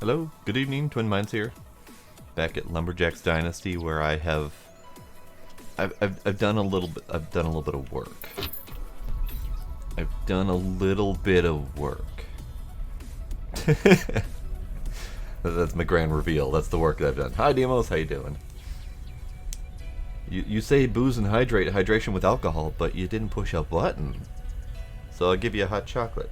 Hello, good evening, Twin Minds here. Back at Lumberjack's Dynasty, where I've done a little bit of work. I've done a little bit of work. That's my grand reveal. That's the work that I've done. Hi Demos, how you doing? You say booze and hydration with alcohol, but you didn't push a button. So I'll give you a hot chocolate.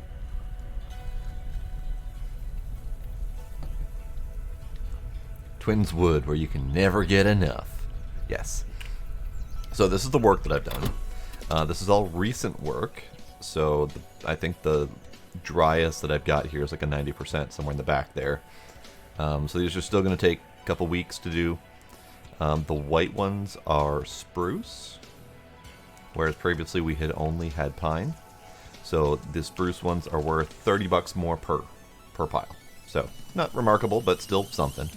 Twins Wood, where you can never get enough. Yes. So this is the work that I've done. This is all recent work. So I think the driest that I've got here is like a 90%, somewhere in the back there. So these are still going to take a couple weeks to do. The white ones are spruce, whereas previously we had only had pine. So the spruce ones are worth 30 bucks more per pile. So not remarkable, but still something.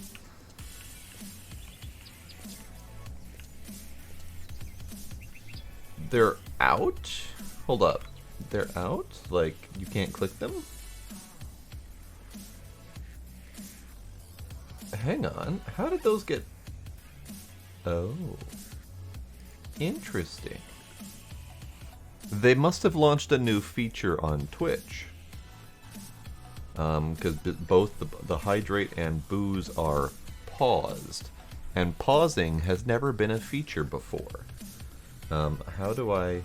They're out? Hold up. They're out? Like, you can't click them? Hang on. How did those get... Oh. Interesting. They must have launched a new feature on Twitch. Because both the hydrate and booze are paused. And pausing has never been a feature before. How do I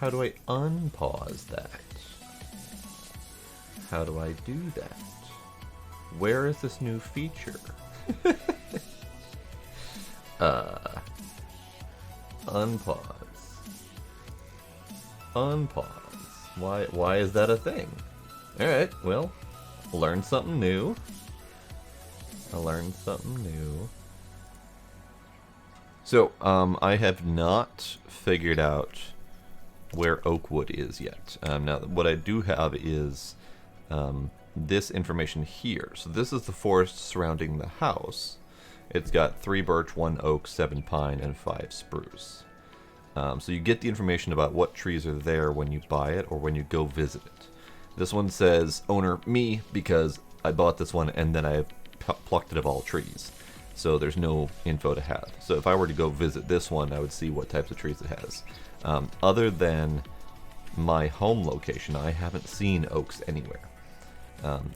unpause that? How do I do that? Where is this new feature? Unpause. Unpause. Why is that a thing? Alright, well, learned something new. I learned something new. So, I have not figured out where Oakwood is yet. Now, what I do have is this information here. So this is the forest surrounding the house. It's got 3 birch, 1 oak, 7 pine, and 5 spruce. So you get the information about what trees are there when you buy it or when you go visit it. This one says, owner, me, because I bought this one and then I plucked it of all trees. So there's no info to have. So if I were to go visit this one, I would see what types of trees it has. Other than my home location, I haven't seen oaks anywhere.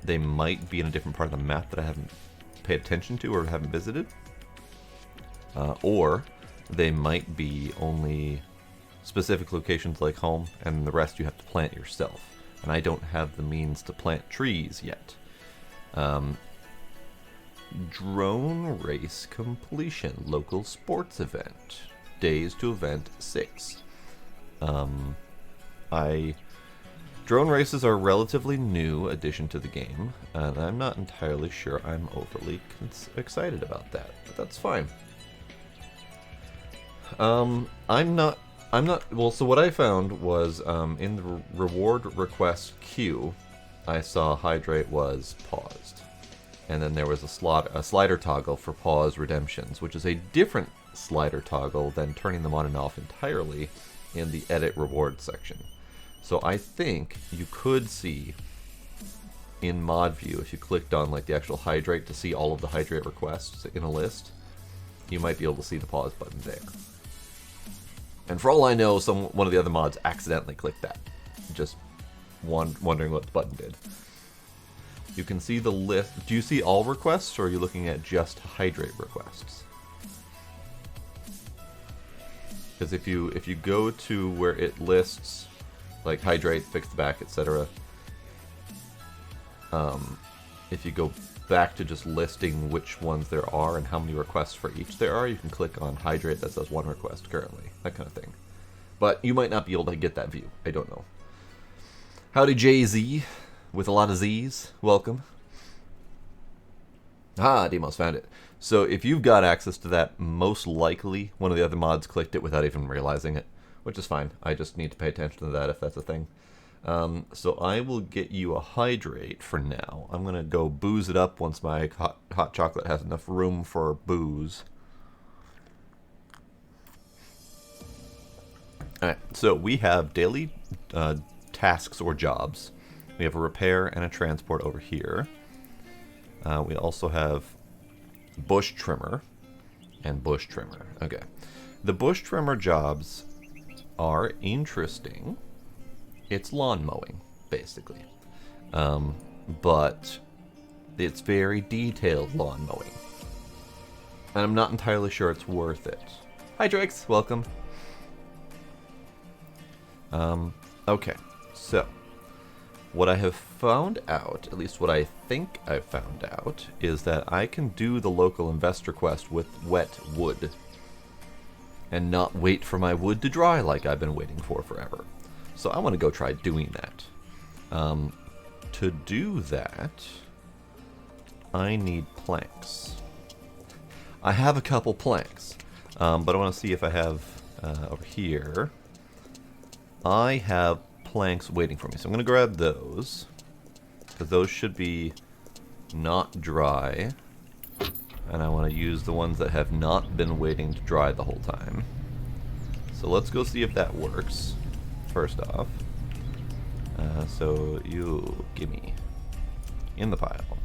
They might be in a different part of the map that I haven't paid attention to or haven't visited. Or they might be only specific locations like home, and the rest you have to plant yourself. And I don't have the means to plant trees yet. Drone race completion, local sports event, days to event 6. Drone races are a relatively new addition to the game, and I'm not entirely sure I'm overly excited about that, but that's fine. Well, so what I found was, in the reward request queue, I saw hydrate was paused. And then there was a slider toggle for pause redemptions, which is a different slider toggle than turning them on and off entirely in the edit reward section. So I think you could see in mod view, if you clicked on like the actual hydrate to see all of the hydrate requests in a list, you might be able to see the pause button there. And for all I know, one of the other mods accidentally clicked that, just wondering what the button did. You can see the list. Do you see all requests, or are you looking at just hydrate requests? Because if you go to where it lists, like hydrate, fix the back, etc. If you go back to just listing which ones there are and how many requests for each there are, you can click on hydrate that says 1 request currently, that kind of thing. But you might not be able to get that view. I don't know. Howdy Jay-Z. With a lot of Z's, welcome. Ah, Demos found it. So if you've got access to that, most likely one of the other mods clicked it without even realizing it, which is fine. I just need to pay attention to that if that's a thing. So I will get you a hydrate for now. I'm going to go booze it up once my hot chocolate has enough room for booze. Alright, so we have daily tasks or jobs. We have a repair and a transport over here. We also have bush trimmer and bush trimmer. Okay. The bush trimmer jobs are interesting. It's lawn mowing, basically. But it's very detailed lawn mowing. And I'm not entirely sure it's worth it. Hi, Drakes. Welcome. Okay. So, what I have found out, at least what I think I've found out, is that I can do the local investor quest with wet wood. And not wait for my wood to dry like I've been waiting for forever. So I want to go try doing that. To do that, I need planks. I have a couple planks, but I want to see if I have over here. I have planks waiting for me, so I'm going to grab those, because those should be not dry. And I want to use the ones that have not been waiting to dry the whole time. So let's go see if that works, first off. So you gimme in the pile.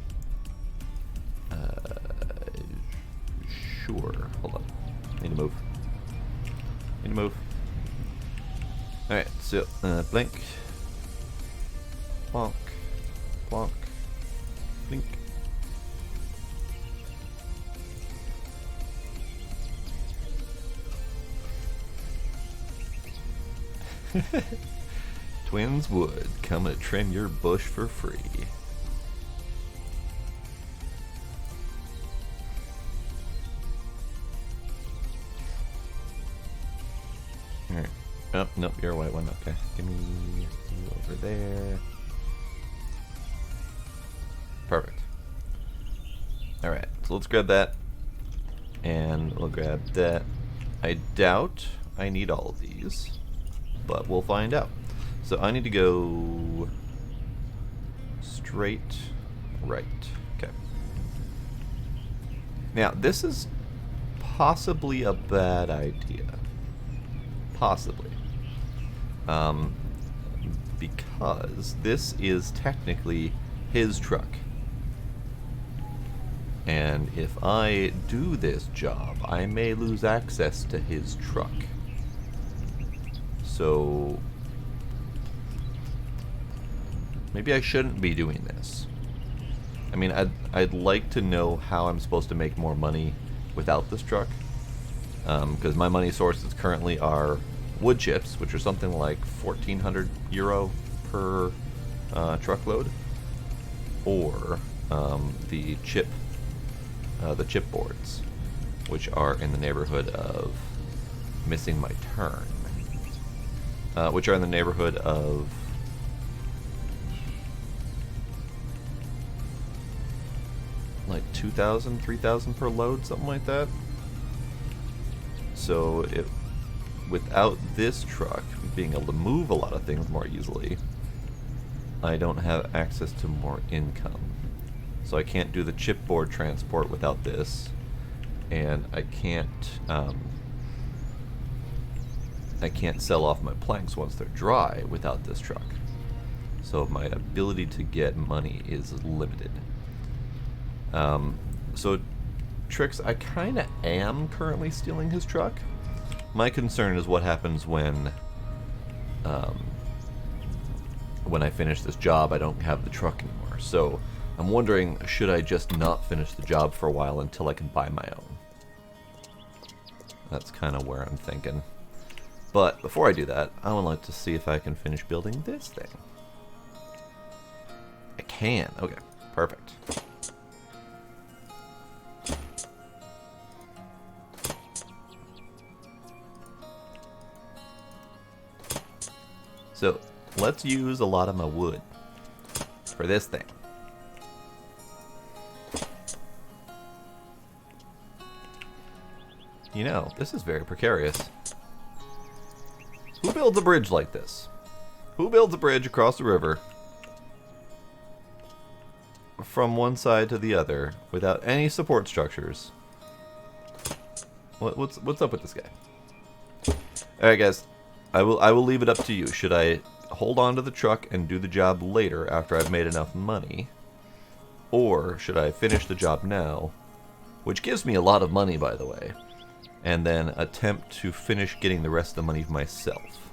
Sure. Hold on. Need to move. Need to move. Alright, so blink. Plonk. Plonk. Blink. Twins Wood, come to trim your bush for free. Alright. Oh, nope, you're a white one. Okay. Give me you over there. Perfect. Alright, so let's grab that. And we'll grab that. I doubt I need all of these, but we'll find out. So I need to go straight right. Okay. Now, this is possibly a bad idea. Possibly. Because this is technically his truck. And if I do this job, I may lose access to his truck. So maybe I shouldn't be doing this. I mean, I'd like to know how I'm supposed to make more money without this truck. Because my money sources currently are wood chips, which are something like 1,400 euro per truckload, or the chip boards, which are in the neighborhood of missing my turn, which are in the neighborhood of like 2,000, 3,000 per load, something like that. So without this truck being able to move a lot of things more easily, I don't have access to more income. So I can't do the chipboard transport without this, and I can't sell off my planks once they're dry without this truck. So my ability to get money is limited. So Trix, I kind of am currently stealing his truck. My concern is what happens when I finish this job. I don't have the truck anymore. So I'm wondering, should I just not finish the job for a while until I can buy my own? That's kind of where I'm thinking. But before I do that, I would like to see if I can finish building this thing. I can. Okay, perfect. So, let's use a lot of my wood for this thing. You know, this is very precarious. Who builds a bridge like this? Who builds a bridge across the river from one side to the other without any support structures? What's up with this guy? Alright guys, I will leave it up to you. Should I hold on to the truck and do the job later after I've made enough money? Or should I finish the job now, which gives me a lot of money, by the way, and then attempt to finish getting the rest of the money myself?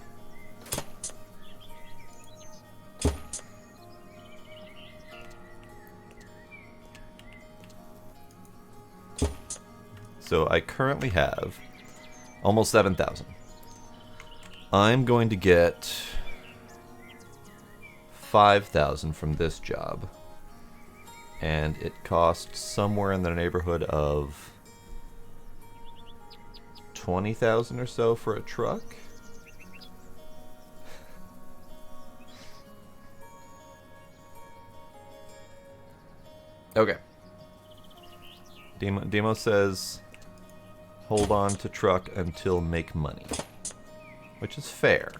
So I currently have almost 7,000. I'm going to get 5,000 from this job. And it costs somewhere in the neighborhood of 20,000 or so for a truck. Okay. Demo says hold on to truck until make money, which is fair.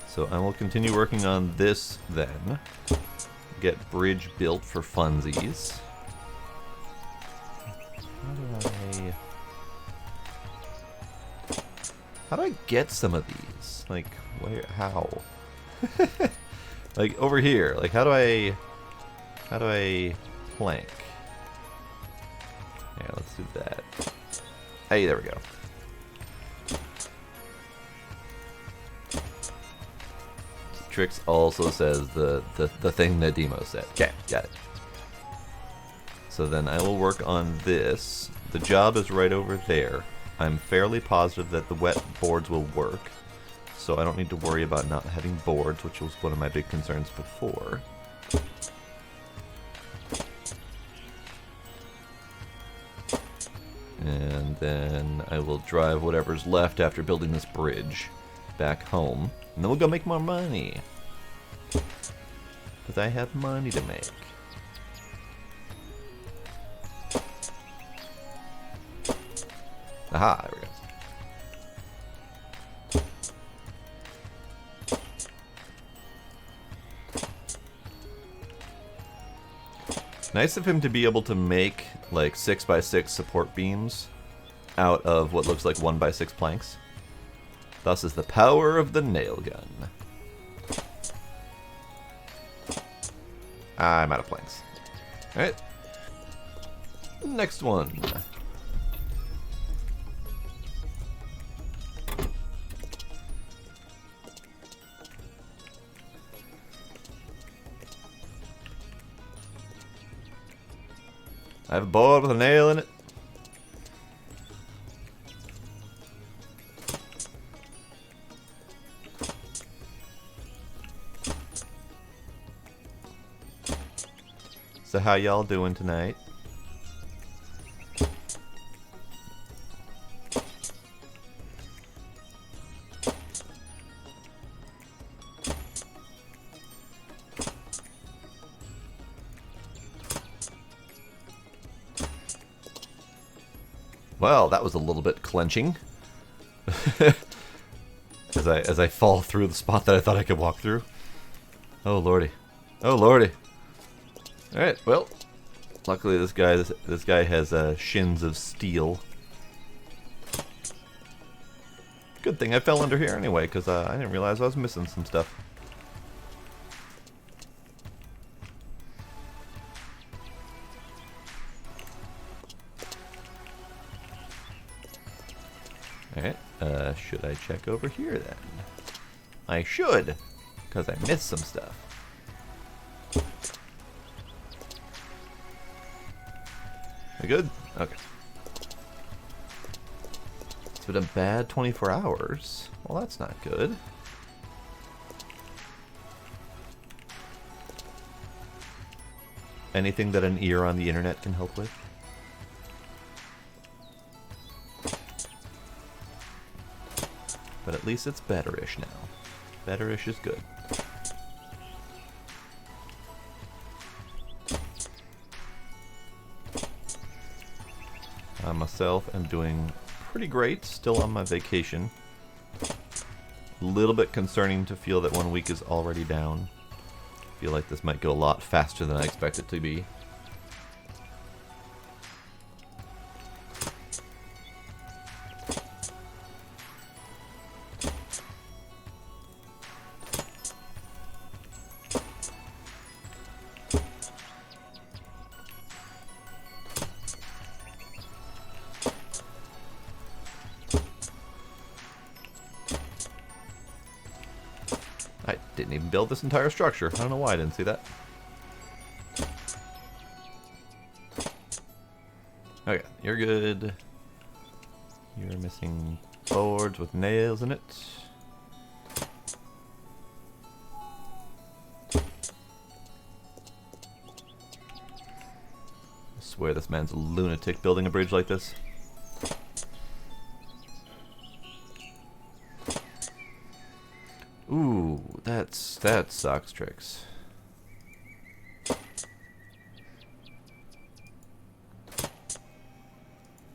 So I will continue working on this then. Get bridge built for funsies. How do I get some of these? Like, where, how? Like, over here. Like, how do I plank? Yeah, let's do that. Hey, there we go. Trix also says the thing that Demo said. Okay, got it. So then I will work on this. The job is right over there. I'm fairly positive that the wet boards will work, so I don't need to worry about not having boards, which was one of my big concerns before. And then I will drive whatever's left after building this bridge back home. And then we'll go make more money. Because I have money to make. Aha, there we go. Nice of him to be able to make like 6x6 support beams out of what looks like 1x6 planks. Thus is the power of the nail gun. I'm out of planks. Alright. Next one. I have a board with a nail in it. So how y'all doing tonight? Well, that was a little bit clenching. as I fall through the spot that I thought I could walk through. Oh lordy. Oh lordy. Alright, well, luckily this guy has shins of steel. Good thing I fell under here anyway, because I didn't realize I was missing some stuff. Alright, should I check over here then? I should, because I missed some stuff. We good? Okay. It's been a bad 24 hours. Well, that's not good. Anything that an ear on the internet can help with? But at least it's betterish now. Betterish is good. I myself am doing pretty great, still on my vacation. A little bit concerning to feel that 1 week is already down. I feel like this might go a lot faster than I expect it to be. Didn't even build this entire structure. I don't know why I didn't see that. Okay, you're good. You're missing boards with nails in it. I swear this man's a lunatic building a bridge like this. Ooh, that sucks, Tricks.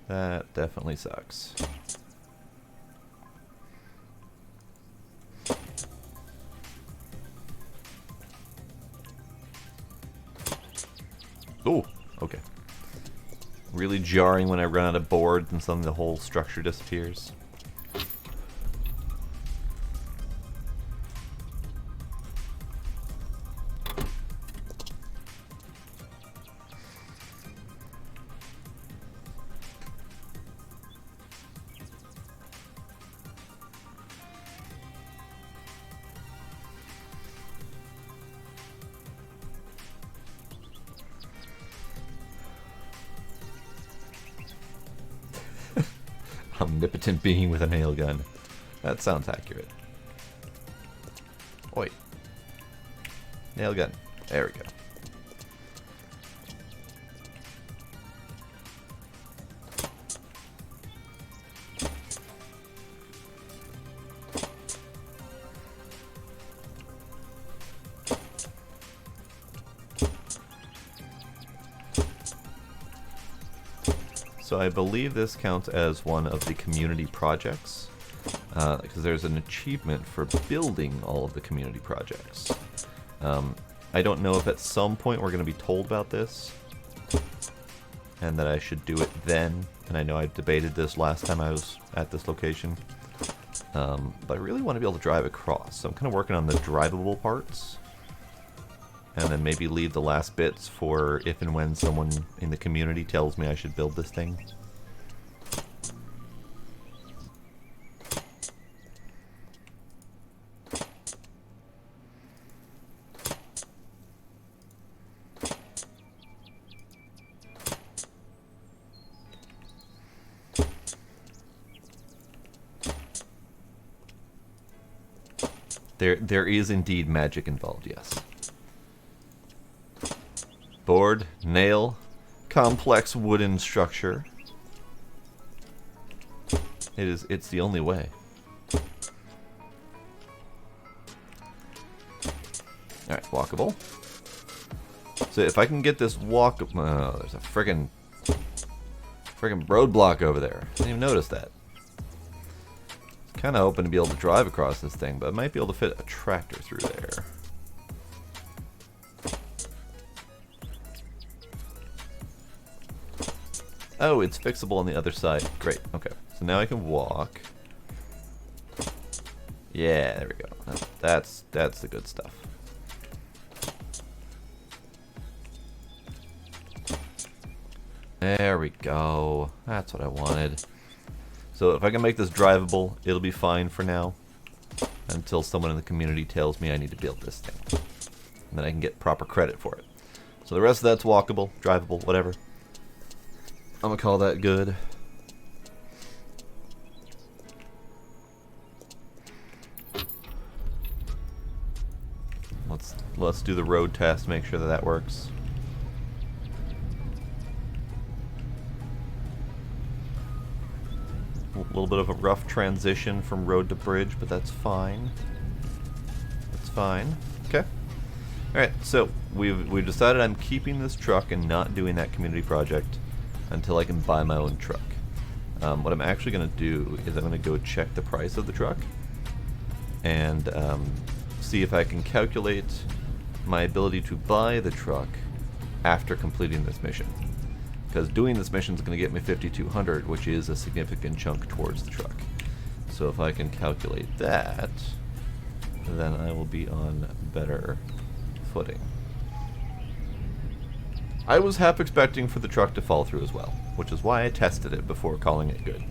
That definitely sucks. Ooh, okay. Really jarring when I run out of boards and suddenly the whole structure disappears. Omnipotent being with a nail gun. That sounds accurate. Oi. Nail gun. There we go. So I believe this counts as one of the community projects, because there's an achievement for building all of the community projects. I don't know if at some point we're going to be told about this, and that I should do it then, and I know I debated this last time I was at this location, but I really want to be able to drive across, so I'm kind of working on the drivable parts. And then maybe leave the last bits for if and when someone in the community tells me I should build this thing. There is indeed magic involved, yes. Board, nail, complex wooden structure. It's the only way. Alright, walkable. So if I can get this oh, there's a friggin' roadblock over there. Didn't even notice that. Kinda hoping to be able to drive across this thing, but I might be able to fit a tractor through there. Oh, it's fixable on the other side. Great, okay. So now I can walk. Yeah, there we go. That's the good stuff. There we go. That's what I wanted. So if I can make this drivable, it'll be fine for now. Until someone in the community tells me I need to build this thing. And then I can get proper credit for it. So the rest of that's walkable, drivable, whatever. I'm gonna call that good. Let's do the road test, make sure that that works. A little bit of a rough transition from road to bridge, but that's fine. That's fine. Okay. Alright, so we've decided I'm keeping this truck and not doing that community project until I can buy my own truck. What I'm actually going to do is I'm going to go check the price of the truck and see if I can calculate my ability to buy the truck after completing this mission. Because doing this mission is going to get me 5,200, which is a significant chunk towards the truck. So if I can calculate that, then I will be on better footing. I was half expecting for the truck to fall through as well, which is why I tested it before calling it good.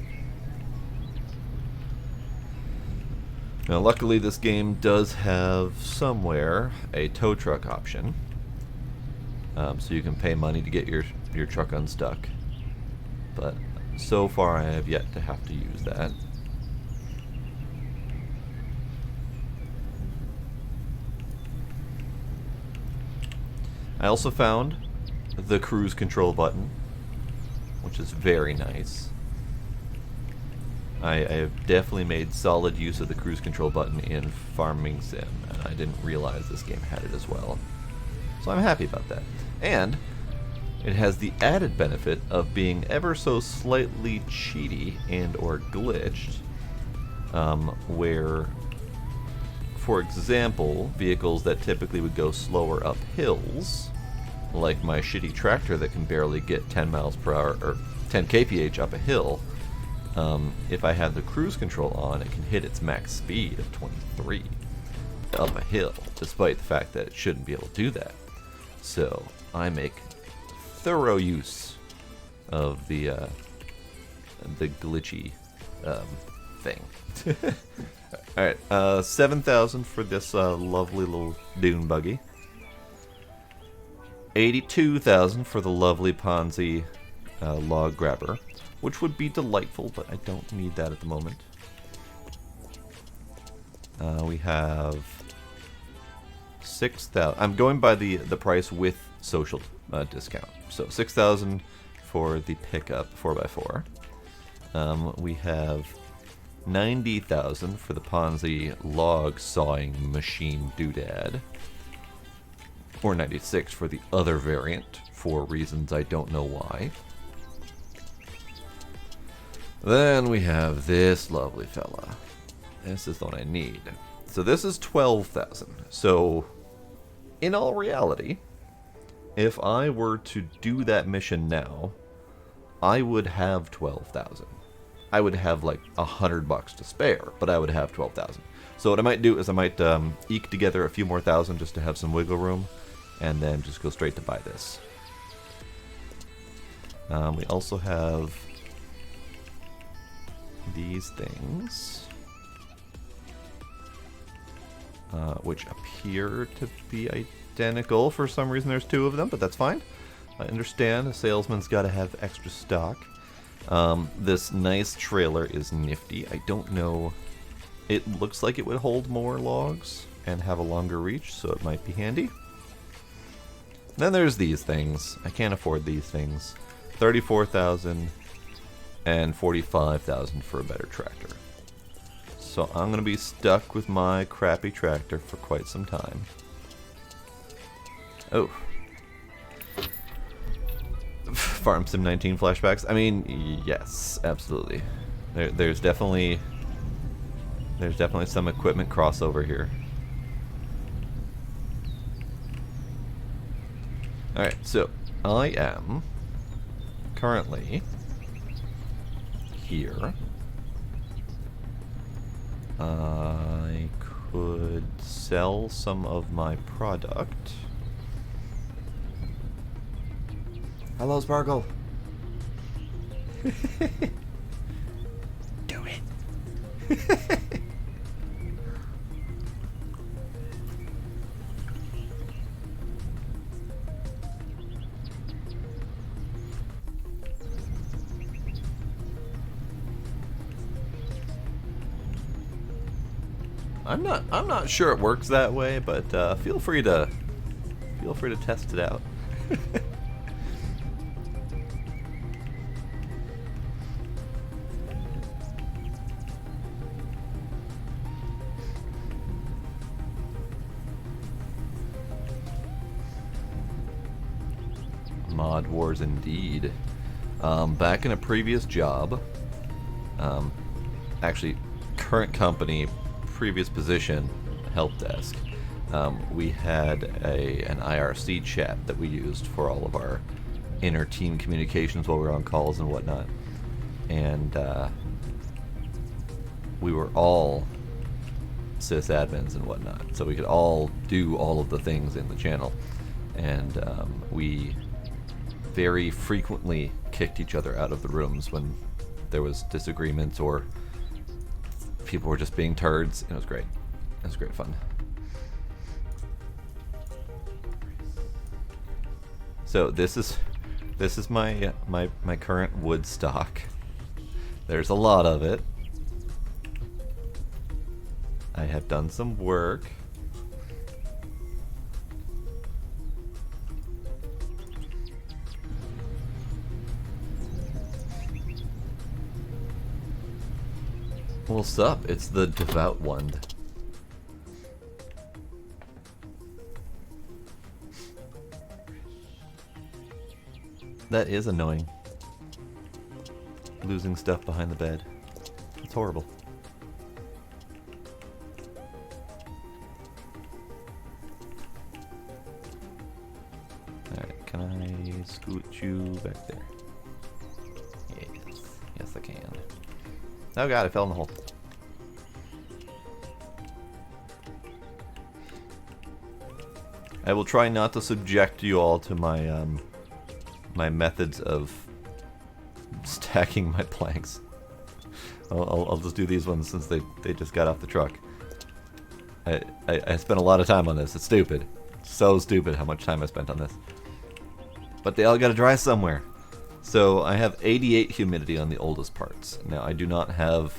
Now, luckily, this game does have somewhere a tow truck option, so you can pay money to get your truck unstuck. But so far, I have yet to have to use that. I also found the cruise control button, which is very nice. I have definitely made solid use of the cruise control button in Farming Sim, and I didn't realize this game had it as well. So I'm happy about that. And it has the added benefit of being ever so slightly cheaty and or glitched, where, for example, vehicles that typically would go slower up hills, like my shitty tractor that can barely get 10 miles per hour or 10 kph up a hill, if I have the cruise control on, it can hit its max speed of 23 up a hill, despite the fact that it shouldn't be able to do that. So I make thorough use of the glitchy thing. Alright, 7,000 for this lovely little dune buggy. 82,000 for the lovely Ponzi log grabber, which would be delightful, but I don't need that at the moment. We have 6,000. I'm going by the price with social discount. So 6,000 for the pickup 4x4. We have 90,000 for the Ponzi log sawing machine doodad. Or 96 for the other variant, for reasons I don't know why. Then we have this lovely fella. This is the one I need. So this is 12,000. So, in all reality, if I were to do that mission now, I would have 12,000. I would have like $100 to spare, but I would have 12,000. So what I might do is I might eke together a few more thousand just to have some wiggle room, and then just go straight to buy this. We also have these things, which appear to be identical. For some reason there's two of them, but that's fine. I understand a salesman's got to have extra stock. This nice trailer is nifty. I don't know, it looks like it would hold more logs and have a longer reach, so it might be handy. Then there's these things. I can't afford these things. 34,000 and 45,000 for a better tractor. So I'm gonna be stuck with my crappy tractor for quite some time. Oh. Farm Sim 19 flashbacks. I mean, yes, absolutely. There's definitely some equipment crossover here. Alright, so I am currently here. I could sell some of my product. Hello, Sparkle. Do it. I'm not sure it works that way, but feel free to test it out. Mod Wars indeed. Back in a previous job, actually current company, previous position, help desk, we had an IRC chat that we used for all of our inter-team communications while we were on calls and whatnot. And we were all sysadmins and whatnot, so we could all do all of the things in the channel. And we very frequently kicked each other out of the rooms when there was disagreements or people were just being turds. It was great. It was great fun. So this is my current wood stock. There's a lot of it. I have done some work. What's up? It's the devout one. That is annoying. Losing stuff behind the bed. It's horrible. Alright, can I scoot you back there? Yes. Yes, I can. Oh god, I fell in the hole. I will try not to subject you all to my my methods of stacking my planks. I'll just do these ones since they just got off the truck. I spent a lot of time on this. It's stupid. So stupid how much time I spent on this. But they all gotta dry somewhere. So I have 88 humidity on the oldest parts. Now I do not have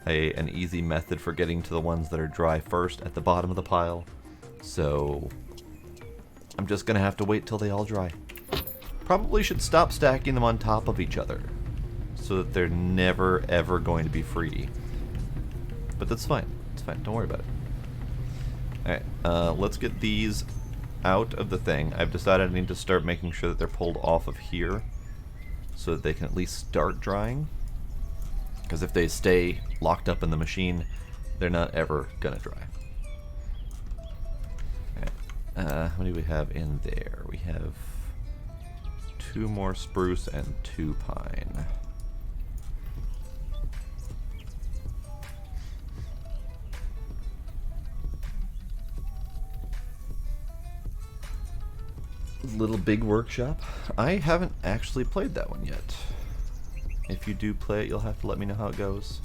an easy method for getting to the ones that are dry first at the bottom of the pile. So I'm just gonna have to wait till they all dry. Probably should stop stacking them on top of each other so that they're never ever going to be free. But that's fine. It's fine. Don't worry about it. Alright, let's get these out of the thing. I've decided I need to start making sure that they're pulled off of here so that they can at least start drying. Because if they stay locked up in the machine, they're not ever gonna dry. Alright, how many do we have in there? We have 2 more spruce and 2 pine. Little Big Workshop. I haven't actually played that one yet. If you do play it, you'll have to let me know how it goes.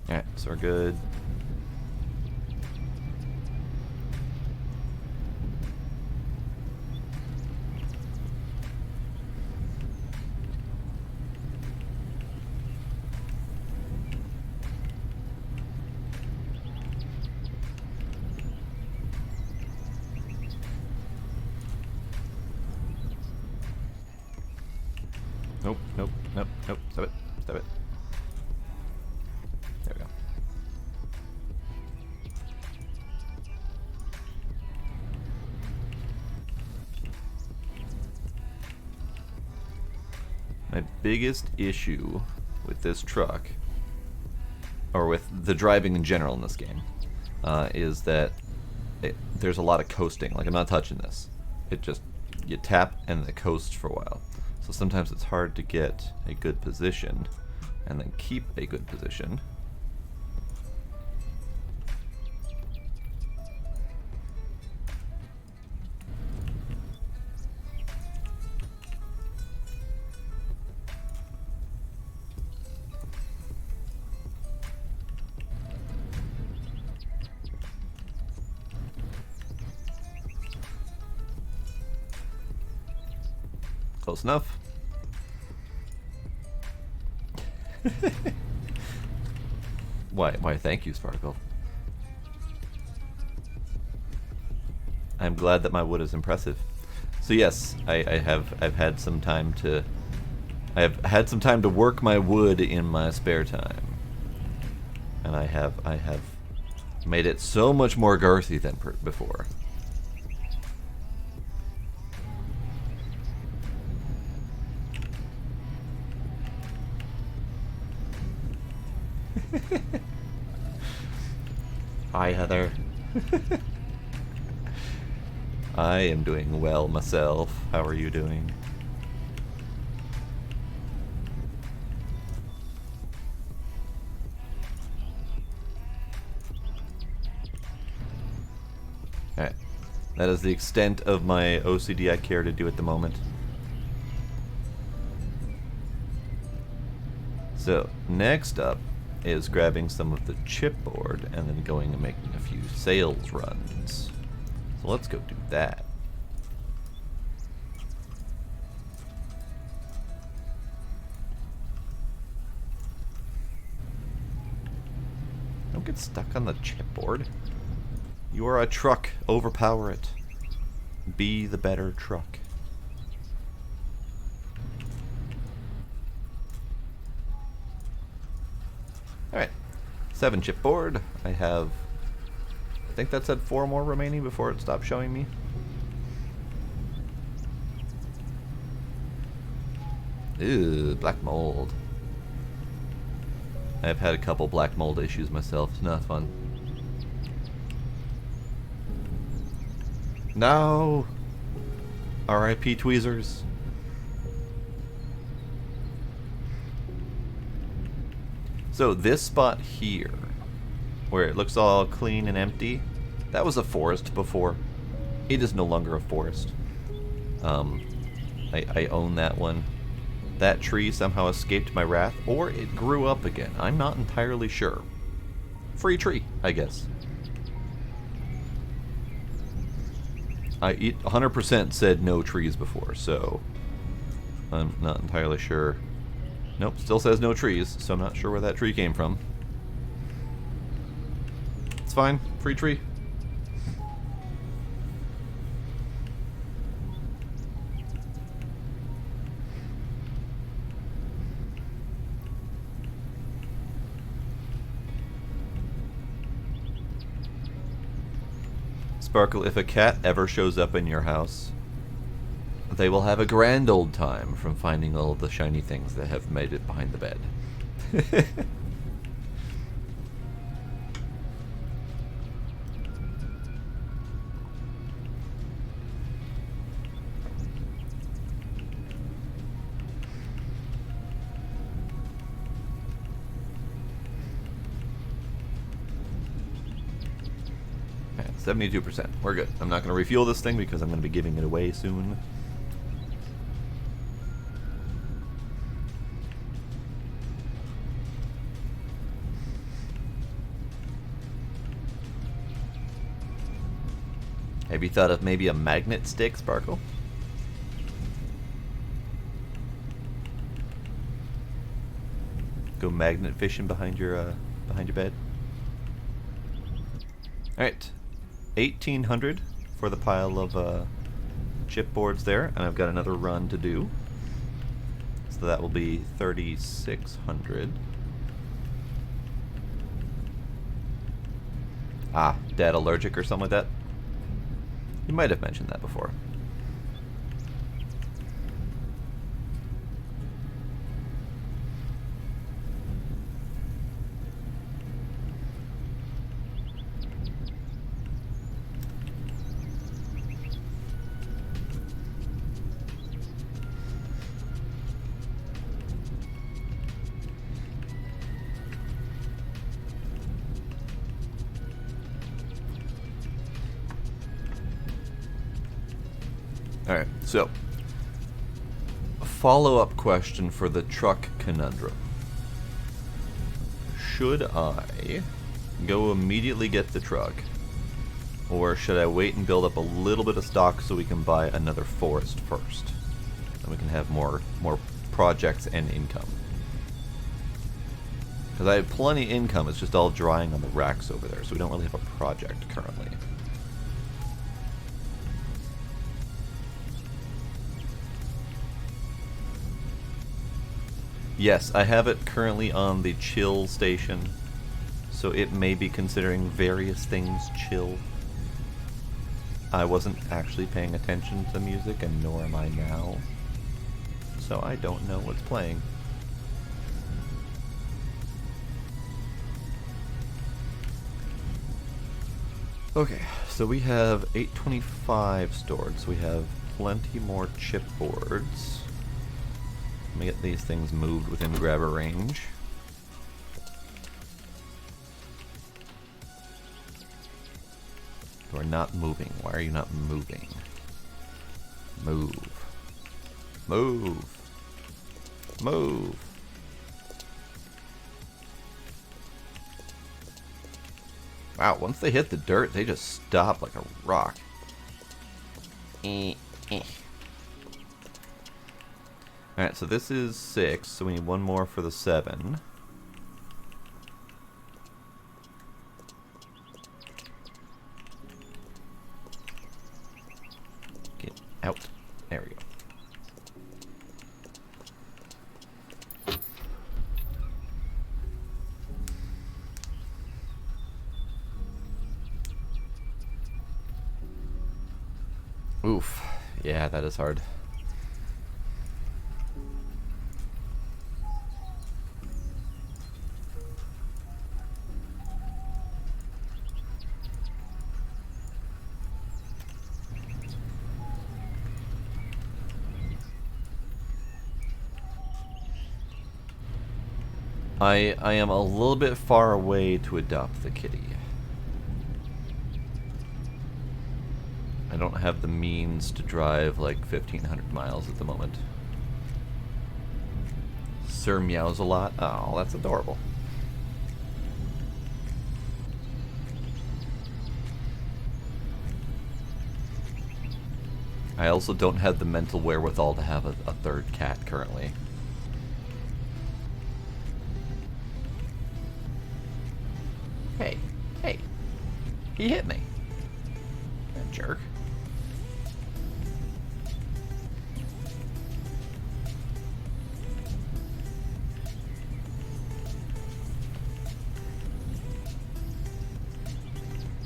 Alright, so we're good. Nope, nope, nope, nope. Stop it. Stop it. There we go. My biggest issue with this truck, or with the driving in general in this game, is that there's a lot of coasting. Like, I'm not touching this. It just, you tap and it coasts for a while. So sometimes it's hard to get a good position and then keep a good position. Close enough. Why thank you, Sparkle. I'm glad that my wood is impressive. So yes, I've had some time to work my wood in my spare time. And I have made it so much more girthy than before. Hi, Heather. I am doing well myself. How are you doing? Alright. That is the extent of my OCD I care to do at the moment. So next up is grabbing some of the chipboard and then going and making a few sales runs. So let's go do that. Don't get stuck on the chipboard. You are a truck. Overpower it. Be the better truck. Alright. 7 chipboard. I think that said 4 more remaining before it stopped showing me. Ew, black mold. I've had a couple black mold issues myself. It's not fun. No! R.I.P. tweezers. So this spot here, where it looks all clean and empty, that was a forest before. It is no longer a forest. I own that one. That tree somehow escaped my wrath, or it grew up again. I'm not entirely sure. Free tree, I guess. It 100% said no trees before, so I'm not entirely sure. Nope, still says no trees, so I'm not sure where that tree came from. It's fine, free tree. Sparkle, if a cat ever shows up in your house, they will have a grand old time from finding all of the shiny things that have made it behind the bed. Okay, 72%. We're good. I'm not going to refuel this thing because I'm going to be giving it away soon. Have you thought of maybe a magnet stick, Sparkle? Go magnet fishing behind your bed. All right, 1,800 for the pile of chipboards there, and I've got another run to do. So that will be 3,600. Ah, Dad allergic or something like that? You might have mentioned that before. Alright, so a follow-up question for the truck conundrum. Should I go immediately get the truck, or should I wait and build up a little bit of stock so we can buy another forest first? And we can have more projects and income. Because I have plenty of income, it's just all drying on the racks over there, so we don't really have a project currently. Yes, I have it currently on the chill station, so it may be considering various things chill. I wasn't actually paying attention to music, and nor am I now, so I don't know what's playing. Okay, so we have 825 stored, so we have plenty more chipboards. Let me get these things moved within grabber range. You are not moving. Why are you not moving? Move. Move. Move. Wow, once they hit the dirt, they just stop like a rock. Alright, so this is 6, so we need one more for the 7. Get out. There we go. Oof. Yeah, that is hard. I am a little bit far away to adopt the kitty. I don't have the means to drive like 1,500 miles at the moment. Sir meows a lot. Oh, that's adorable. I also don't have the mental wherewithal to have a third cat currently. Hey, hey, he hit me. That jerk.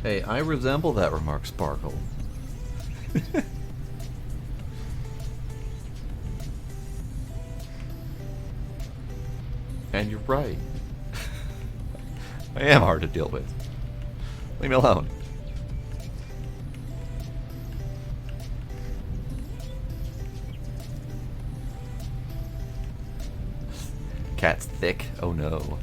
Hey, I resemble that remark, Sparkle. And you're right. I am hard to deal with. Leave me alone. Cat's thick. Oh no.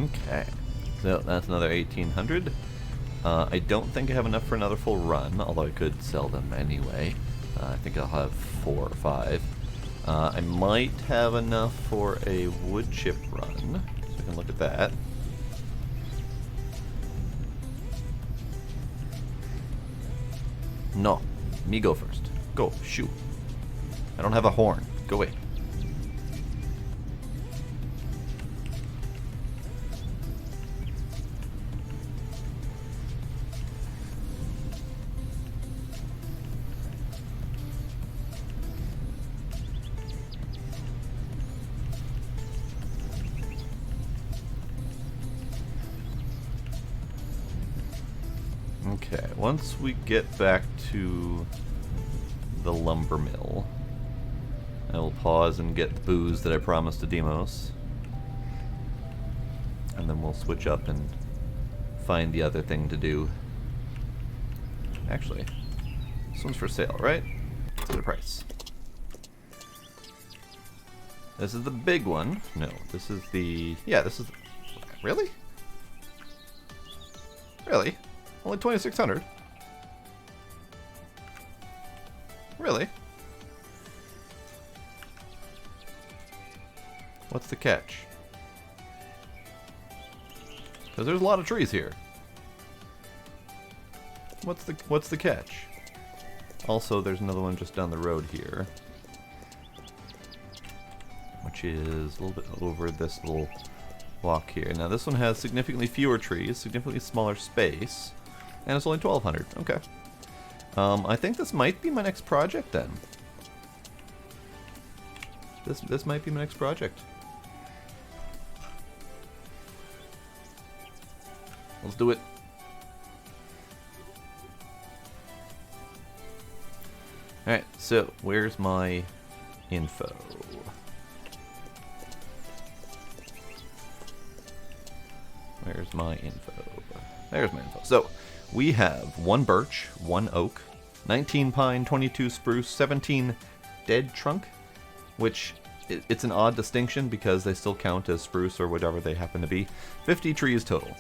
Okay, so that's another 1,800. I don't think I have enough for another full run, although I could sell them anyway. I think I'll have 4 or 5. I might have enough for a wood chip run, so I can look at that. No, me go first. Go, shoo. I don't have a horn. Go away. Okay, once we get back to the lumber mill, I will pause and get the booze that I promised to Demos. And then we'll switch up and find the other thing to do. Actually, this one's for sale, right? What's the price? This is the big one. No, this is the... Yeah, this is... Really? Really? Only 2,600? Really? What's the catch? Because there's a lot of trees here. What's the catch? Also, there's another one just down the road here, which is a little bit over this little walk here. Now this one has significantly fewer trees, significantly smaller space, and it's only 1,200. Okay. I think this might be my next project then. This might be my next project. Let's do it. Alright, so where's my info? Where's my info? There's my info. So, we have 1 birch, 1 oak, 19 pine, 22 spruce, 17 dead trunk, which it's an odd distinction because they still count as spruce or whatever they happen to be. 50 trees total.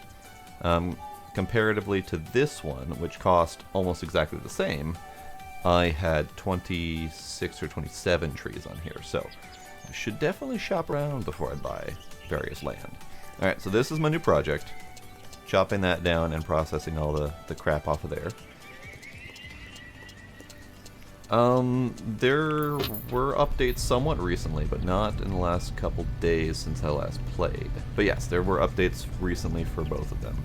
Comparatively to this one, which cost almost exactly the same, I had 26 or 27 trees on here, so I should definitely shop around before I buy various land. Alright, so this is my new project. Chopping that down and processing all the crap off of there. There were updates somewhat recently, but not in the last couple days since I last played. But yes, there were updates recently for both of them.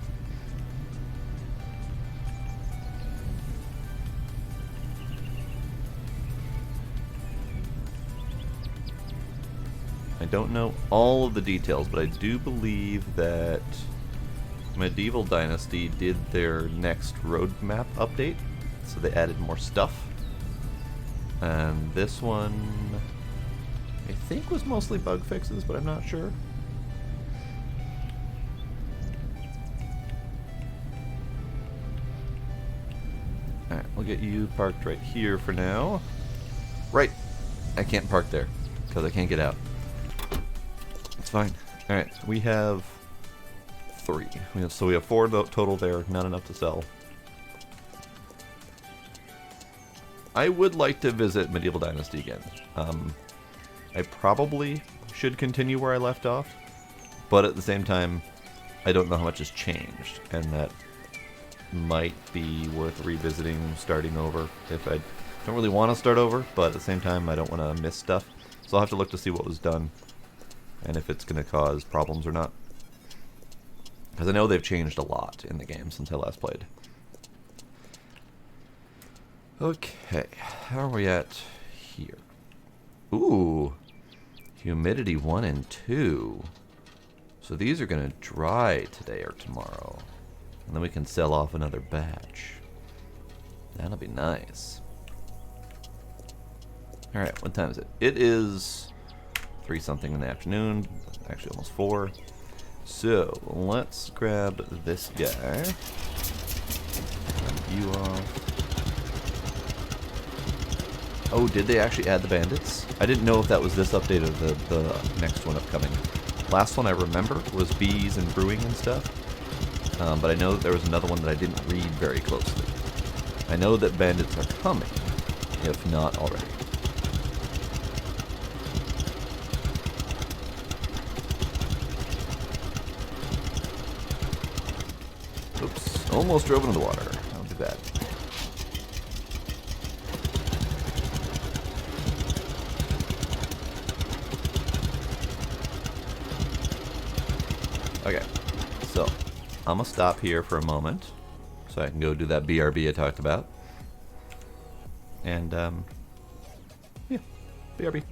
I don't know all of the details, but I do believe that Medieval Dynasty did their next roadmap update, so they added more stuff. And this one, I think, was mostly bug fixes, but I'm not sure. Alright, we'll get you parked right here for now. Right! I can't park there, because I can't get out. It's fine. Alright, we have 3. So we have 4 total there, not enough to sell. I would like to visit Medieval Dynasty again. I probably should continue where I left off, but at the same time, I don't know how much has changed, and that might be worth revisiting, starting over, if I don't really want to start over, but at the same time, I don't want to miss stuff. So I'll have to look to see what was done, and if it's going to cause problems or not. Because I know they've changed a lot in the game since I last played. Okay, how are we at here? Ooh, humidity 1 and 2. So these are going to dry today or tomorrow. And then we can sell off another batch. That'll be nice. Alright, what time is it? It is 3 something in the afternoon. Actually almost 4. So, let's grab this guy. Grab you off. Oh, did they actually add the bandits? I didn't know if that was this update or the next one upcoming. Last one I remember was bees and brewing and stuff. But I know that there was another one that I didn't read very closely. I know that bandits are coming, if not already. Oops, almost drove into the water. That would be bad. Okay, so I'm gonna stop here for a moment so I can go do that BRB I talked about. And, yeah, BRB.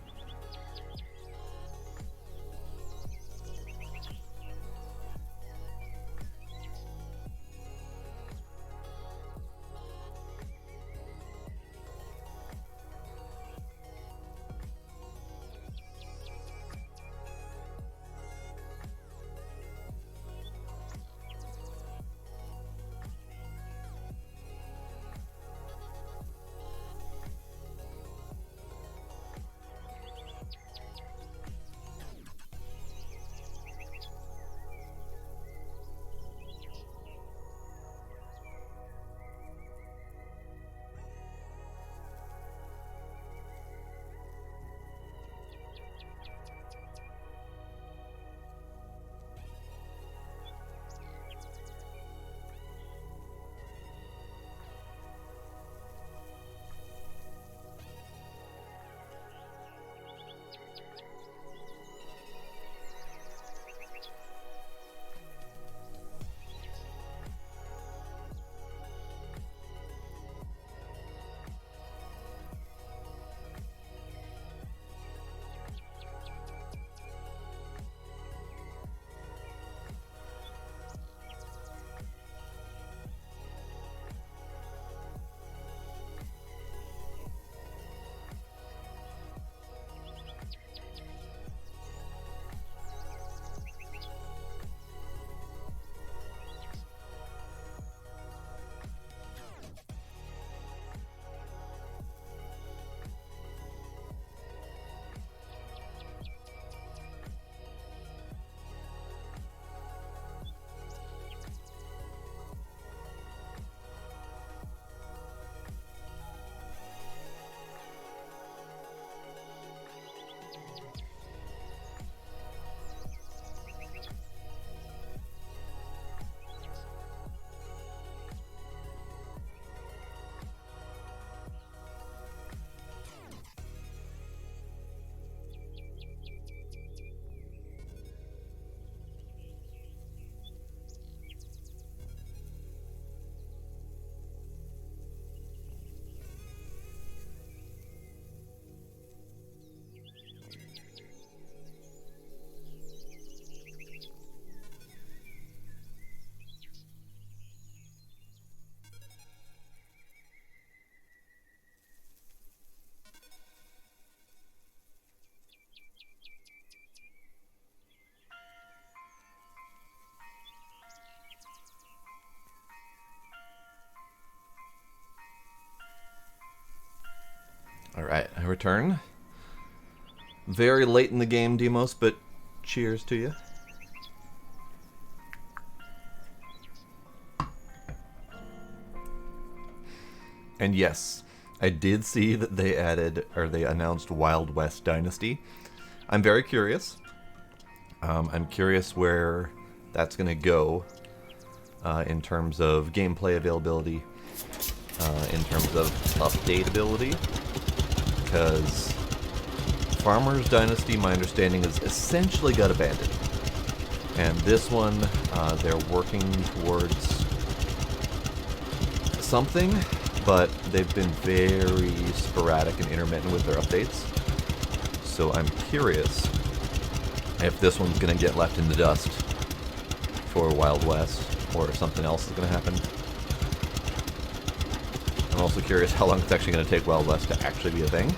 return. Very late in the game, Demos, but cheers to you. And yes, I did see that they added, or they announced Wild West Dynasty. I'm very curious. I'm curious where that's going to go in terms of gameplay availability, in terms of updatability, because Farmers Dynasty, my understanding, is essentially got abandoned. And this one, they're working towards something, but they've been very sporadic and intermittent with their updates. So I'm curious if this one's going to get left in the dust for Wild West, or if something else is going to happen. I'm also curious how long it's actually going to take Wild West to actually be a thing.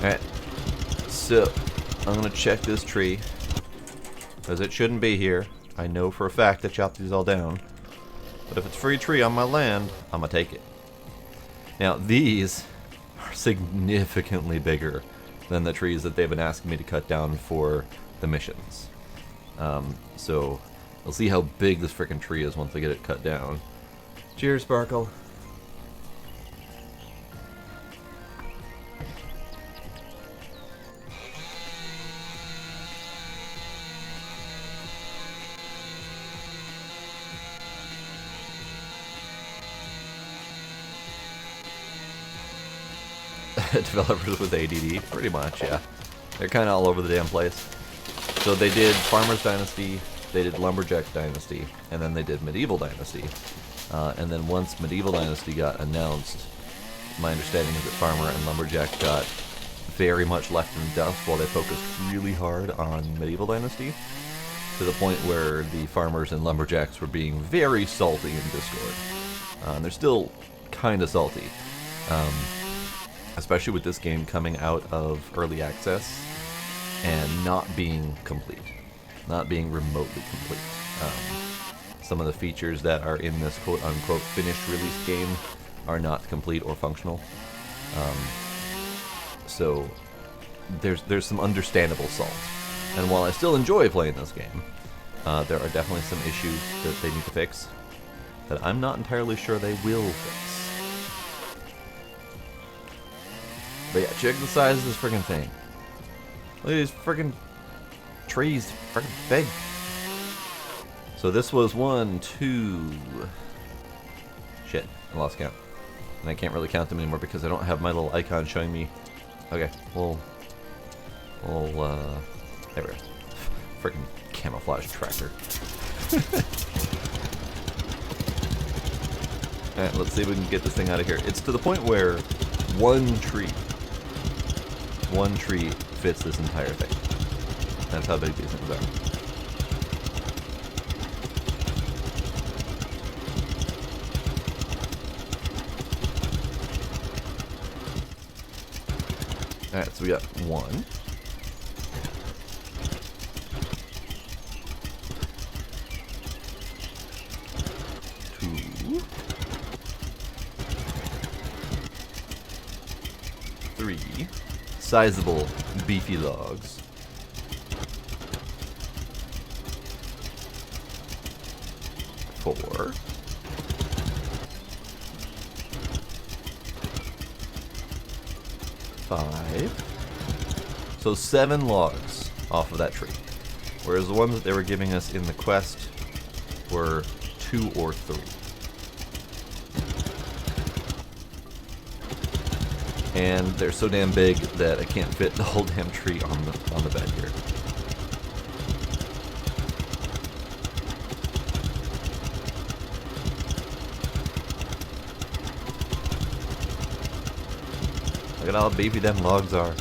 Alright, so I'm going to check this tree, because it shouldn't be here. I know for a fact I chopped these all down. But if it's a free tree on my land, I'm going to take it. Now, these are significantly bigger than the trees that they've been asking me to cut down for the missions. So, we'll see how big this frickin' tree is once I get it cut down. Cheers, Sparkle. Developers with ADD, pretty much, yeah. They're kind of all over the damn place. So they did Farmers Dynasty, they did Lumberjack Dynasty, and then they did Medieval Dynasty. And then once Medieval Dynasty got announced, my understanding is that Farmer and Lumberjack got very much left in the dust while they focused really hard on Medieval Dynasty, to the point where the Farmers and Lumberjacks were being very salty in Discord. They're still kind of salty. Especially with this game coming out of early access and not being complete, not being remotely complete. Some of the features that are in this quote-unquote finished release game are not complete or functional. So there's some understandable salt. And while I still enjoy playing this game, there are definitely some issues that they need to fix that I'm not entirely sure they will fix. But yeah, check the size of this friggin' thing. Look at these friggin' trees, friggin' big. So this was 1, 2... Shit, I lost count. And I can't really count them anymore because I don't have my little icon showing me. Okay, we'll there we go. Friggin' camouflage tracker. Alright, let's see if we can get this thing out of here. It's to the point where one tree fits this entire thing. That's how big these things are. Alright, so we got 1. 2. 3. Sizable, beefy logs. 4. 5. So 7 logs off of that tree. Whereas the ones that they were giving us in the quest were 2 or 3. And they're so damn big that I can't fit the whole damn tree on the bed here. Look at how beefy them logs are.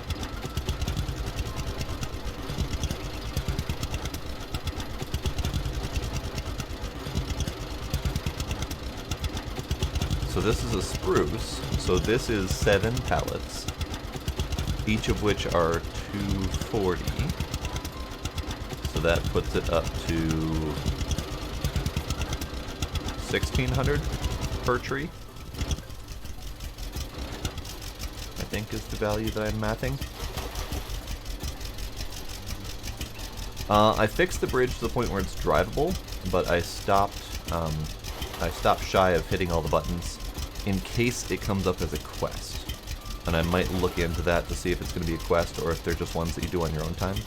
So this is a spruce, so this is 7 pallets, each of which are 240. So that puts it up to 1,600 per tree. think is the value that I'm mathing. I fixed the bridge to the point where it's drivable, but I stopped shy of hitting all the buttons in case it comes up as a quest. And I might look into that to see if it's going to be a quest or if they're just ones that you do on your own time.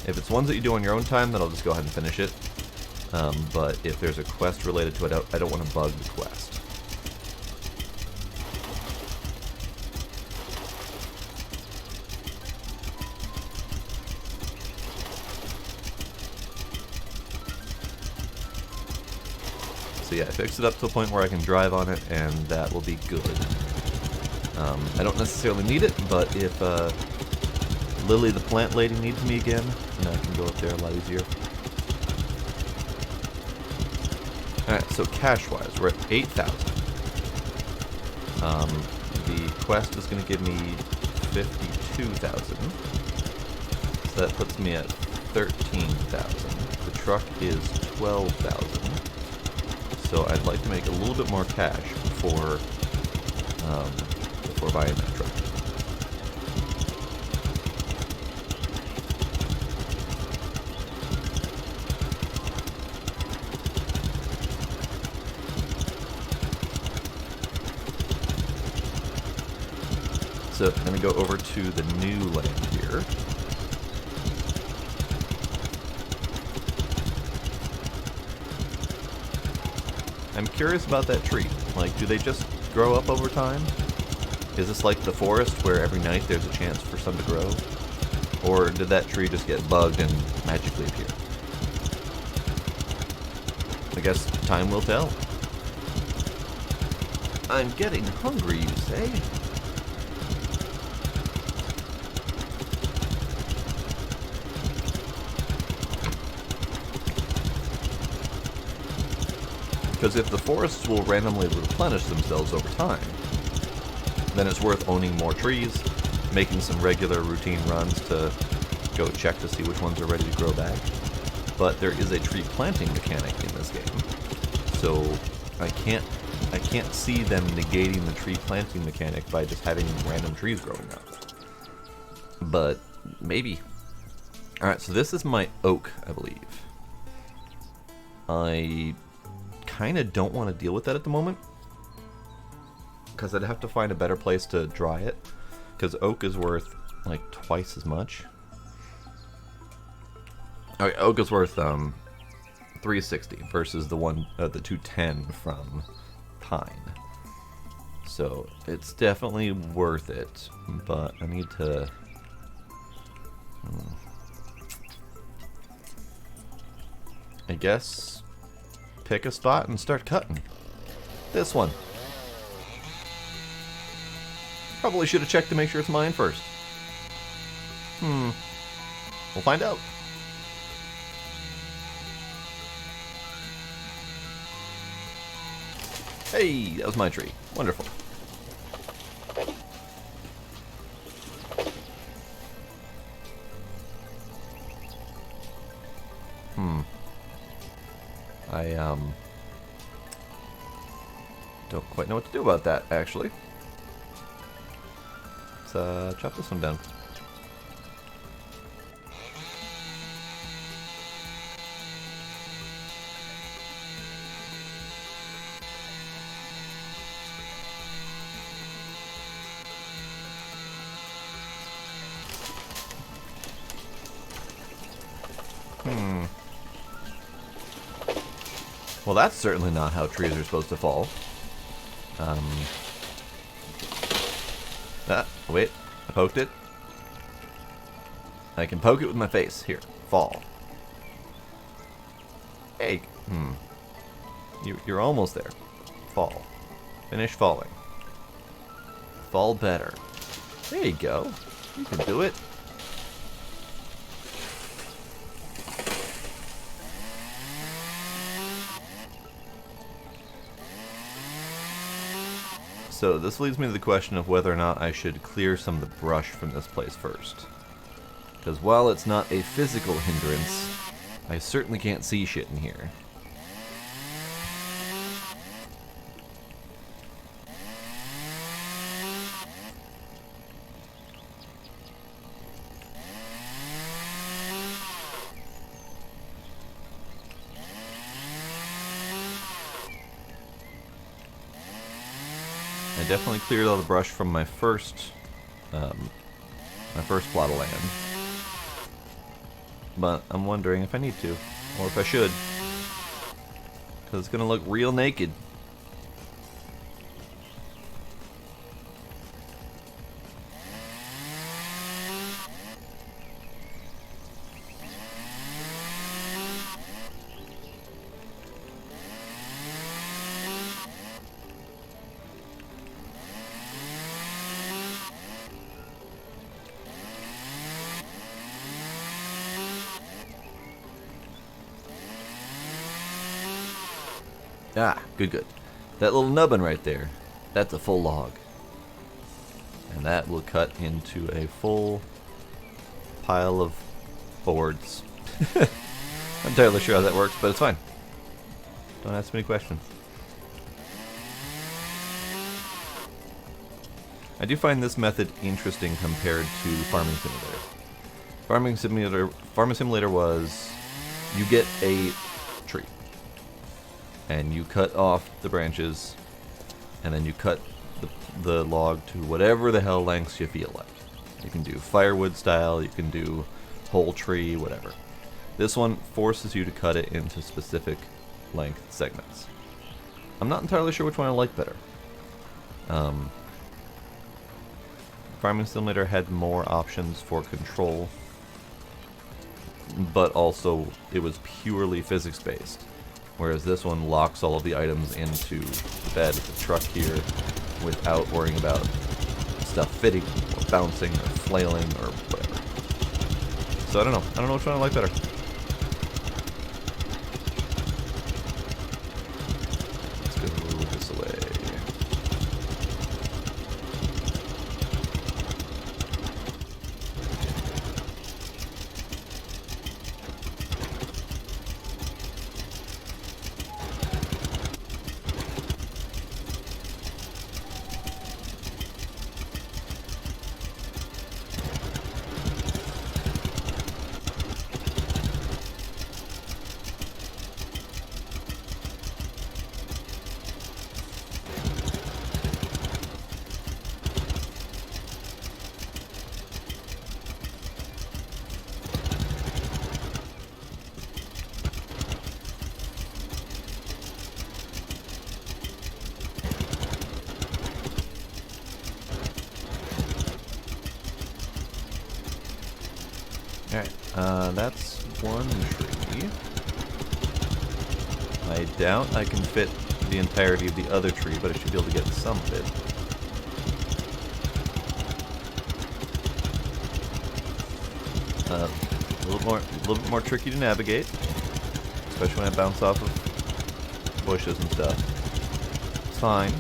If it's ones that you do on your own time, then I'll just go ahead and finish it. But if there's a quest related to it, I don't want to bug the quest. So yeah, I fixed it up to a point where I can drive on it, and that will be good. I don't necessarily need it, but if Lily the plant lady needs me again, then I can go up there a lot easier. Alright, so cash-wise, we're at 8,000. The quest is going to give me 52,000. So that puts me at 13,000. The truck is 12,000. So I'd like to make a little bit more cash before buying that truck. So I'm going to go over to the new land here. I'm curious about that tree. Like, do they just grow up over time? Is this like the forest where every night there's a chance for some to grow? Or did that tree just get bugged and magically appear? I guess time will tell. I'm getting hungry, you say? Because if the forests will randomly replenish themselves over time, then it's worth owning more trees, making some regular routine runs to go check to see which ones are ready to grow back. But there is a tree planting mechanic in this game, so I can't see them negating the tree planting mechanic by just having random trees growing up. But maybe. Alright, so this is my oak, I believe. I kind of don't want to deal with that at the moment, because I'd have to find a better place to dry it, because oak is worth like twice as much. Okay, oak is worth 360 versus the 210 from pine. So it's definitely worth it, but I need to I guess pick a spot and start cutting. This one. Probably should have checked to make sure it's mine first. We'll find out. Hey, that was my tree. Wonderful. I don't quite know what to do about that, actually. Let's chop this one down. Well, that's certainly not how trees are supposed to fall. Wait, I poked it. I can poke it with my face. Here, fall. Hey, You're almost there. Fall. Finish falling. Fall better. There you go. You can do it. So this leads me to the question of whether or not I should clear some of the brush from this place first. Because while it's not a physical hindrance, I certainly can't see shit in here. definitely cleared all the brush from my first plot of land. But I'm wondering if I need to, or if I should. Because it's going to look real naked. Ah, good, good. That little nubbin right there, that's a full log. And that will cut into a full pile of boards. I'm not entirely sure how that works, but it's fine. Don't ask me any questions. I do find this method interesting compared to Farming Simulator. Farming Simulator was, you get a tree. And you cut off the branches, and then you cut the log to whatever the hell lengths you feel like. You can do firewood style, you can do whole tree, whatever. This one forces you to cut it into specific length segments. I'm not entirely sure which one I like better. Farming Simulator had more options for control, but also it was purely physics based. Whereas this one locks all of the items into the bed of the truck here without worrying about stuff fitting or bouncing or flailing or whatever. So I don't know. I don't know which one I like better. Let's go this way. Alright, that's one tree. I doubt I can fit the entirety of the other tree, but I should be able to get some of it. A little bit more tricky to navigate, especially when I bounce off of bushes and stuff. It's fine.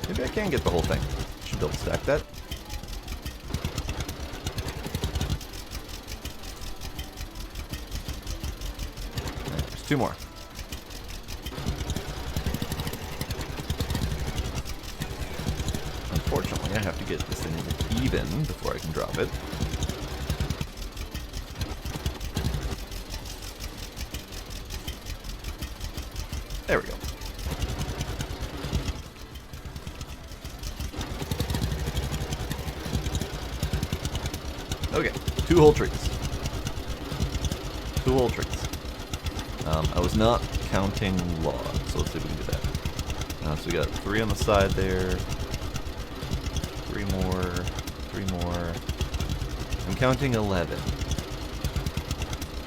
Maybe I can get the whole thing. Should be able to stack that. Right, there's two more. Unfortunately, I have to get this thing even before I can drop it. There we go. Okay, two whole trees. Two whole trees. I was not counting logs, so let's see if we can do that. So we got 3 on the side there. 3 more. 3 more. I'm counting 11.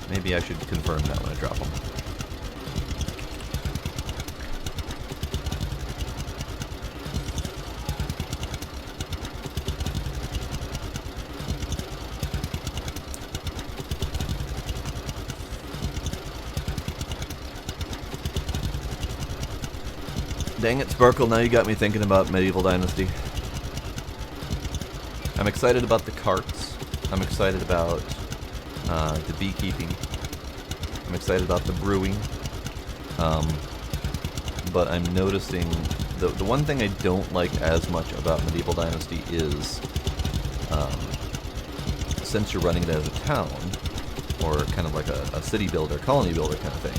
Maybe I should confirm that when I drop them. Dang it, Sparkle, now you got me thinking about Medieval Dynasty. I'm excited about the carts. I'm excited about the beekeeping. I'm excited about the brewing. But I'm noticing the one thing I don't like as much about Medieval Dynasty is since you're running it as a town, or kind of like a city builder, colony builder kind of thing,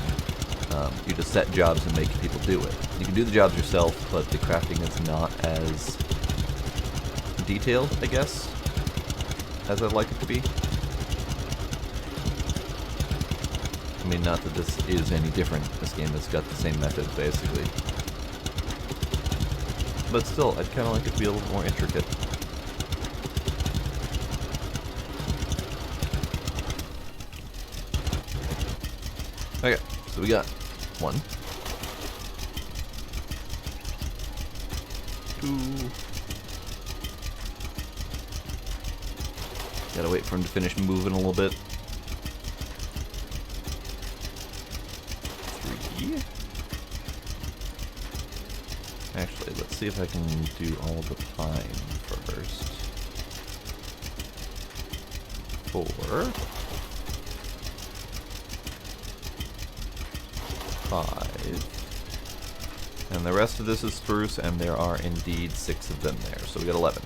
you just set jobs and make people do it. You can do the jobs yourself, but the crafting is not as detailed, I guess, as I'd like it to be. I mean, not that this is any different. This game has got the same methods, basically. But still, I'd kind of like it to be a little more intricate. Okay, so we got 1, 2. Gotta wait for him to finish moving a little bit. 3. Actually, let's see if I can do all the pine first. 4. 5. And the rest of this is spruce, and there are indeed 6 of them there. So we got 11.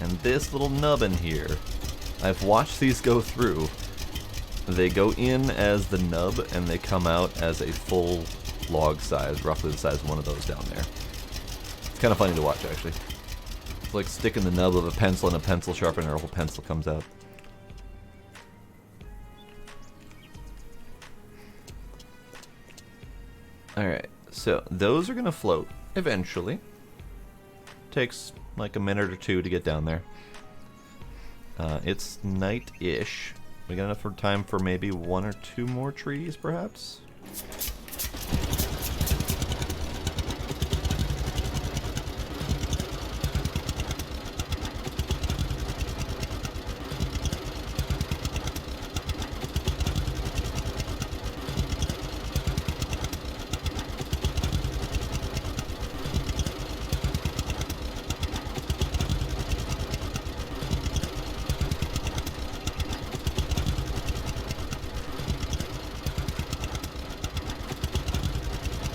And this little nubbin here, I've watched these go through. They go in as the nub, and they come out as a full log size, roughly the size of one of those down there. It's kind of funny to watch, actually. It's like sticking the nub of a pencil in a pencil sharpener, and a whole pencil comes out. Alright, so those are going to float eventually. Takes like a minute or 2 to get down there. It's night-ish. We got enough time for maybe 1 or 2 more trees, perhaps?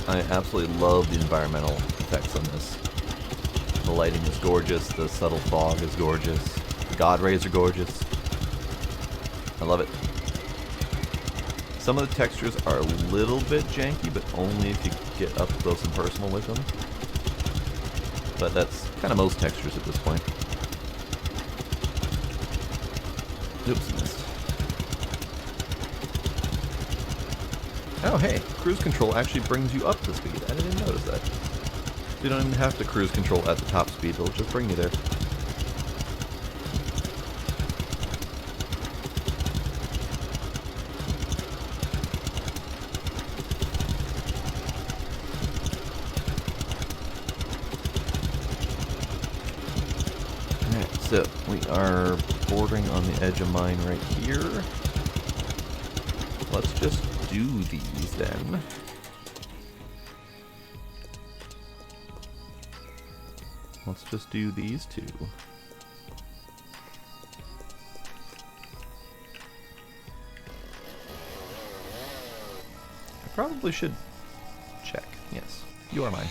I absolutely love the environmental effects on this. The lighting is gorgeous, the subtle fog is gorgeous, the god rays are gorgeous. I love it. Some of the textures are a little bit janky, but only if you get up close and personal with them. But that's kind of most textures at this point. Oops, missed. Oh hey, cruise control actually brings you up to speed. I didn't notice that. So you don't even have to cruise control at the top speed, it'll just bring you there. Alright, so we are bordering on the edge of mine right here. Let's just do these then. Let's just do these 2. I probably should check. Yes, you are mine.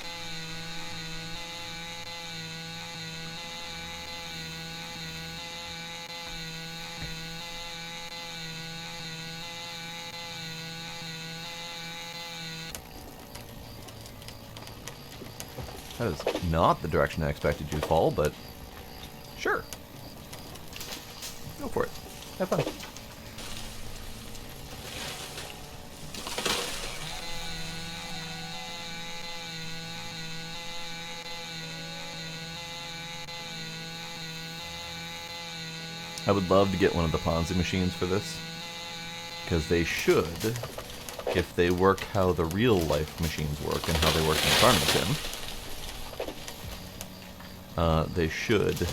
That is not the direction I expected you to fall, but sure. Go for it. Have fun. I would love to get one of the Ponzi machines for this, because they should, if they work how the real life machines work and how they work in Farmington, they should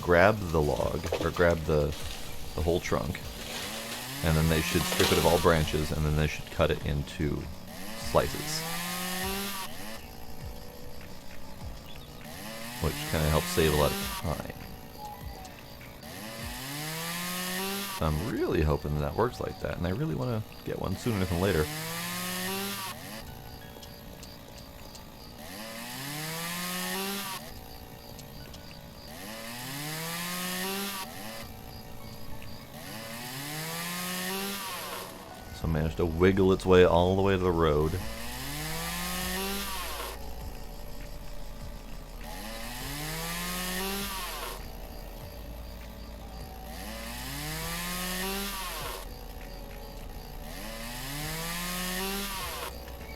grab the log, or grab the whole trunk, and then they should strip it of all branches, and then they should cut it into slices. Which kind of helps save a lot of time. So I'm really hoping that works like that, and I really want to get one sooner than later. So I managed to wiggle its way all the way to the road.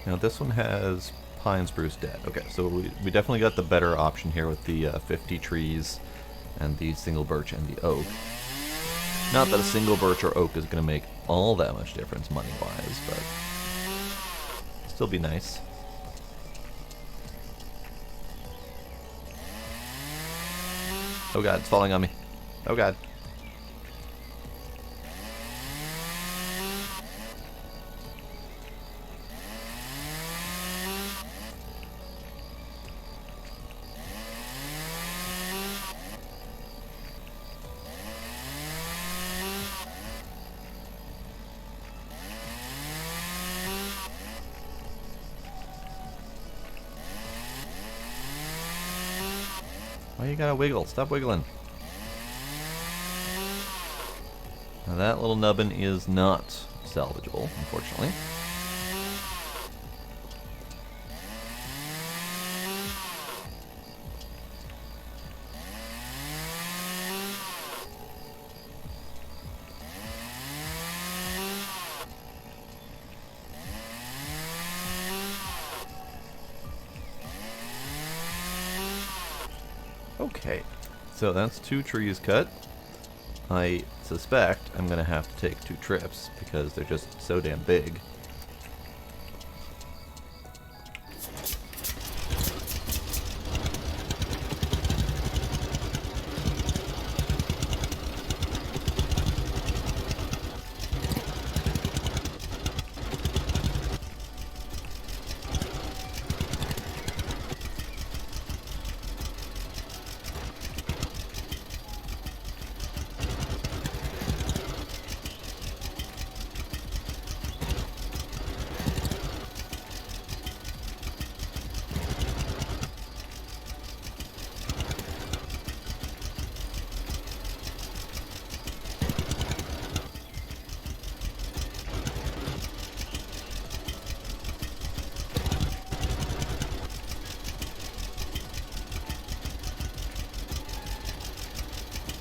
Now this one has pine spruce dead. Okay, so we definitely got the better option here with the 50 trees and the single birch and the oak. Not that a single birch or oak is going to make all that much difference money-wise, but still be nice. Oh god, it's falling on me. Oh god. Why you gotta wiggle? Stop wiggling. Now that little nubbin is not salvageable, unfortunately. Okay, so that's 2 trees cut. I suspect I'm going to have to take 2 trips because they're just so damn big.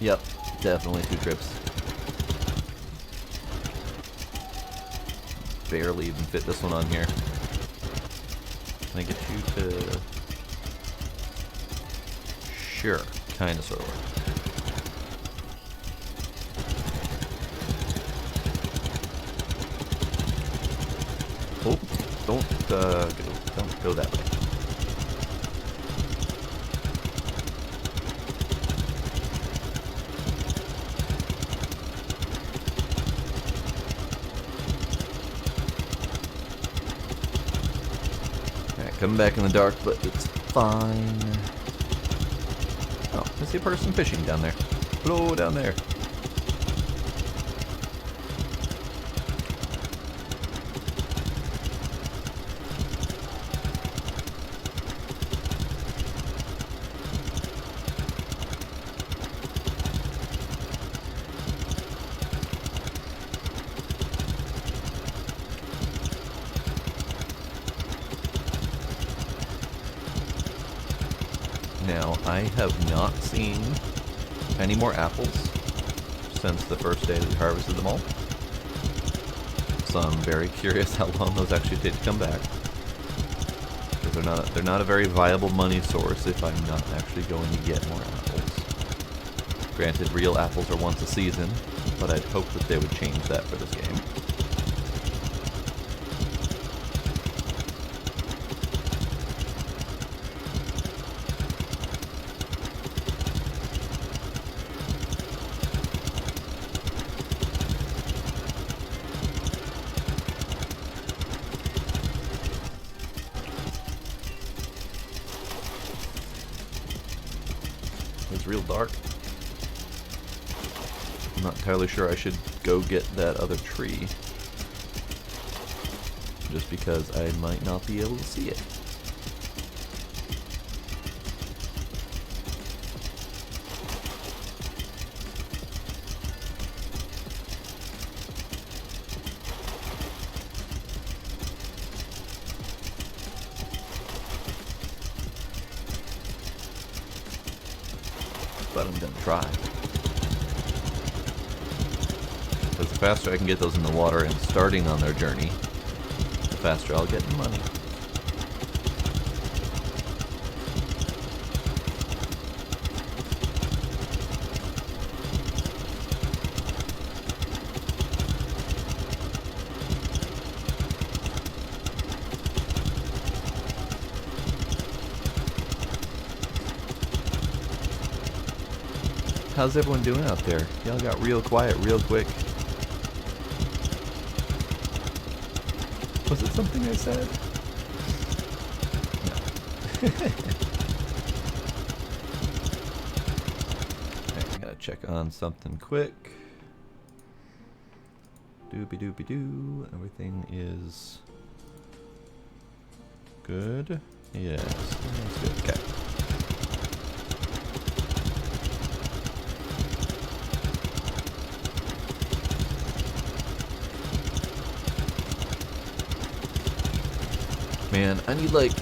Yep, definitely 2 trips. Barely even fit this one on here. Can I get you to... Sure, kinda sort of work. Oh, don't go that way. Coming back in the dark, but it's fine. Oh, I see a person fishing down there. Hello, down there. Now, I have not seen any more apples since the first day we harvested them all. So I'm very curious how long those actually take to come back. Because they're not a very viable money source if I'm not actually going to get more apples. Granted, real apples are once a season, but I'd hope that they would change that for this game. real dark. I'm not entirely sure I should go get that other tree. Just because I might not be able to see it. But I'm gonna try. Because the faster I can get those in the water and starting on their journey, the faster I'll get money. How's everyone doing out there? Y'all got real quiet real quick. Was it something I said? No. I gotta check on something quick. Doobie doobie doo. Everything is good. Yes, that's good. Okay. Man, I need like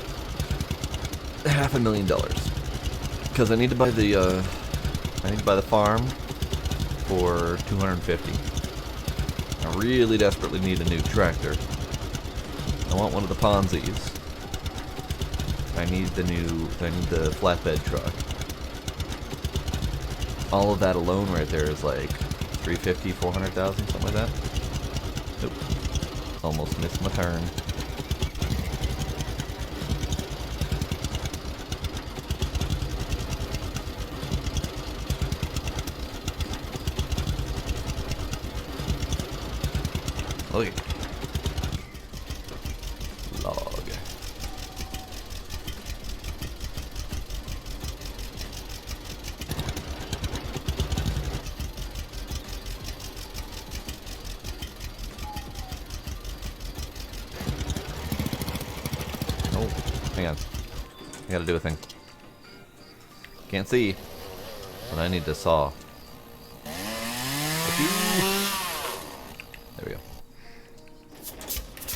$500,000 because I need to buy the farm for $250. I really desperately need a new tractor. I want one of the Ponzi's. I need the flatbed truck. All of that alone right there is like $350,000, $400,000, something like that. Nope. Almost missed my turn. Look at log. Oh, hang on. I gotta do a thing. Can't see, but I need to saw. There we go.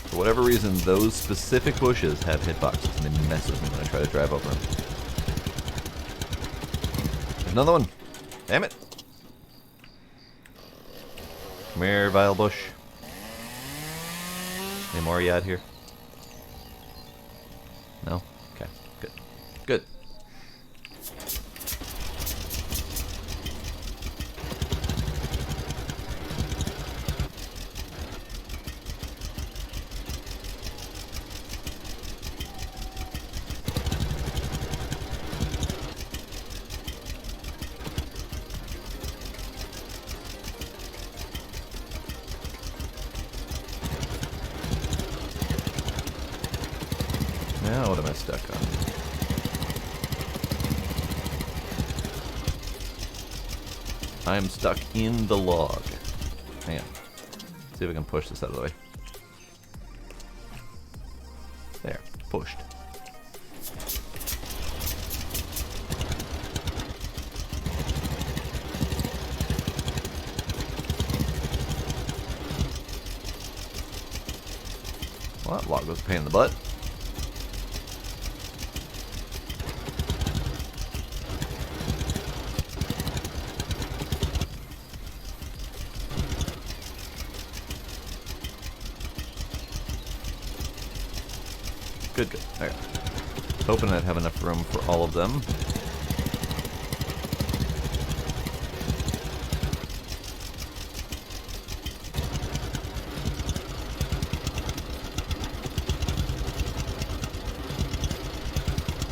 For whatever reason, those specific bushes have hitboxes and they mess with me when I try to drive over them. There's another one. Damn it. Come here, vile bush. Any more you out here? No? Okay, good. Good. Now what am I stuck on? I'm stuck in the log. Hang on. See if I can push this out of the way. There. Pushed. Well, that log was a pain in the butt. Good, good. Okay. Hoping I'd have enough room for all of them.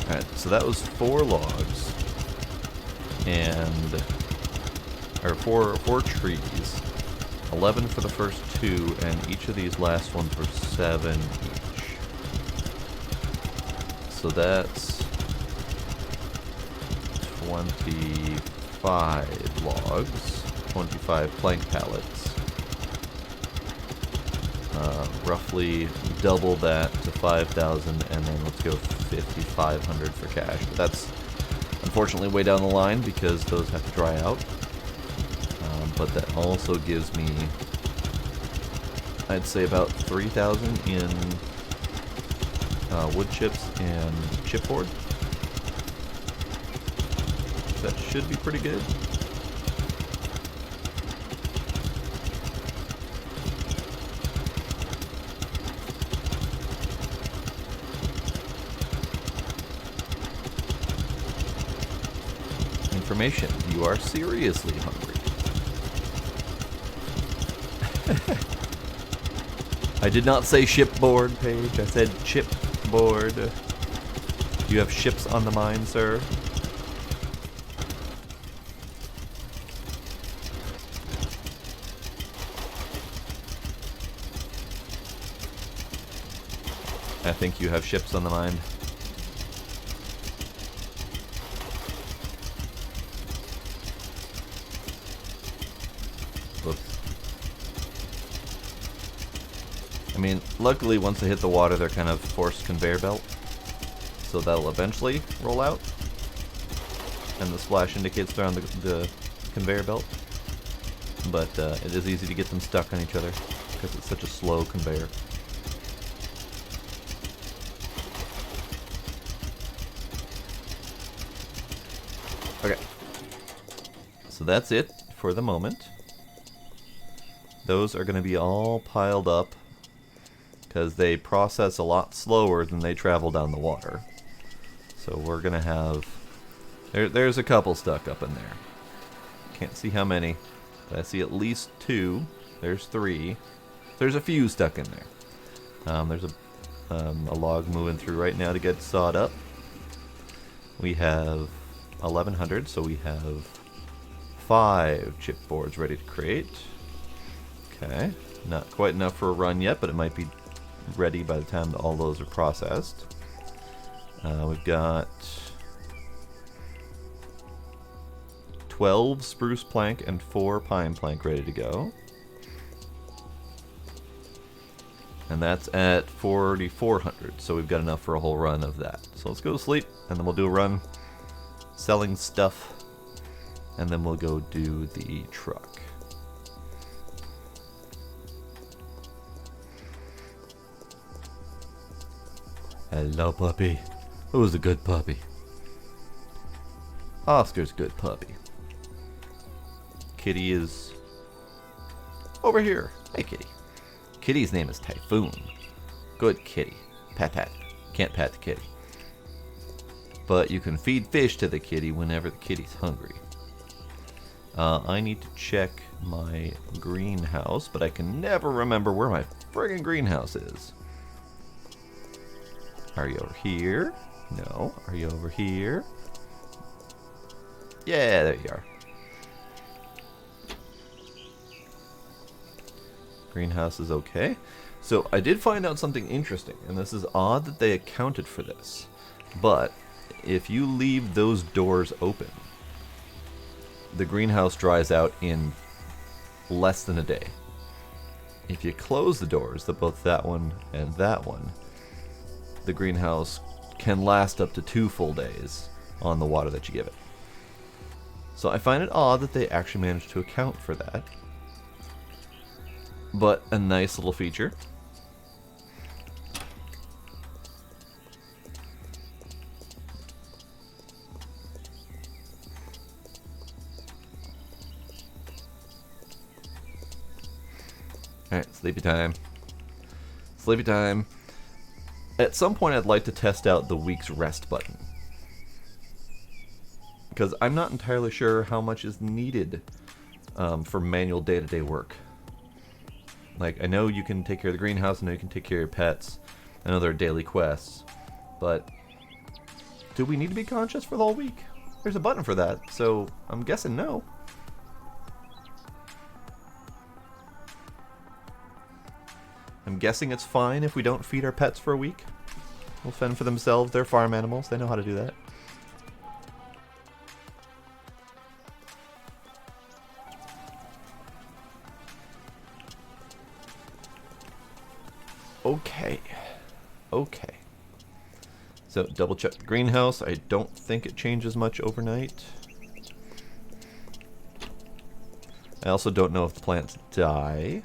Alright, so that was 4 logs. Or four trees. 11 for the first 2, and each of these last ones were 7 each. So that's 24 5 logs, 25 plank pallets. Roughly double that to 5,000, and then let's go 5,500 for cash. But that's unfortunately way down the line because those have to dry out. But that also gives me, I'd say, about 3,000 in wood chips and chipboard. That should be pretty good. Information. You are seriously hungry. I did not say shipboard, Paige. I said chipboard. Do you have ships on the mind, sir? I think you have ships on the mind. Whoops. I mean, luckily once they hit the water, they're kind of forced conveyor belt. So that'll eventually roll out. And the splash indicates they're on the conveyor belt. But it is easy to get them stuck on each other because it's such a slow conveyor. Okay. So that's it for the moment. Those are going to be all piled up because they process a lot slower than they travel down the water. So we're going to have... There's a couple stuck up in there. Can't see how many, but I see at least 2. There's 3. There's a few stuck in there. There's a log moving through right now to get sawed up. We have 1,100, so we have 5 chipboards ready to create. Okay, not quite enough for a run yet, but it might be ready by the time that all those are processed. We've got 12 spruce plank and 4 pine plank ready to go. And that's at 4,400, so we've got enough for a whole run of that. So let's go to sleep, and then we'll do a run selling stuff, and then we'll go do the truck. Hello, puppy. Who's a good puppy? Oscar's a good puppy. Kitty is over here. Hey, Kitty. Kitty's name is Typhoon. Good kitty. Pat, pat. Can't pat the kitty. But you can feed fish to the kitty whenever the kitty's hungry. I need to check my greenhouse, but I can never remember where my friggin' greenhouse is. Are you over here? No. Are you over here? Yeah, there you are. Greenhouse is okay. So I did find out something interesting, and this is odd that they accounted for this. But if you leave those doors open, the greenhouse dries out in less than a day. If you close the doors, both that one and that one, the greenhouse can last up to 2 full days on the water that you give it. So I find it odd that they actually managed to account for that. But a nice little feature. Alright, sleepy time. Sleepy time. At some point I'd like to test out the week's rest button. Because I'm not entirely sure how much is needed for manual day-to-day work. Like, I know you can take care of the greenhouse, I know you can take care of your pets, I know there are daily quests, but do we need to be conscious for the whole week? There's a button for that, so I'm guessing no. I'm guessing it's fine if we don't feed our pets for a week. They'll fend for themselves, they're farm animals, they know how to do that. Okay. Okay. So, double check the greenhouse. I don't think it changes much overnight. I also don't know if the plants die,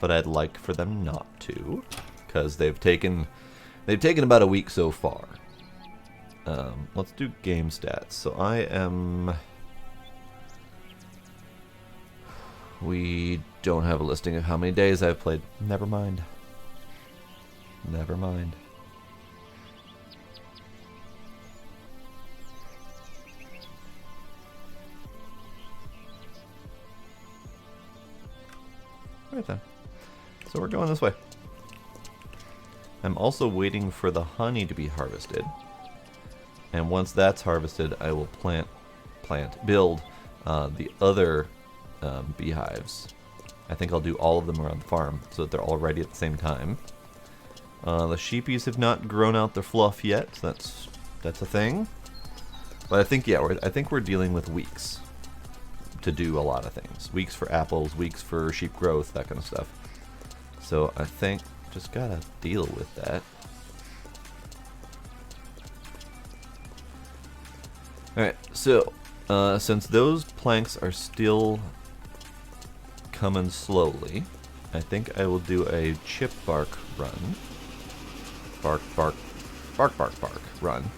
but I'd like for them not to, because they've taken about a week so far. Let's do game stats. So I am... We don't have a listing of how many days I've played. Never mind. Never mind. Right then. So we're going this way. I'm also waiting for the honey to be harvested. And once that's harvested, I will build the other beehives. I think I'll do all of them around the farm so that they're all ready at the same time. The sheepies have not grown out their fluff yet, so that's a thing. But I think, yeah, I think we're dealing with weeks to do a lot of things. Weeks for apples, weeks for sheep growth, that kind of stuff. So I think just gotta deal with that. Alright, so since those planks are still coming slowly, I think I will do a chip bark run. Bark, bark, bark, bark, bark run.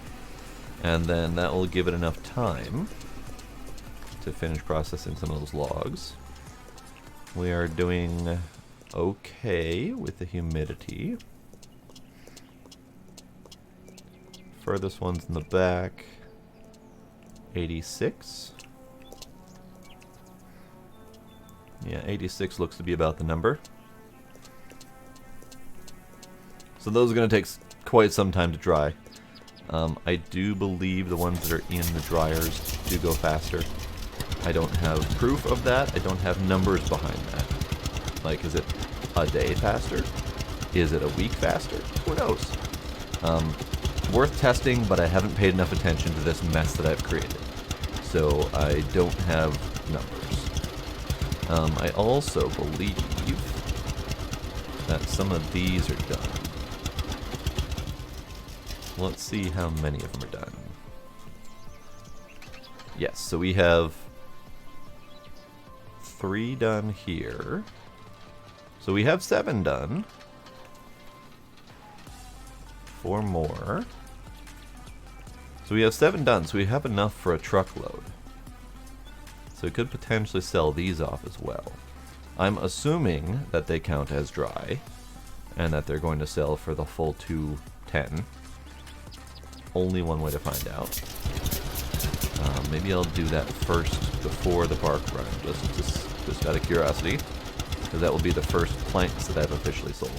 And then that will give it enough time to finish processing some of those logs. We are doing okay with the humidity. Furthest one's in the back. 86. Yeah, 86 looks to be about the number. So those are going to take quite some time to dry. I do believe the ones that are in the dryers do go faster. I don't have proof of that. I don't have numbers behind that. Like, is it a day faster? Is it a week faster? Who knows? Worth testing, but I haven't paid enough attention to this mess that I've created. So I don't have numbers. I also believe that some of these are done. Let's see how many of them are done. Yes, so we have 3 done here. So we have 7 done. 4 more. So we have 7 done, so we have enough for a truckload. So we could potentially sell these off as well. I'm assuming that they count as dry, and that they're going to sell for the full 210. Only one way to find out. Maybe I'll do that first before the bark run, just out of curiosity, because that will be the first planks that I've officially sold.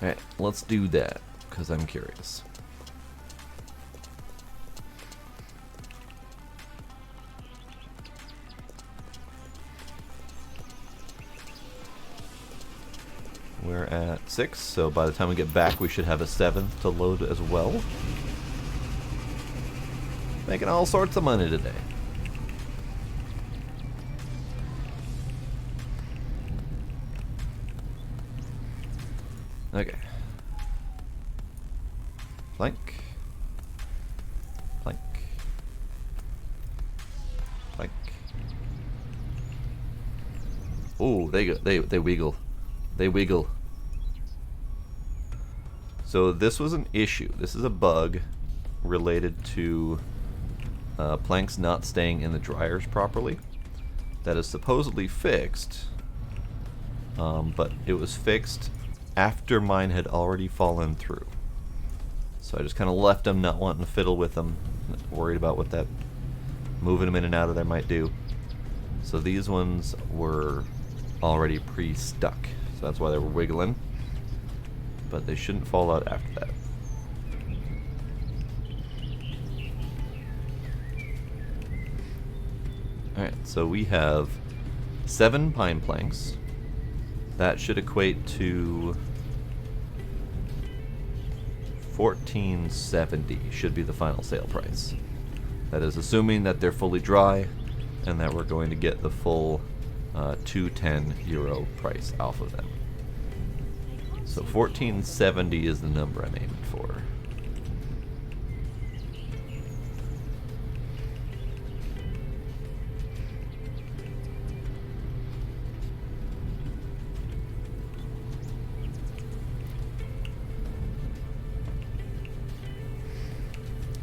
Alright, let's do that, because I'm curious. We're at 6, so by the time we get back we should have a 7th to load as well. Making all sorts of money today. Okay. Plank. Plank. Plank. Ooh, they wiggle. They wiggle. So this was an issue. This is a bug related to planks not staying in the dryers properly. That is supposedly fixed, but it was fixed after mine had already fallen through. So I just kind of left them, not wanting to fiddle with them, worried about what that moving them in and out of there might do. So these ones were already pre-stuck, so that's why they were wiggling. But they shouldn't fall out after that. Alright, so we have 7 pine planks. That should equate to $14.70 should be the final sale price. That is assuming that they're fully dry and that we're going to get the full €210 price off of them. So $14.70 is the number I'm aiming for.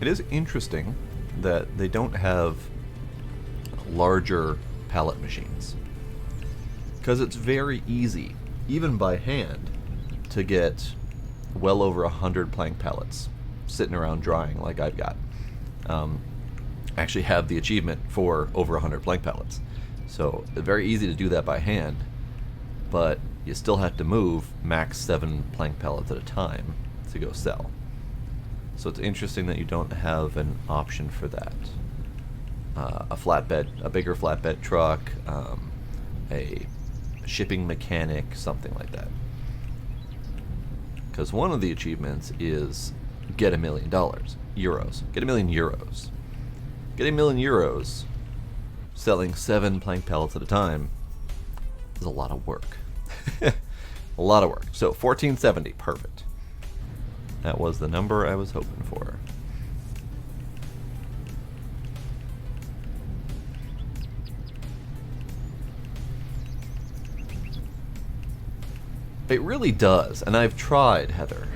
It is interesting that they don't have larger pallet machines, because it's very easy, even by hand, to get well over 100 plank pallets sitting around drying like I've got. I actually have the achievement for over 100 plank pallets, so it's very easy to do that by hand, but you still have to move max 7 plank pallets at a time to go sell. So it's interesting that you don't have an option for that. A flatbed, a bigger flatbed truck, a shipping mechanic, something like that. Because one of the achievements is get $1 million euros. Get 1 million euros. Getting 1 million euros, selling 7 plank pallets at a time, is a lot of work. A lot of work. So $14.70, perfect. That was the number I was hoping for. It really does, and I've tried, Heather.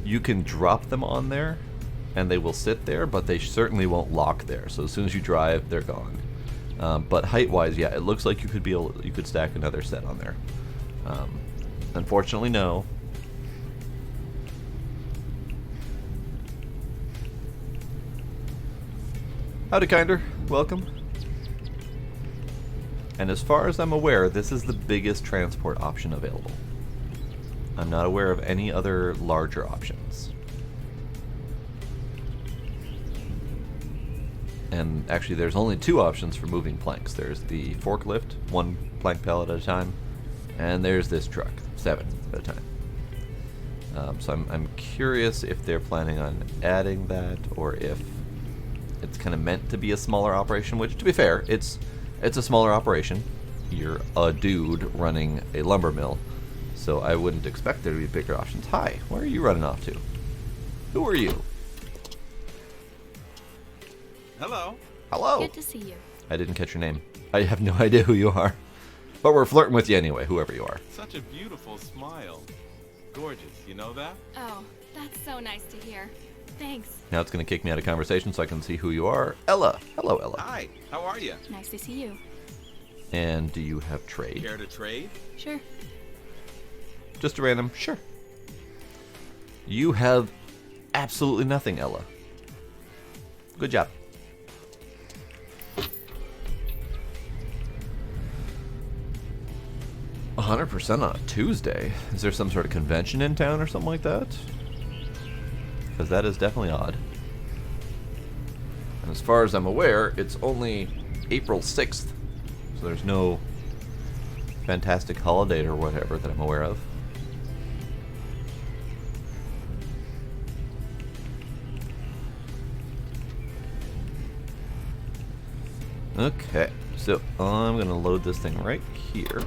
You can drop them on there, and they will sit there, but they certainly won't lock there. So as soon as you drive, they're gone. But height-wise, yeah, it looks like you could stack another set on there. Unfortunately, no. Howdy, Kinder. Welcome. And as far as I'm aware, this is the biggest transport option available. I'm not aware of any other larger options. And actually, there's only 2 options for moving planks. There's the forklift, 1 plank pallet at a time, and there's this truck, 7 at a time. So I'm curious if they're planning on adding that, or if it's kind of meant to be a smaller operation, which, to be fair, it's a smaller operation. You're a dude running a lumber mill, so I wouldn't expect there to be bigger options. Hi, where are you running off to? Who are you? Hello. Hello. Good to see you. I didn't catch your name. I have no idea who you are. But we're flirting with you anyway, whoever you are. Such a beautiful smile. Gorgeous, you know that? Oh, that's so nice to hear. Thanks. Now it's going to kick me out of conversation so I can see who you are. Ella. Hello, Ella. Hi, how are you? Nice to see you. And do you have trade? Care to trade? Sure. Just a random, sure. You have absolutely nothing, Ella. Good job. $100% on a Tuesday? Is there some sort of convention in town or something like that? Because that is definitely odd. And as far as I'm aware, it's only April 6th. So there's no fantastic holiday or whatever that I'm aware of. Okay, so I'm going to load this thing right here.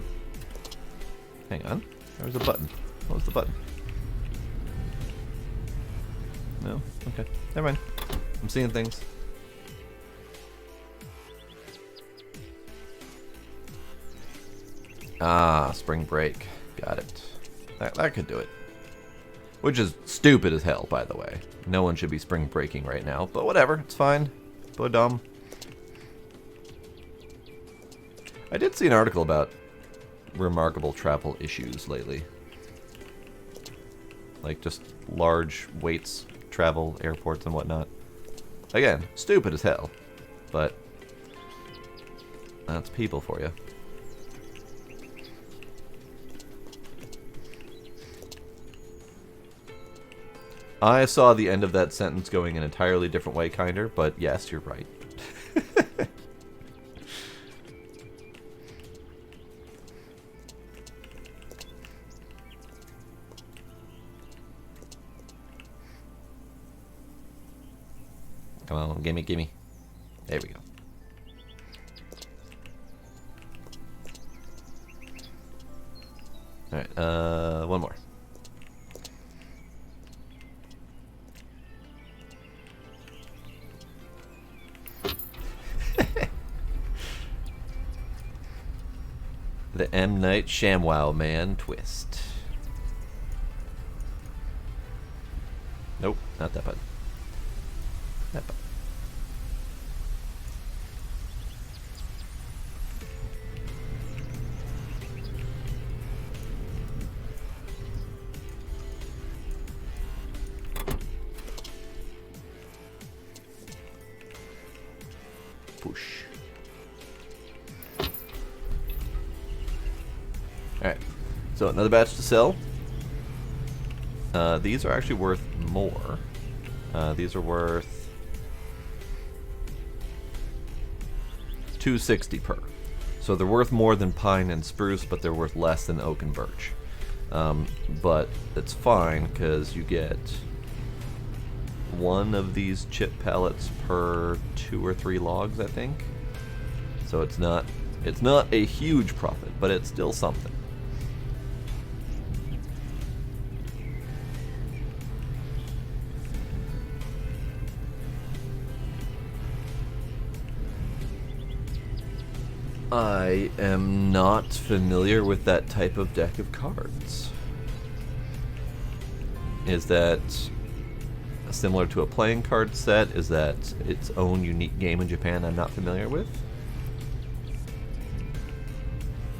Hang on, there's a button. What was the button? No? Okay, never mind. I'm seeing things. Ah, spring break. Got it. That could do it. Which is stupid as hell, by the way. No one should be spring breaking right now, but whatever, it's fine. But dumb. I did see an article about remarkable travel issues lately. Like just large weights, travel, airports and whatnot. Again, stupid as hell, but that's people for you. I saw the end of that sentence going an entirely different way, Kinder, but yes, you're right. Come on, gimme, gimme. There we go. Alright, one more. The M. Night Shyamalan Man twist. Nope, not that button. That button. Push. Alright, so another batch to sell. These are actually worth more. These are worth $260 per. So they're worth more than pine and spruce, but they're worth less than oak and birch. But it's fine because you get one of these chip pallets per 2 or 3 logs, I think. So it's not a huge profit, but it's still something. I am not familiar with that type of deck of cards. Is that similar to a playing card set? Is that its own unique game in Japan I'm not familiar with?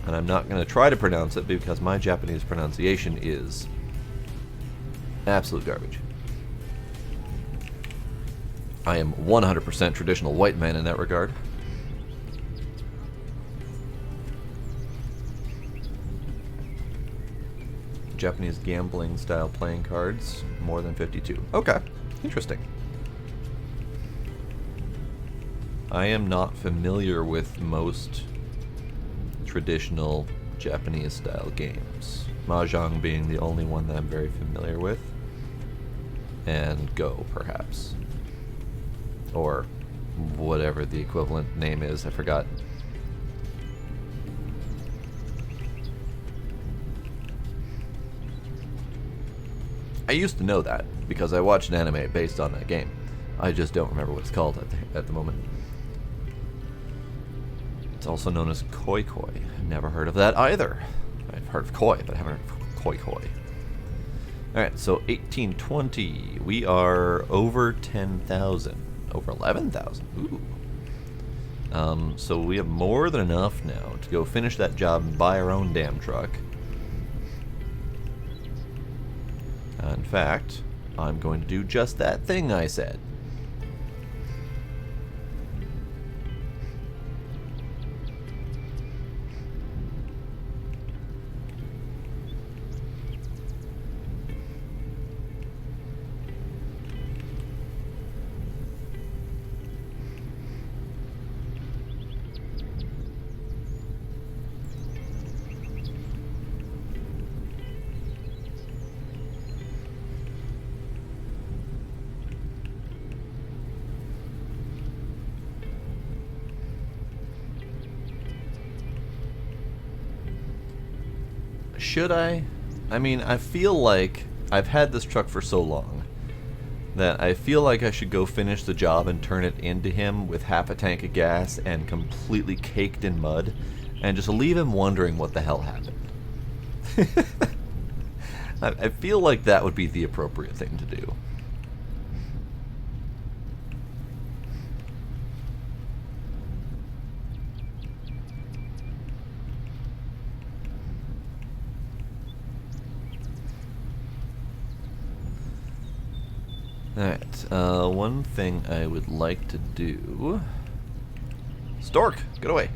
And I'm not going to try to pronounce it because my Japanese pronunciation is absolute garbage. I am 100% traditional white man in that regard. Japanese gambling style playing cards, more than 52. Okay, interesting. I am not familiar with most traditional Japanese style games. Mahjong being the only one that I'm very familiar with. And Go, perhaps. Or whatever the equivalent name is, I forgot. I used to know that because I watched an anime based on that game. I just don't remember what it's called at the moment. It's also known as Koi Koi. Never heard of that either. I've heard of Koi, but I haven't heard of Koi Koi. Alright, so 1820. We are over 10,000. Over 11,000. Ooh. So we have more than enough now to go finish that job and buy our own damn truck. In fact, I'm going to do just that thing I said. Should I? I mean, I feel like I've had this truck for so long that I feel like I should go finish the job and turn it into him with half a tank of gas and completely caked in mud and just leave him wondering what the hell happened. I feel like that would be the appropriate thing to do. Alright, one thing I would like to do... Stork, get away!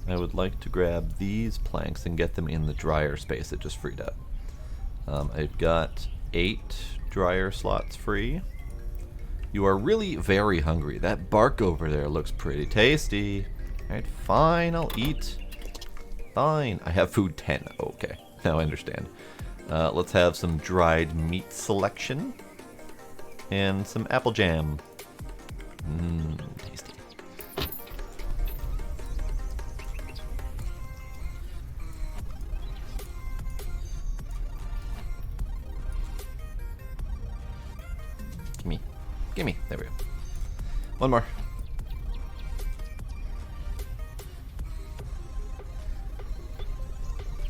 I would like to grab these planks and get them in the dryer space that just freed up. I've got 8 dryer slots free. You are really very hungry. That bark over there looks pretty tasty. Alright, fine, I'll eat. Fine. I have food 10. Okay, now I understand. Let's have some dried meat selection. And some apple jam. Mmm, tasty. Gimme. Gimme. There we go. One more.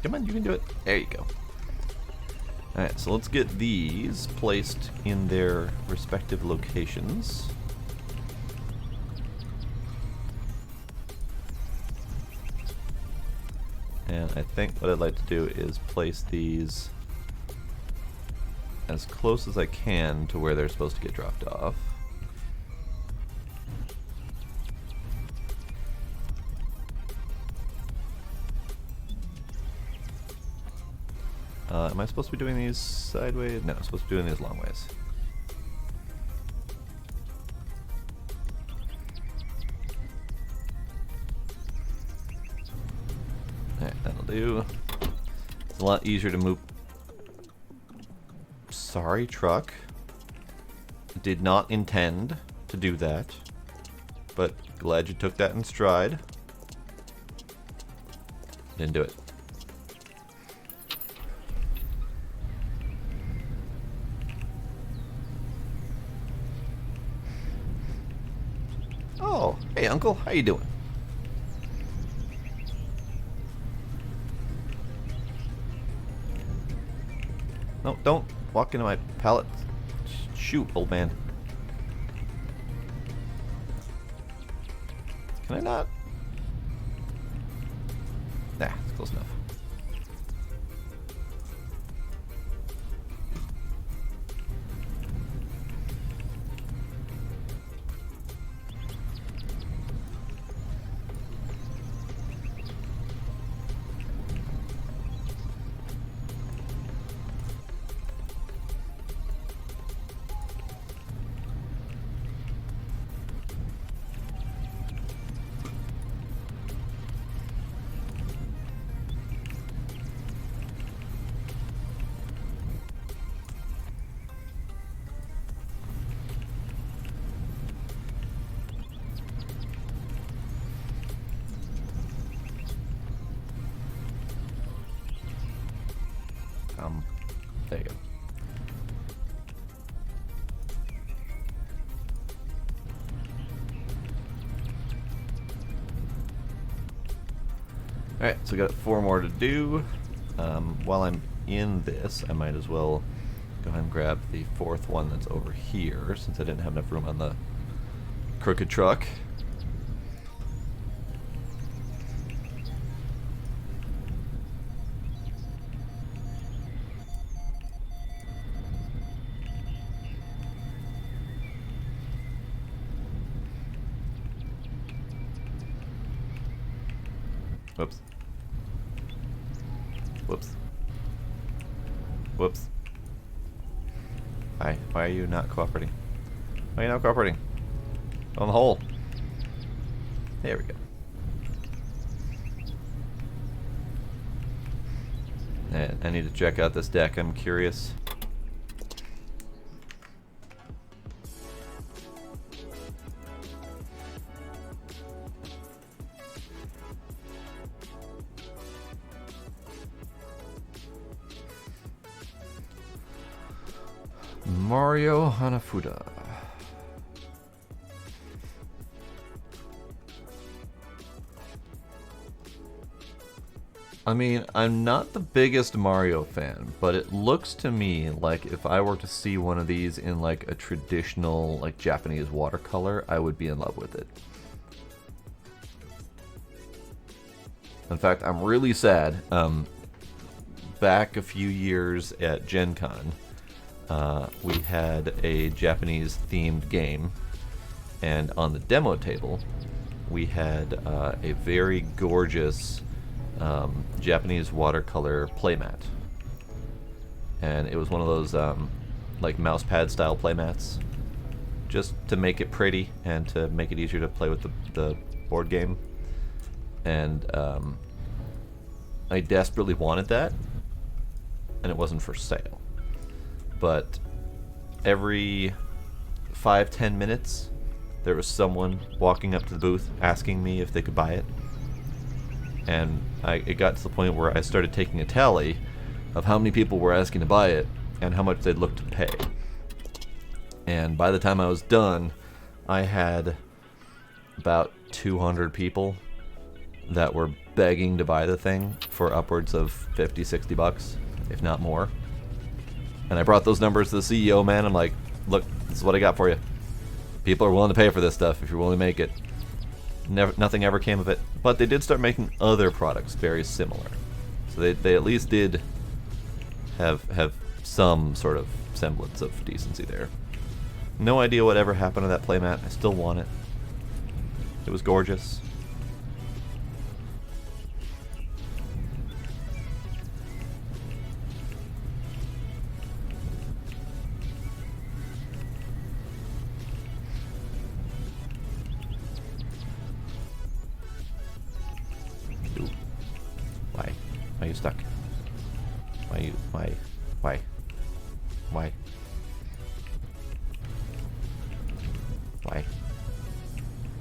Come on, you can do it. There you go. Alright, so let's get these placed in their respective locations. And I think what I'd like to do is place these as close as I can to where they're supposed to get dropped off. Am I supposed to be doing these sideways? No, I'm supposed to be doing these long ways. Alright, that'll do. It's a lot easier to move. Sorry, truck. Did not intend to do that, but glad you took that in stride. Didn't do it. Oh, hey uncle, how you doing? No, don't walk into my pallet. Shoot, old man. Can I not? Nah, it's close enough. There you go. Alright, so we got 4 more to do. While I'm in this, I might as well go ahead and grab the 4th one that's over here, since I didn't have enough room on the crooked truck. Whoops. Whoops. Whoops. Why are you not cooperating? Why are you not cooperating? On the hole. There we go. And I need to check out this deck, I'm curious. Mario Hanafuda. I mean, I'm not the biggest Mario fan, but it looks to me like if I were to see one of these in like a traditional like Japanese watercolor, I would be in love with it. In fact, I'm really sad. Back a few years at Gen Con, we had a Japanese themed game, and on the demo table we had a very gorgeous Japanese watercolor playmat, and it was one of those like mouse pad style playmats, just to make it pretty and to make it easier to play with the board game. And I desperately wanted that, and it wasn't for sale. But every 5-10 minutes, there was someone walking up to the booth asking me if they could buy it. And it got to the point where I started taking a tally of how many people were asking to buy it and how much they'd look to pay. And by the time I was done, I had about 200 people that were begging to buy the thing for upwards of $50-$60, if not more. And I brought those numbers to the CEO, man. I'm like, look, this is what I got for you. People are willing to pay for this stuff if you're willing to make it. Nothing ever came of it, but they did start making other products very similar. So they at least did have some sort of semblance of decency there. No idea what ever happened to that playmat. I still want it. It was gorgeous. Ooh. Why? Why are you stuck? Why? Why? Why?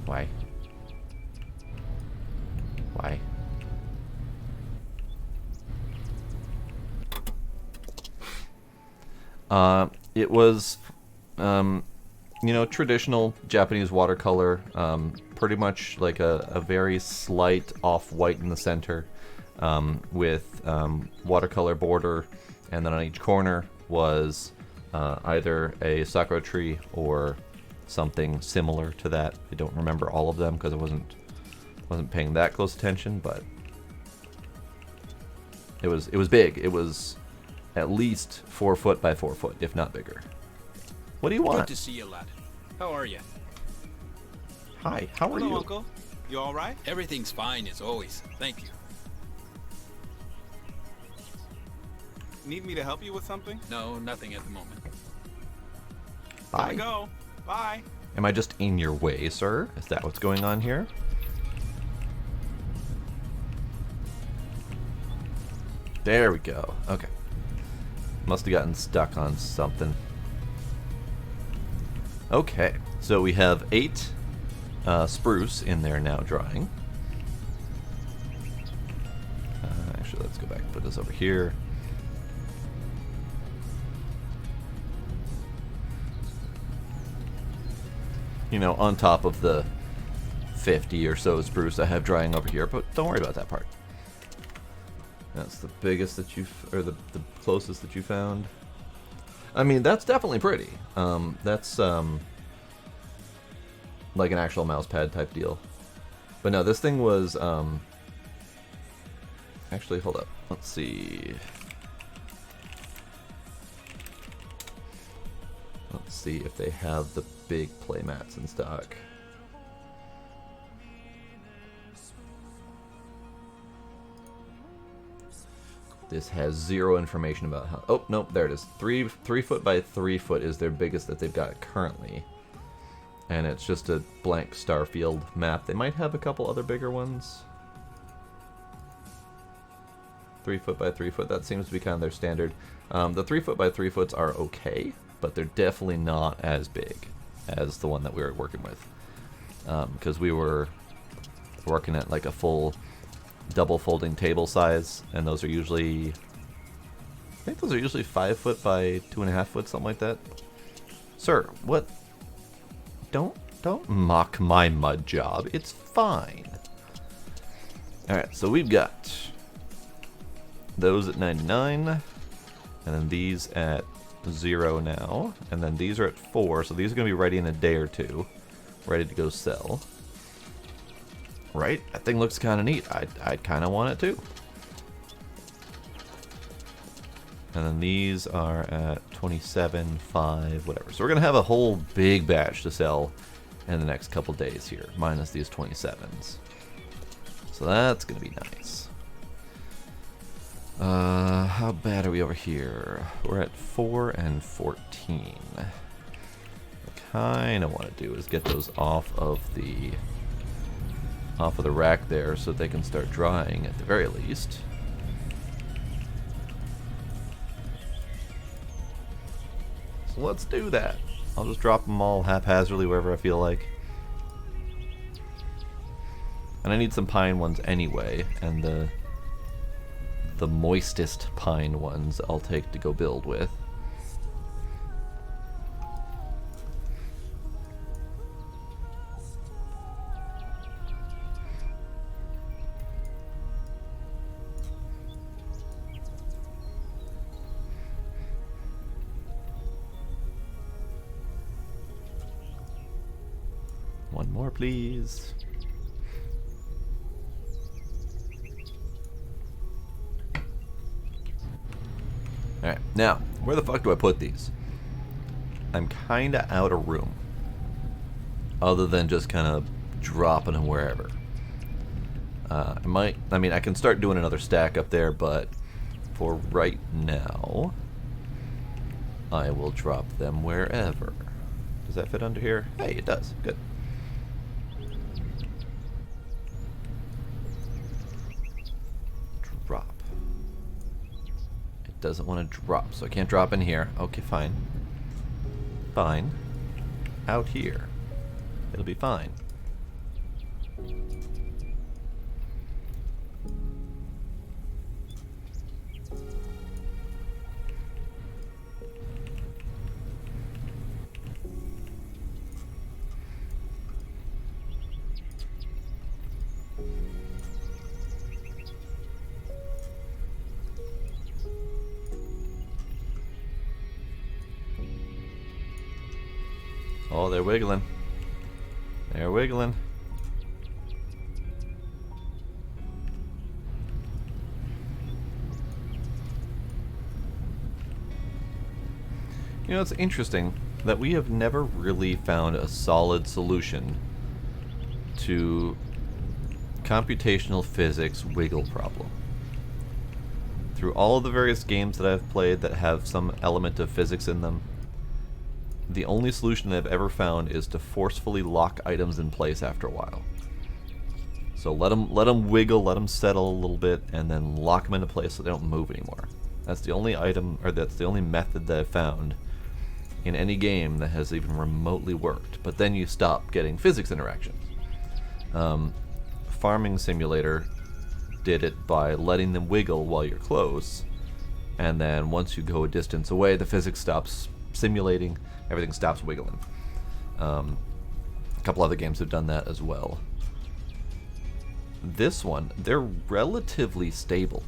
Why? Why? It was, traditional Japanese watercolor, pretty much like a very slight off-white in the center, with watercolor border, and then on each corner was either a sakura tree or something similar to that. I don't remember all of them because I wasn't paying that close attention, but it was big. It was at least 4 foot by 4 foot, if not bigger. What do you want? Good to see you, lad. How are you? Hi, how are Hello, you? Uncle. You all right? Everything's fine as always. Thank you. Need me to help you with something? No, nothing at the moment. Gotta Bye. go. Bye. Am I just in your way, sir? Is that what's going on here? There we go. Okay. Must have gotten stuck on something. Okay, so we have 8 spruce in there now drying. Actually, let's go back and put this over here. On top of the 50 or so spruce I have drying over here, but don't worry about that part. That's the biggest that or the closest that you found. I mean, that's definitely pretty. That's like an actual mouse pad type deal. But no, this thing was actually, hold up. Let's see. Let's see if they have the big playmats in stock. This has 0 information about how. Oh, nope, there it is. 3 foot by 3 foot is their biggest that they've got currently. And it's just a blank starfield map. They might have a couple other bigger ones. 3 foot by 3 foot, that seems to be kind of their standard. The 3 foot by 3 foots are okay, but they're definitely not as big as the one that we were working with. Because we were working at like a full double folding table size, and those are usually, I think those are usually 5 foot by 2.5 foot, something like that. Sir, what? Don't mock my mud job. It's fine. Alright, so we've got those at 99, and then these at 0 now, and then these are at 4, so these are going to be ready in a day or two, ready to go sell. Right? That thing looks kind of neat. I'd kind of want it too. And then these are at 27, 5, whatever. So we're going to have a whole big batch to sell in the next couple days here, minus these 27s. So that's going to be nice. How bad are we over here? We're at 4 and 14. What I kind of want to do is get those off of the rack there so they can start drying at the very least. So let's do that. I'll just drop them all haphazardly wherever I feel like. And I need some pine ones anyway, and the moistest pine ones I'll take to go build with. One more, please. Alright, now, where the fuck do I put these? I'm kinda out of room. Other than just kind of dropping them wherever. I can start doing another stack up there, but for right now, I will drop them wherever. Does that fit under here? Hey, it does. Good. Drop. It doesn't want to drop, so I can't drop in here. Okay, fine. Fine. Out here. It'll be fine. Oh, they're wiggling. They're wiggling. You know, it's interesting that we have never really found a solid solution to computational physics wiggle problem. Through all of the various games that I've played that have some element of physics in them, the only solution I've ever found is to forcefully lock items in place after a while. So let them wiggle, let them settle a little bit, and then lock them into place so they don't move anymore. That's the only that's the only method that I've found in any game that has even remotely worked. But then you stop getting physics interactions. Farming Simulator did it by letting them wiggle while you're close, and then once you go a distance away, the physics stops simulating. Everything stops wiggling. A couple other games have done that as well. This one, they're relatively stable,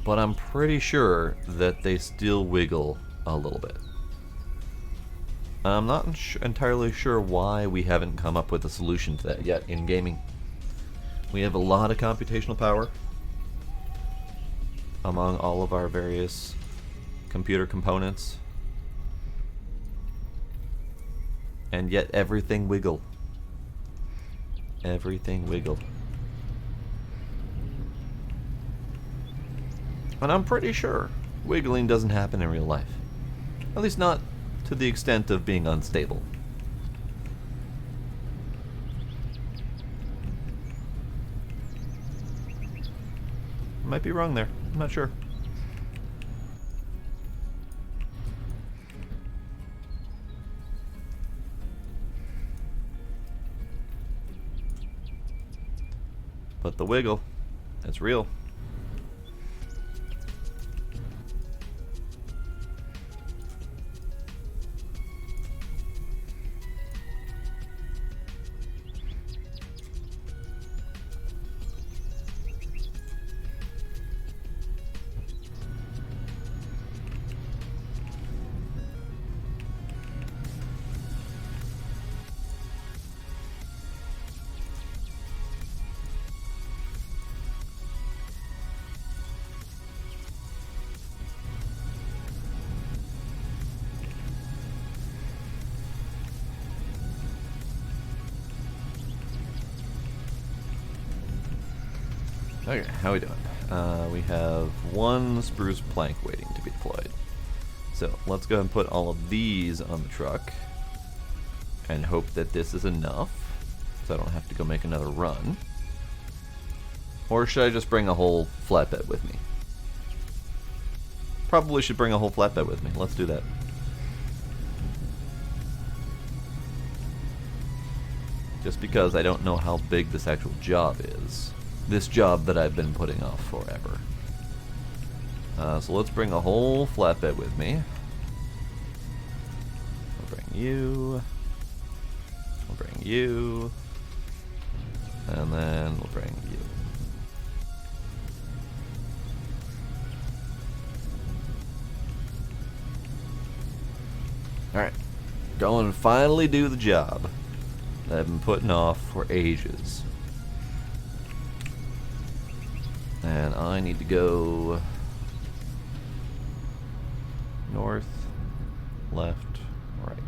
but I'm pretty sure that they still wiggle a little bit. I'm not entirely sure why we haven't come up with a solution to that yet in gaming. We have a lot of computational power among all of our various computer components. And yet everything wiggle. Everything wiggle. And I'm pretty sure wiggling doesn't happen in real life. At least not to the extent of being unstable. I might be wrong there. I'm not sure. But the wiggle, it's real. Okay, how are we doing? We have one spruce plank waiting to be deployed. So let's go ahead and put all of these on the truck and hope that this is enough so I don't have to go make another run. Or should I just bring a whole flatbed with me? Probably should bring a whole flatbed with me. Let's do that. just because I don't know how big this actual job is. This job that I've been putting off forever. So let's bring a whole flatbed with me. We'll bring you. We'll bring you. And then we'll bring you. Alright. Go and finally do the job that I've been putting off for ages. And I need to go north, left, right.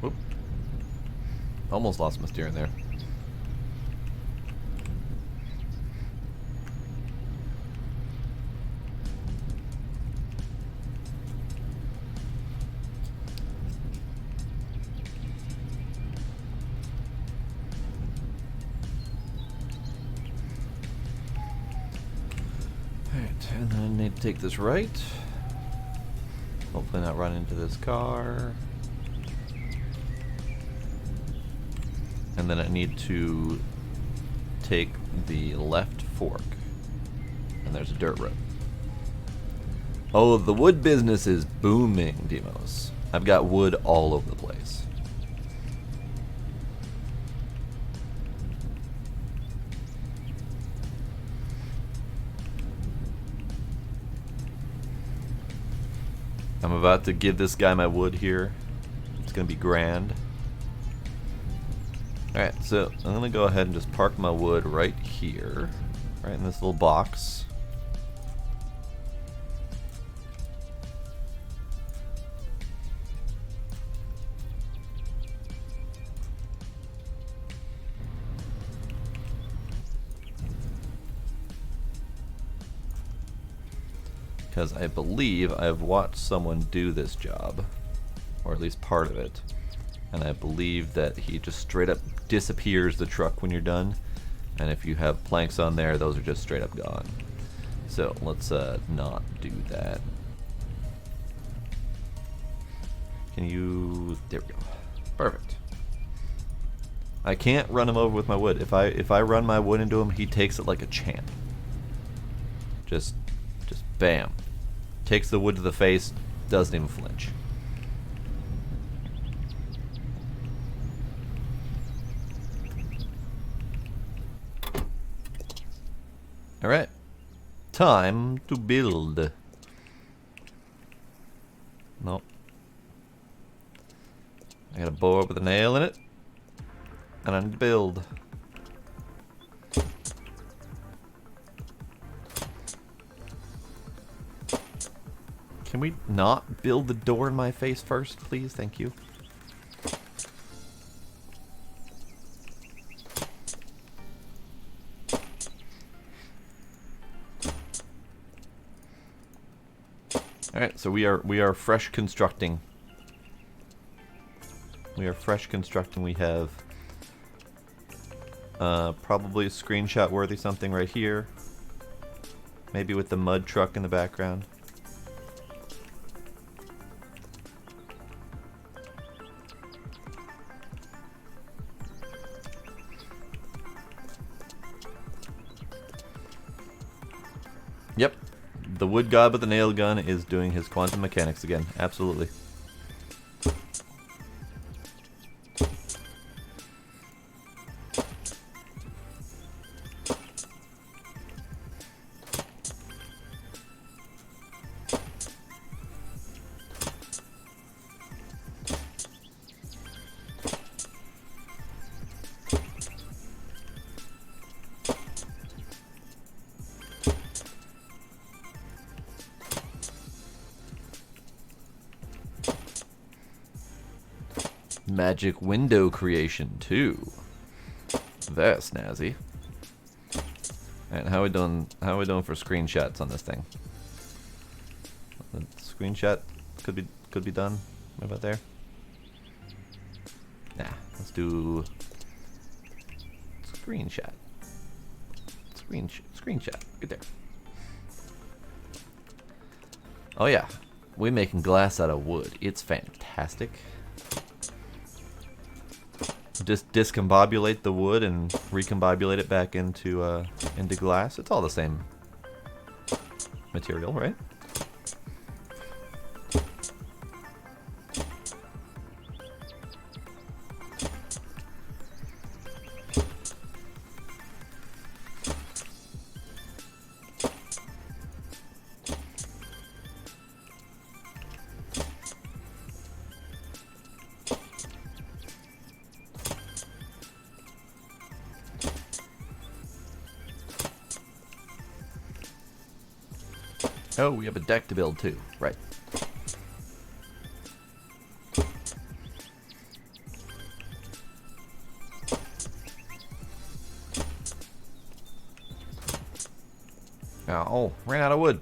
Whoop. Almost lost my steering there. Alright, and then I need to take this right. Hopefully not run into this car. And then I need to take the left fork. And there's a dirt road. Oh, the wood business is booming, Demos. I've got wood all over the place. I'm about to give this guy my wood here. It's gonna be grand. Alright, so I'm going to go ahead and just park my wood right here, right in this little box. Because I believe I've watched someone do this job, or at least part of it. And I believe that he just straight up disappears the truck when you're done. And if you have planks on there, those are just straight up gone. So let's not do that. Can you... There we go. Perfect. I can't run him over with my wood. If I run my wood into him, he takes it like a champ. Just bam. Takes the wood to the face, doesn't even flinch. Alright, time to build. Nope. I got a board with a nail in it, and I need to build. Can we not build the door in my face first, please? Thank you. Alright, so we are fresh constructing. We are fresh constructing. We have probably a screenshot worthy something right here. Maybe with the mud truck in the background. Yep. The wood god with the nail gun is doing his quantum mechanics again. Absolutely. magic window creation too. Very snazzy. Alright, how we doing? How we doing for screenshots on this thing? The screenshot could be done. What about there? Nah, let's do screenshot. Screenshot. Right there. Oh yeah, we're making glass out of wood. It's fantastic. Just discombobulate the wood and recombobulate it back into glass. It's all the same material, right? Oh, we have a deck to build too. Right. Oh, ran out of wood.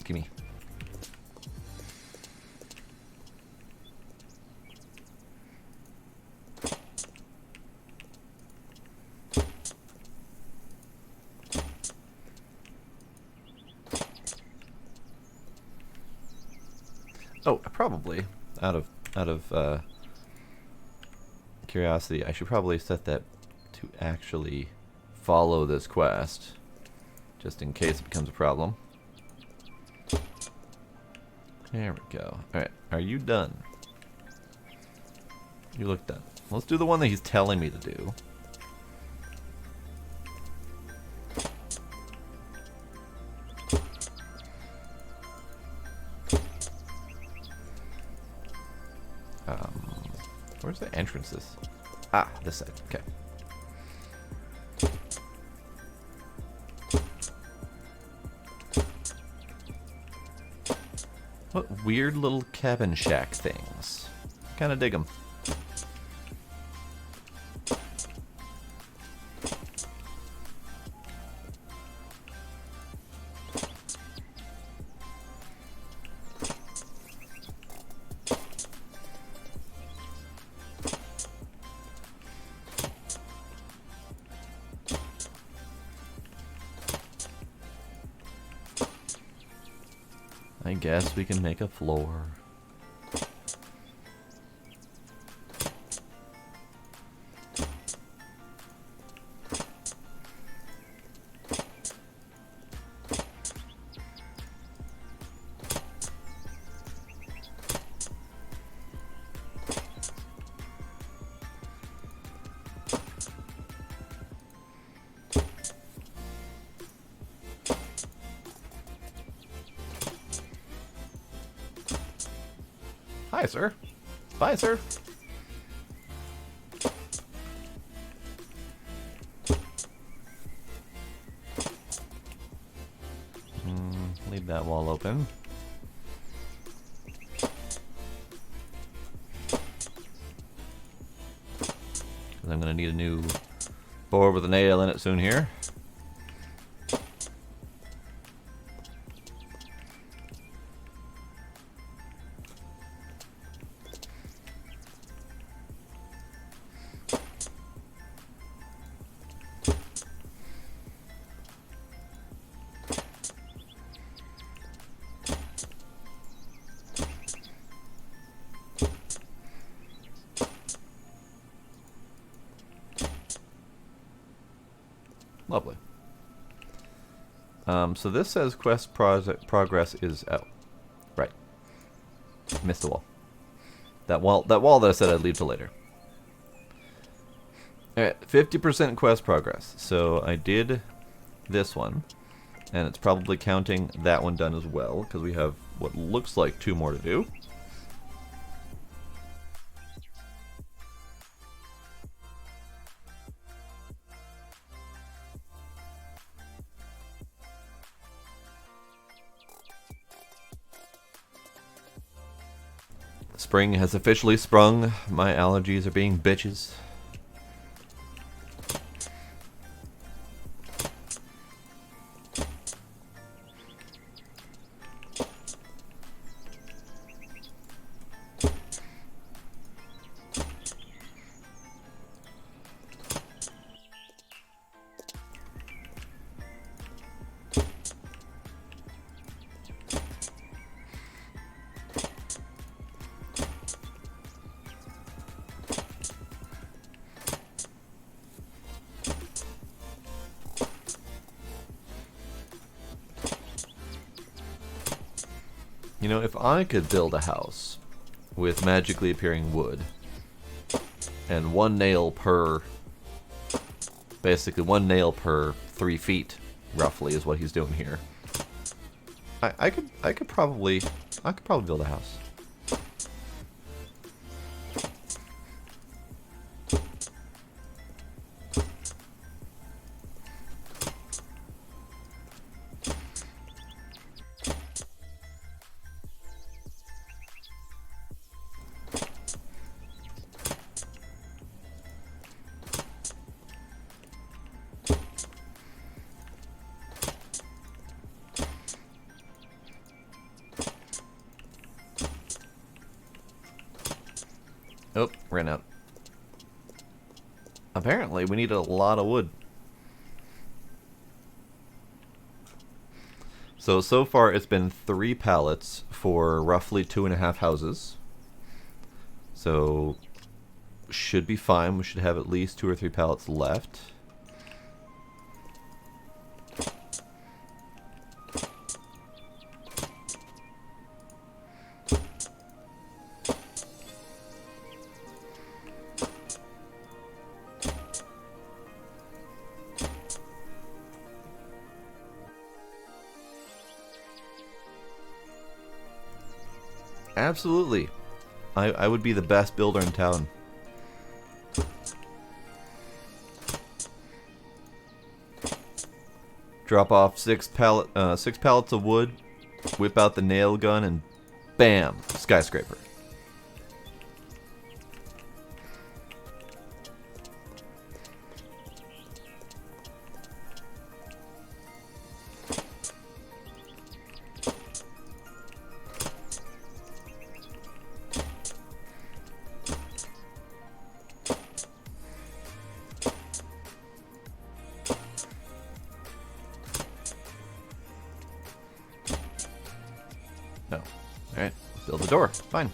Gimme. Oh, probably out of curiosity, I should probably set that to actually follow this quest, just in case it becomes a problem. There we go. All right, are you done? You look done. Let's do the one that he's telling me to do. Where's the entrances? Ah, this side. Okay. What weird little cabin shack things. Kind of dig them. I guess we can make a floor. Hi, sir. Bye, sir. Leave that wall open. Because I'm going to need a new board with a nail in it soon here. Lovely. So this says quest progress is out. Right. Missed the wall. That wall that I said I'd leave till later. Alright, 50% quest progress. So I did this one, and it's probably counting that one done as well, because we have what looks like 2 more to do. Spring has officially sprung. My allergies are being bitches. You know, if I could build a house with magically appearing wood and one nail per, basically 1 nail per 3 feet, roughly, is what he's doing here. I could probably build a house. Oh, ran out. Apparently, we need a lot of wood. So far it's been 3 pallets for roughly 2.5 houses. So, should be fine. We should have at least 2 or 3 pallets left. Absolutely. I would be the best builder in town. Drop off 6 pallets of wood, whip out the nail gun, and bam, skyscraper. No. Alright, build the door. Fine.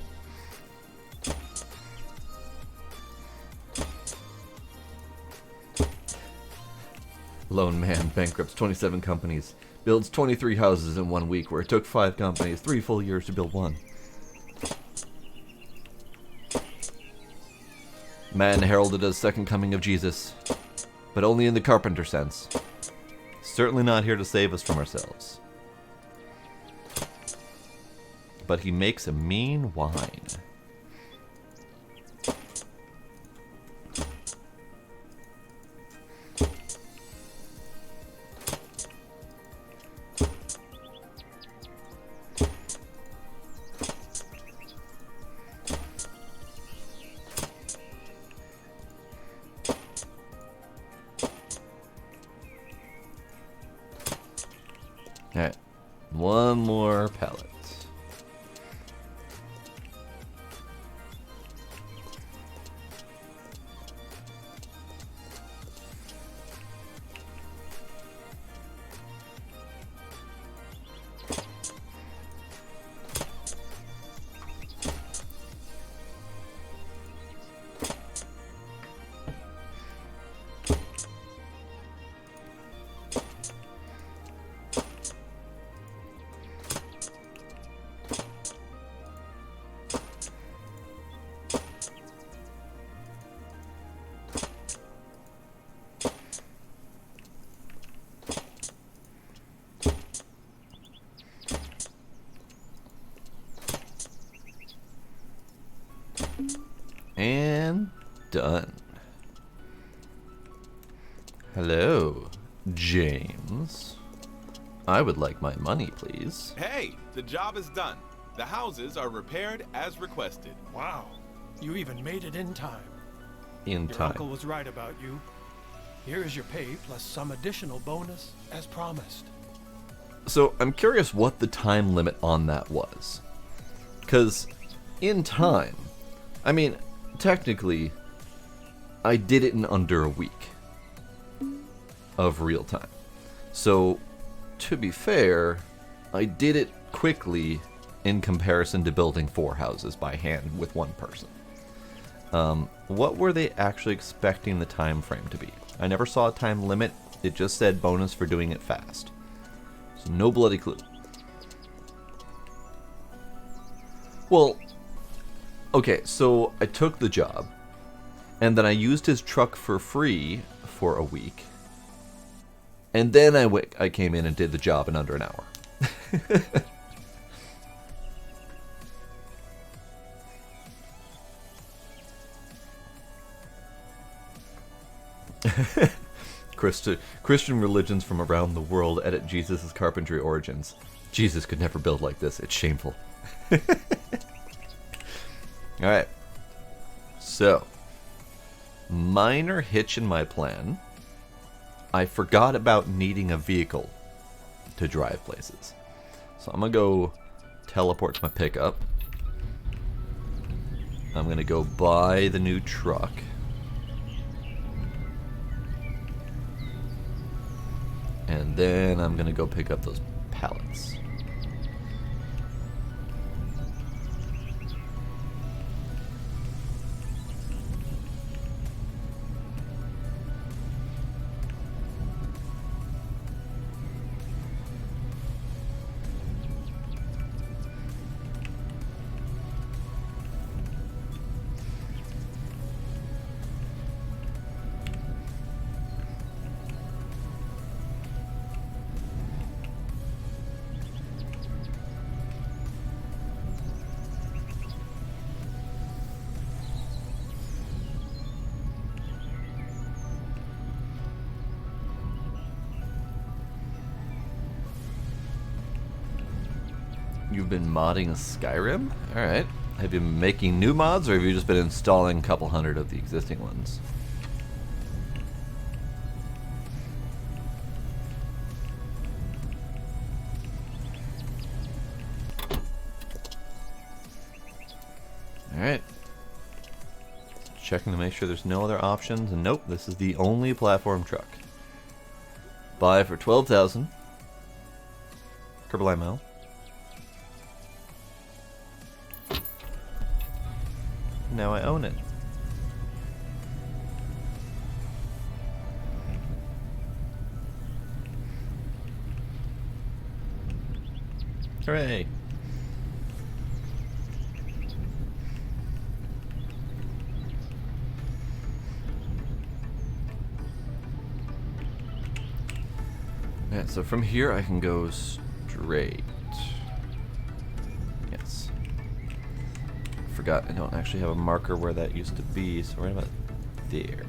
Lone man bankrupts 27 companies, builds 23 houses in 1 week, where it took 5 companies 3 full years to build 1. Man heralded as second coming of Jesus, but only in the carpenter sense. Certainly not here to save us from ourselves. But he makes a mean wine. Alright, 1 more pallet. And done. Hello, James. I would like my money, please. Hey, the job is done. The houses are repaired as requested. Wow, you even made it in time. In Your time. uncle was right about you. Here is your pay plus some additional bonus, as promised. So I'm curious what the time limit on that was. Because in time, I mean, technically, I did it in under a week of real time. So, to be fair, I did it quickly in comparison to building 4 houses by hand with one person. What were they actually expecting the time frame to be? I never saw a time limit. It just said bonus for doing it fast. So no bloody clue. Well, okay, so I took the job, and then I used his truck for free for a week, and then I came in and did the job in under an hour. Christian religions from around the world edit Jesus' carpentry origins. Jesus could never build like this. It's shameful. Alright. So, minor hitch in my plan. I forgot about needing a vehicle to drive places. So I'm going to go teleport to my pickup. I'm going to go buy the new truck. And then I'm going to go pick up those pallets. You've been modding Skyrim? Alright. Have you been making new mods, or have you just been installing a couple hundred of the existing ones? Alright. Checking to make sure there's no other options, and nope, this is the only platform truck. Buy for 12,000. Kerbal Mile. Now I own it. Hooray! Yeah, so from here I can go straight. Yes. Forgot I don't actually have a marker where that used to be, so right about there.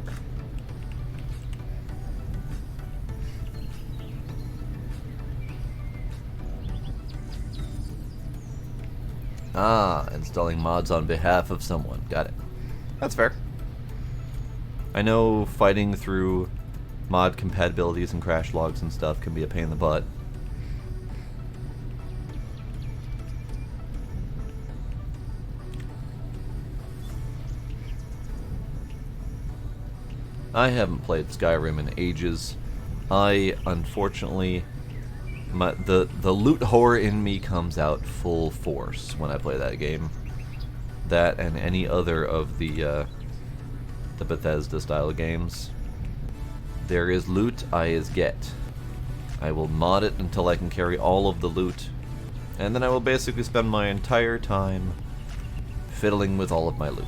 Ah, installing mods on behalf of someone. Got it. That's fair. I know fighting through mod compatibilities and crash logs and stuff can be a pain in the butt. I haven't played Skyrim in ages. I, unfortunately, the loot whore in me comes out full force when I play that game. That and any other of the Bethesda style games. There is loot, I is get. I will mod it until I can carry all of the loot, and then I will basically spend my entire time fiddling with all of my loot.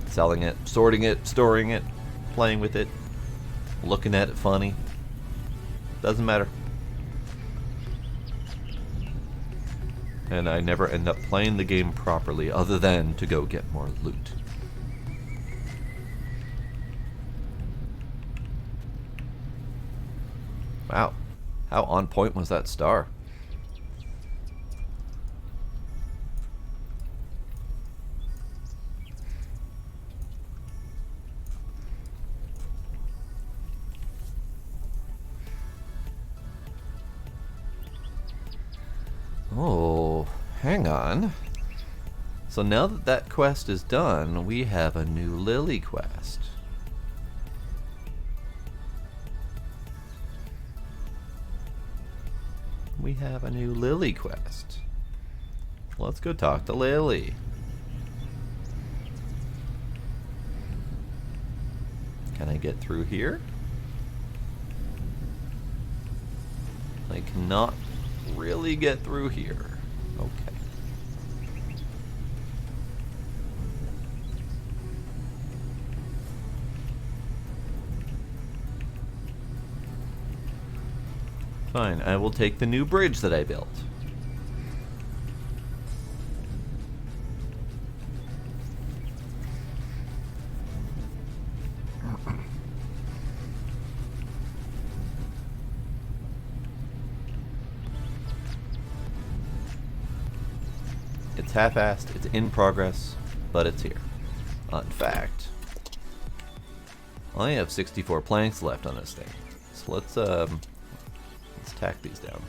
Selling it, sorting it, storing it, playing with it, looking at it funny. Doesn't matter. And I never end up playing the game properly other than to go get more loot. Wow. How on point was that star? Oh, hang on. So now that that quest is done, we have a new Lily quest. We have a new Lily quest. Let's go talk to Lily. Can I get through here? I cannot really get through here. Okay. Fine, I will take the new bridge that I built. It's half-assed, it's in progress, but it's here. In fact, I only have 64 planks left on this thing. So let's tack these down.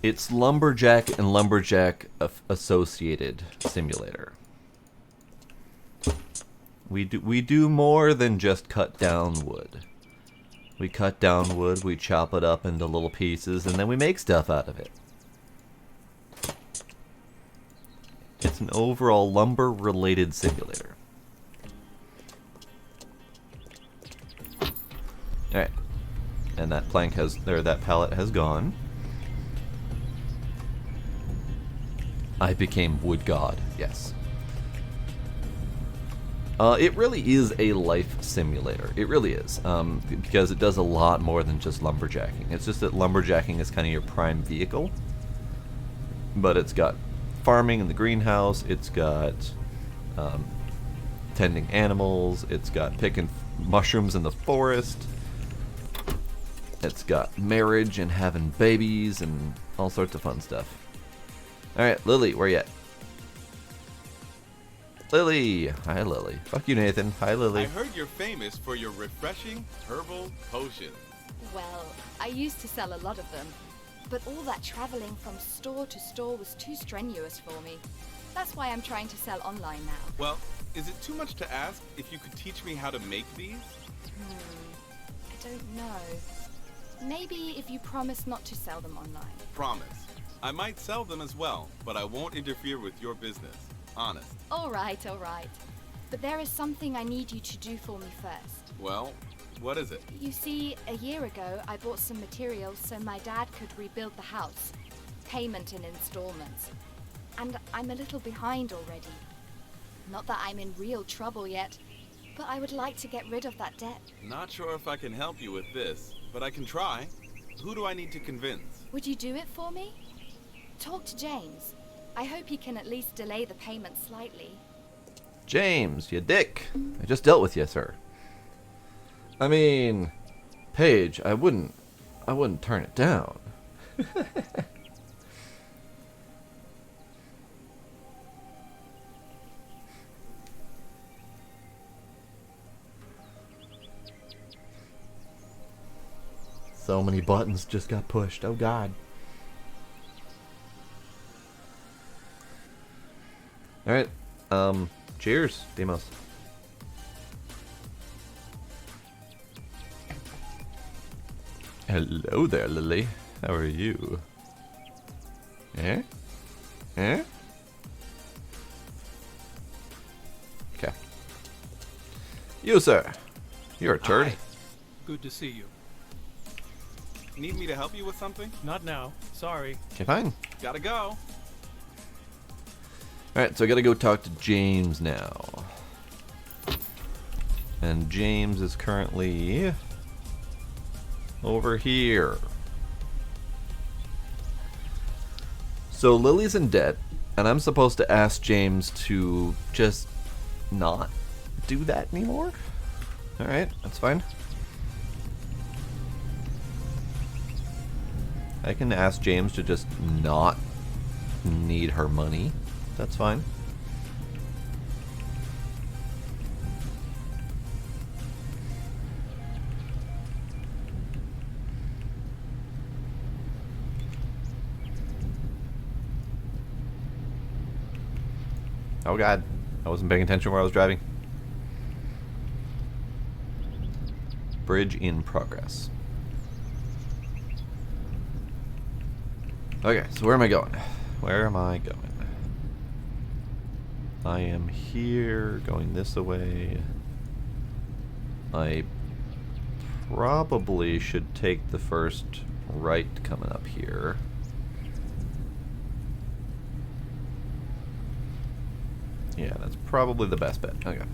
It's Lumberjack and Lumberjack associated simulator. We do more than just cut down wood. We cut down wood, we chop it up into little pieces, and then we make stuff out of it. It's an overall lumber-related simulator. Alright. And that plank has, or that pallet has gone. I became wood god, yes. It really is a life simulator. It really is. Because it does a lot more than just lumberjacking. It's just that lumberjacking is kind of your prime vehicle. But it's got farming in the greenhouse, it's got tending animals, it's got picking mushrooms in the forest, it's got marriage and having babies and all sorts of fun stuff. Alright, Lily, where you at? Lily! Hi, Lily. Fuck you, Nathan. Hi, Lily. I heard you're famous for your refreshing herbal potions. Well, I used to sell a lot of them, but all that traveling from store to store was too strenuous for me. That's why I'm trying to sell online now. Well, is it too much to ask if you could teach me how to make these? I don't know. Maybe if you promise not to sell them online. Promise. I might sell them as well, but I won't interfere with your business. Honest. All right. But there is something I need you to do for me first. Well, what is it? You see, a year ago, I bought some materials so my dad could rebuild the house. Payment in installments. And I'm a little behind already. Not that I'm in real trouble yet, but I would like to get rid of that debt. Not sure if I can help you with this, but I can try. Who do I need to convince? Would you do it for me? Talk to James. I hope he can at least delay the payment slightly. James, you dick. I just dealt with you, sir. I mean, Paige, I wouldn't turn it down. So many buttons just got pushed. Oh God. Alright. Cheers, Demos. Hello there, Lily. How are you? Eh? Eh? Okay. You, sir. You're a turd. Hi. Good to see you. Need me to help you with something? Not now. Sorry. Okay, fine. Gotta go. Alright, so I gotta go talk to James now. And James is currently over here. So Lily's in debt, and I'm supposed to ask James to just not do that anymore? Alright, that's fine. I can ask James to just not need her money. That's fine. Oh god, I wasn't paying attention where I was driving. Bridge in progress. Okay, so where am I going? Where am I going? I am here, going this way. I probably should take the first right coming up here. Yeah, that's probably the best bet. Okay.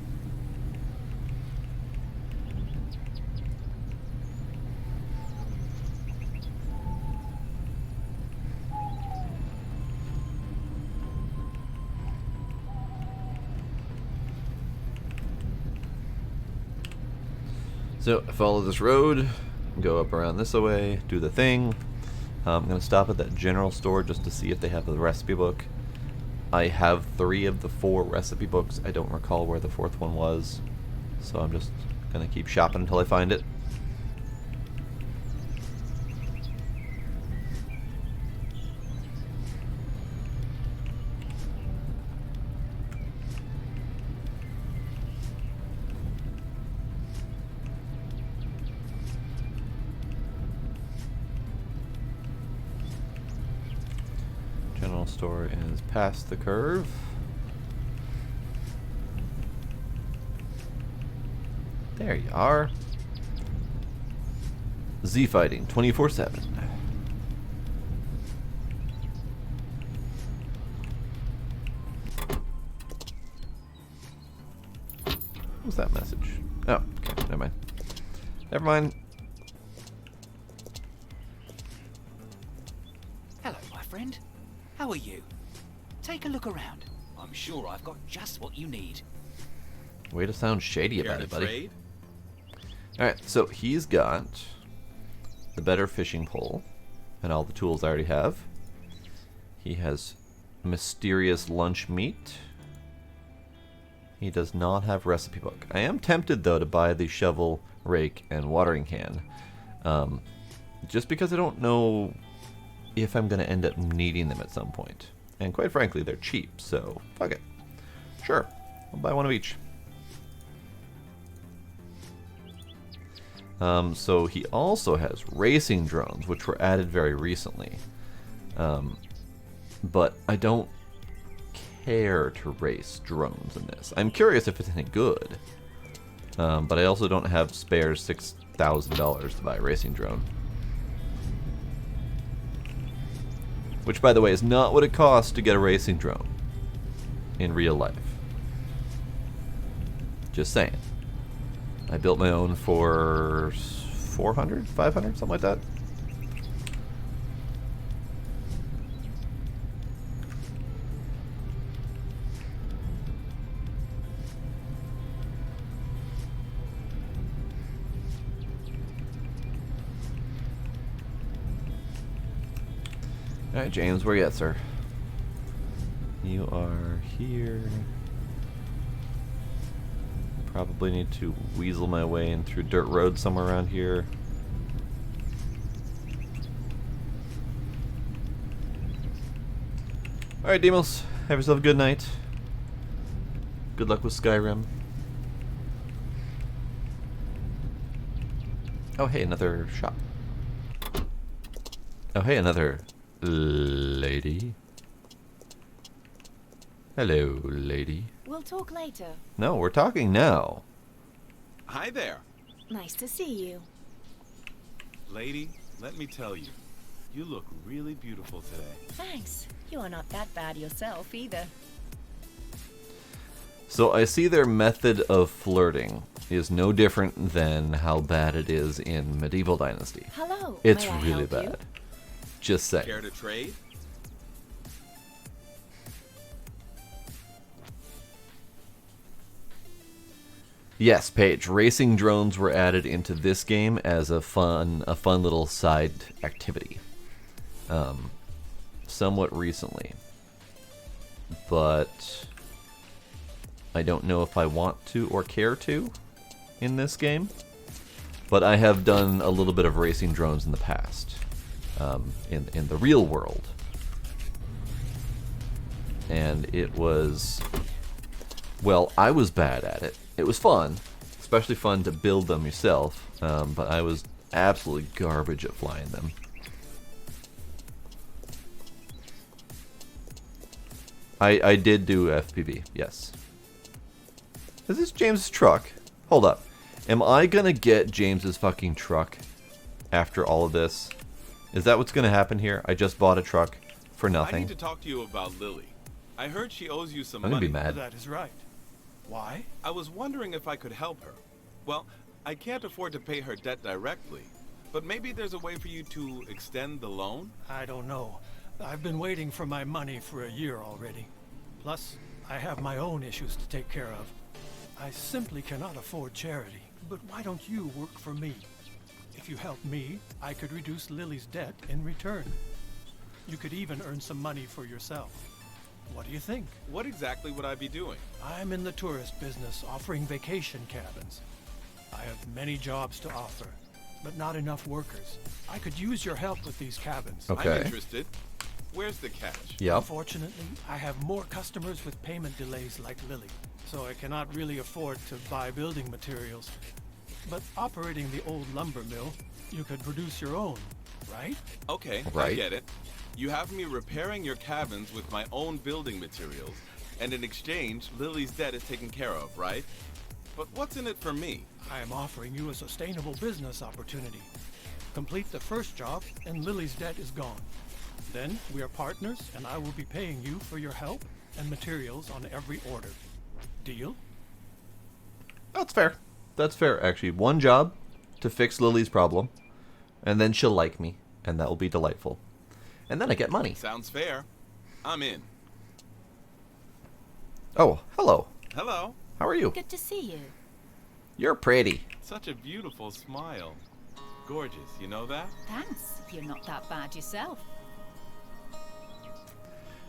So, I follow this road, go up around this way, do the thing. I'm going to stop at that general store just to see if they have the recipe book. I have 3 of the 4 recipe books. I don't recall where the 4th one was. So I'm just going to keep shopping until I find it. General store is past the curve. There you are. Z fighting 24/7. What's that message? Oh, okay, never mind. Never mind. Hello, my friend. How are you? Take a look around. I'm sure I've got just what you need. Way to sound shady Care about to it, buddy. trade? Alright, so he's got the better fishing pole and all the tools I already have. He has mysterious lunch meat. He does not have recipe book. I am tempted, though, to buy the shovel, rake, and watering can. Just because I don't know if I'm going to end up needing them at some point. And quite frankly, they're cheap, so fuck it. Sure, I'll buy one of each. So he also has racing drones, which were added very recently. But I don't care to race drones in this. I'm curious if it's any good. But I also don't have spares $6,000 to buy a racing drone. Which, by the way, is not what it costs to get a racing drone in real life. Just saying. I built my own for 400, 500, something like that. Alright, James, where you at, sir? You are here. Probably need to weasel my way in through dirt road somewhere around here. Alright, Demos. Have yourself a good night. Good luck with Skyrim. Oh, hey, another shop. Oh, hey, another lady. Hello, lady. We'll talk later. No, we're talking now. Hi there. Nice to see you. Lady, let me tell you, you look really beautiful today. Thanks. You are not that bad yourself either. So I see their method of flirting is no different than how bad it is in Medieval Dynasty. Hello. It's may I really help you? bad. Just saying. Care to trade? Yes, Paige. Racing drones were added into this game as a fun little side activity. Somewhat recently, but I don't know if I want to or care to in this game. But I have done a little bit of racing drones in the past, in the real world, and it was, well, I was bad at it. It was fun, especially fun to build them yourself, but I was absolutely garbage at flying them. I did do FPV, yes. Is this James's truck? Hold up. Am I gonna get James's fucking truck after all of this? Is that what's gonna happen here? I just bought a truck for I nothing. need to talk to you about Lily. I heard she owes you some I'm gonna money. be mad. That is right. Why? I was wondering if I could help her. Well, I can't afford to pay her debt directly, but maybe there's a way for you to extend the loan? I don't know. I've been waiting for my money for a year already. Plus, I have my own issues to take care of. I simply cannot afford charity. But why don't you work for me? If you help me, I could reduce Lily's debt in return. You could even earn some money for yourself. What do you think? What exactly would I be doing? I'm in the tourist business, offering vacation cabins. I have many jobs to offer, but not enough workers. I could use your help with these cabins. Okay. I'm interested. Where's the catch? Yep. Unfortunately, I have more customers with payment delays like Lily, so I cannot really afford to buy building materials. But operating the old lumber mill, you could produce your own, right? Okay, I Right. get it. You have me repairing your cabins with my own building materials, and in exchange, Lily's debt is taken care of, right? But what's in it for me? I am offering you a sustainable business opportunity. Complete the first job, and Lily's debt is gone. Then we are partners, and I will be paying you for your help and materials on every order. Deal? That's fair. That's fair, actually. One job to fix Lily's problem, and then she'll like me, and that will be delightful. And then I get money. Sounds fair. I'm in. Oh, hello. Hello. How are you? Good to see you. You're pretty. Such a beautiful smile. Gorgeous, you know that? Thanks. You're not that bad yourself.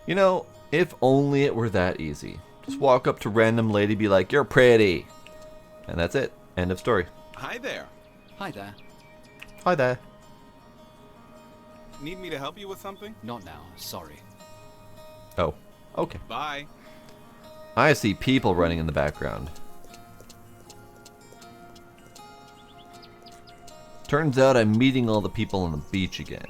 You know, if only it were that easy. Just walk up to random lady, be like, "You're pretty," and that's it. End of story. Hi there. Hi there. Hi there. Need me to help you with something? Not now, sorry. Oh, okay. Bye. I see people running in the background. Turns out I'm meeting all the people on the beach again.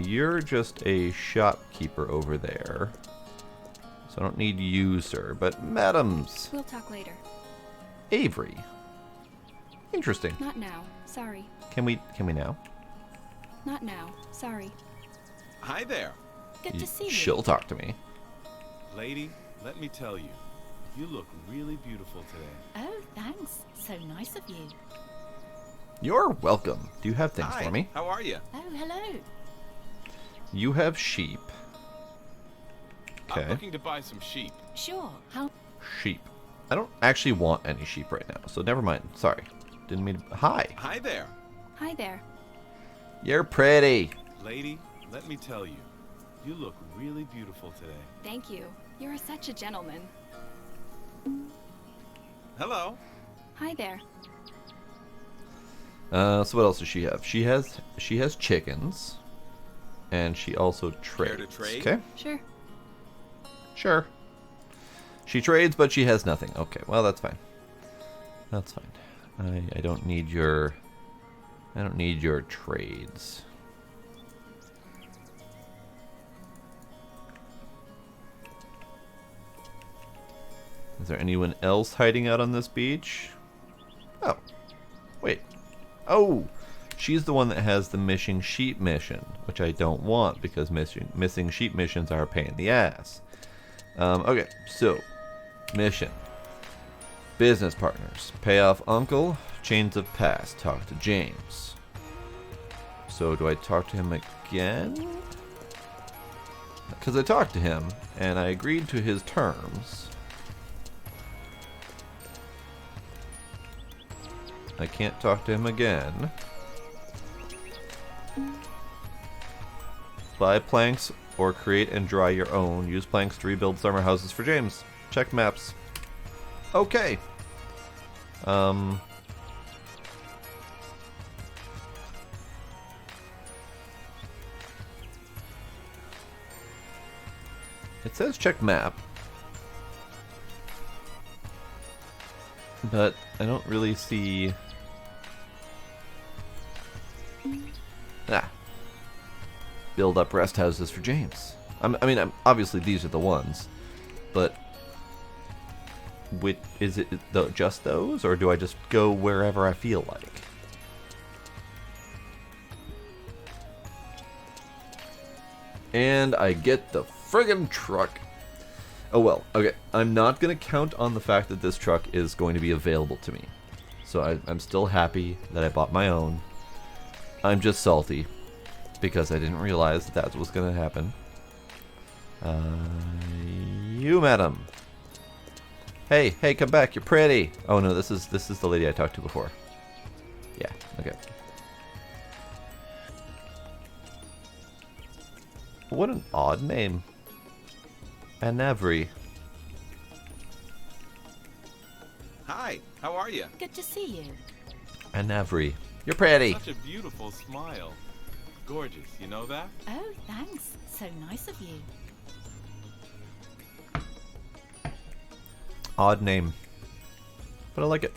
You're just a shopkeeper over there. So I don't need you, sir. But madams. We'll talk later. Avery. Interesting. Not now. Sorry. Can we now? Not now. Sorry. Hi there. Good to see you. She'll talk to me. Lady, let me tell you, you look really beautiful today. Oh, thanks. So nice of you. You're welcome. Do you have things Hi, for me? how are you? Oh, hello. You have sheep. I'm Okay. looking to buy some sheep. Sure. How? Sheep. I don't actually want any sheep right now, so never mind. Sorry. Didn't mean to... Hi. Hi there. Hi there. You're pretty. Lady, let me tell you, you look really beautiful today. Thank you. You're such a gentleman. Hello. Hi there. So what else does she have? She has chickens, and she also trades. Care to trade? Okay, Sure. sure. She trades, but she has nothing. Okay, well that's fine. That's fine. I don't need your trades. Is there anyone else hiding out on this beach? Oh, wait. Oh! She's the one that has the missing sheep mission, which I don't want because missing sheep missions are a pain in the ass. Okay, so mission. Business partners. Pay off uncle. Chains of past. Talk to James. So do I talk to him again? Because I talked to him and I agreed to his terms. I can't talk to him again. Buy planks or create and dry your own. Use planks to rebuild summer houses for James. Check maps. Okay. It says check map. But I don't really see... Build up rest houses for James. I mean, obviously these are the ones, but is it just those, or do I just go wherever I feel like? And I get the friggin' truck. Oh well, okay. I'm not gonna count on the fact that this truck is going to be available to me. So I'm still happy that I bought my own. I'm just salty because I didn't realize that was going to happen. You, madam. Hey, come back. You're pretty. Oh no, this is the lady I talked to before. Yeah. Okay. What an odd name. Anavri. Hi, how are you? Good to see you. Anavri. You're pretty. Such a beautiful smile. Gorgeous, you know that? Oh, thanks. So nice of you. Odd name. But I like it.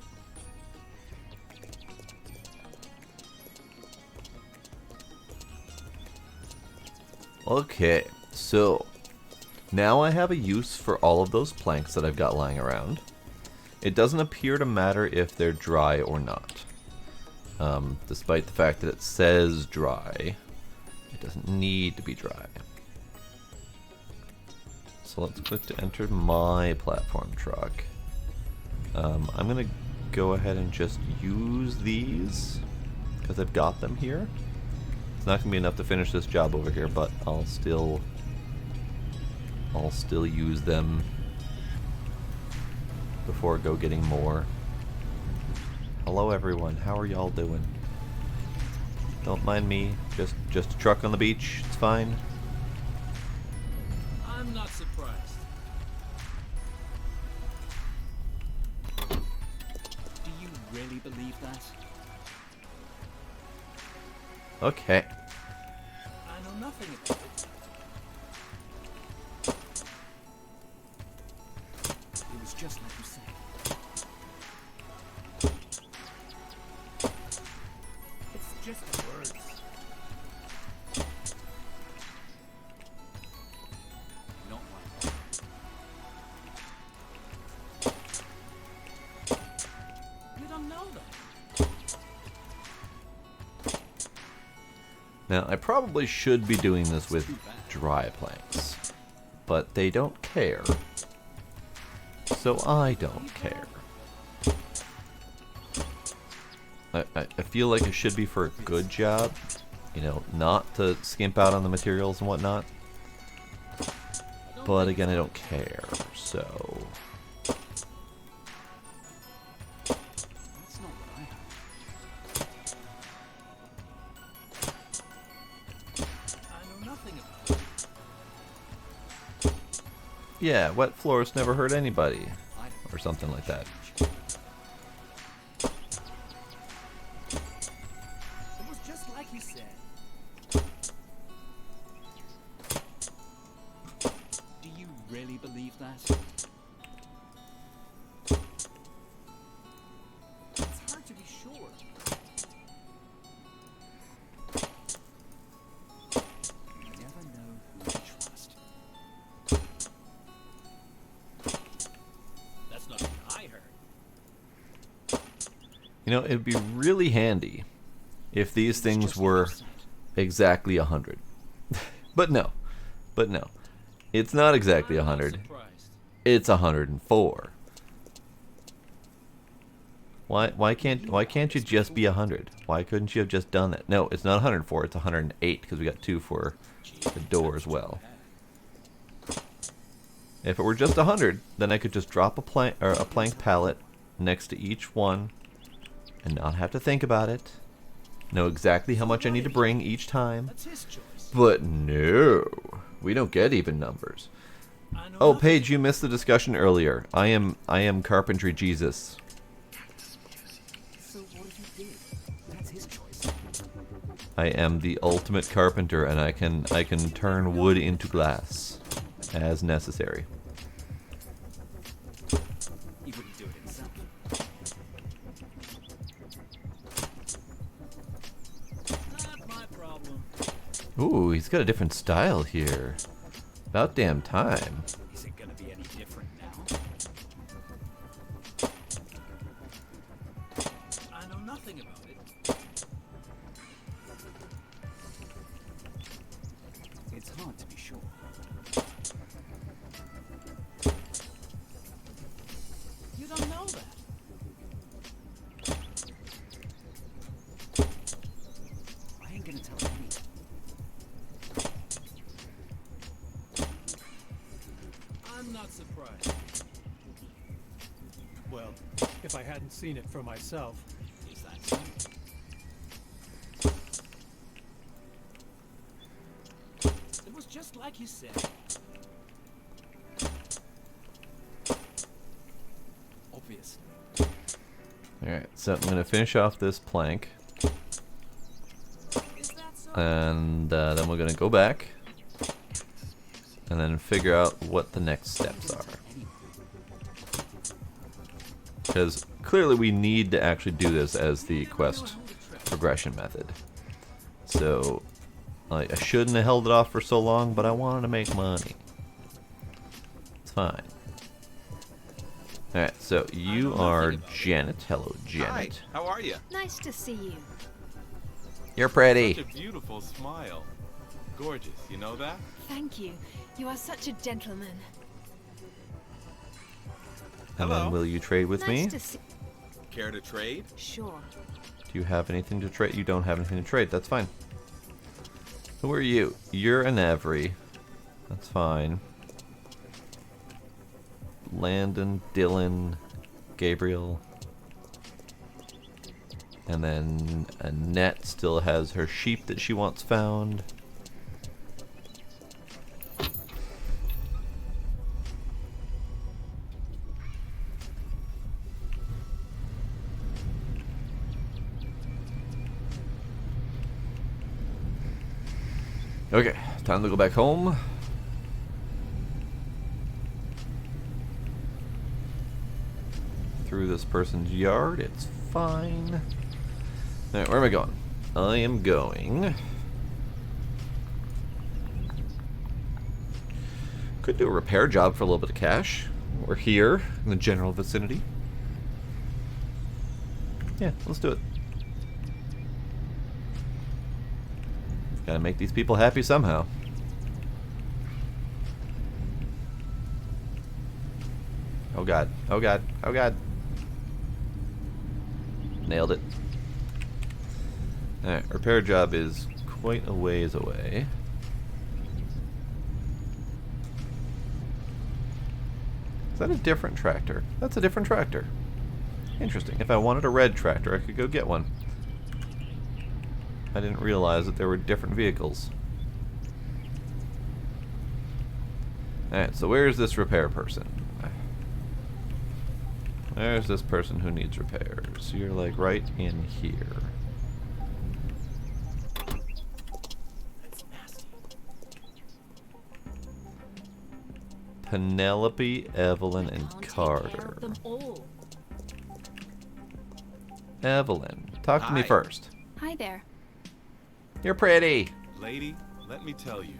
Okay, so now I have a use for all of those planks that I've got lying around. It doesn't appear to matter if they're dry or not. Despite the fact that it says dry, it doesn't need to be dry. So let's click to enter my platform truck. I'm going to go ahead and just use these because I've got them here. It's not going to be enough to finish this job over here, but I'll still use them before I go getting more. Hello everyone, how are y'all doing? Don't mind me, just a truck on the beach, it's fine. I'm not surprised. Do you really believe that? Okay. I know nothing about it. It was just like you said. It's just words. Not like that. You don't know that. Now, I probably should be doing this with dry planks, but they don't care. So I don't care. I feel like it should be for a good job, you know, not to skimp out on the materials and whatnot. But again, I don't care, so... That's not what I have. I know nothing about it. Yeah, wet floors never hurt anybody, or something like that. It was just like you said. Do you really believe that? It's hard to be sure. You never know who to trust. That's not what I heard. You know, it'd be really handy if these things were exactly 100. But no. It's not exactly 100. It's 104. Why can't you just be 100? Why couldn't you have just done that? No, it's not 104, it's 108 because we got 2 for the door as well. If it were just 100, then I could just drop a plank pallet next to each one and not have to think about it. Know exactly how much I need to bring each time. But no, we don't get even numbers. Oh, Paige, you missed the discussion earlier. I am carpentry Jesus. I am the ultimate carpenter, and I can turn wood into glass as necessary. He wouldn't do it himself. Not my problem. Ooh, he's got a different style here. About damn time. Is it gonna be any different now? I know nothing about it. It's hard to be sure. You don't know that. I ain't gonna tell anyone. I'm not surprised. Well, if I hadn't seen it for myself. Is that so? It was just like you said. Obvious. Alright, so I'm going to finish off this plank. Is that so? And then we're going to go back. And then figure out what the next steps are. Because clearly we need to actually do this as the quest progression method. So I shouldn't have held it off for so long, but I wanted to make money. It's fine. Alright, so you are Janet. Hello, Janet. Hi, how are you? Nice to see you. You're pretty. Such a beautiful smile. Gorgeous, you know that? Thank you. You are such a gentleman. And Hello. then will you trade with me? Nice to see. Care to trade? Sure. Do you have anything to trade? You don't have anything to trade. That's fine. Who are you? You're an Avery. That's fine. Landon, Dylan, Gabriel. And then Annette still has her sheep that she wants found. Okay, time to go back home. Through this person's yard, it's fine. Alright, where am I going? I am going... Could do a repair job for a little bit of cash. We're here, in the general vicinity. Yeah, let's do it. Gotta make these people happy somehow. Oh god, oh god, oh god. Nailed it. Alright, repair job is quite a ways away. Is that a different tractor? That's a different tractor. Interesting. If I wanted a red tractor, I could go get one. I didn't realize that there were different vehicles. Alright, so where's this repair person? There's this person who needs repairs. You're like right in here. That's nasty. Penelope, Evelyn, and Can't take care Carter. of them all. Evelyn, talk to me Hi. first. Hi there. You're pretty. Lady, let me tell you,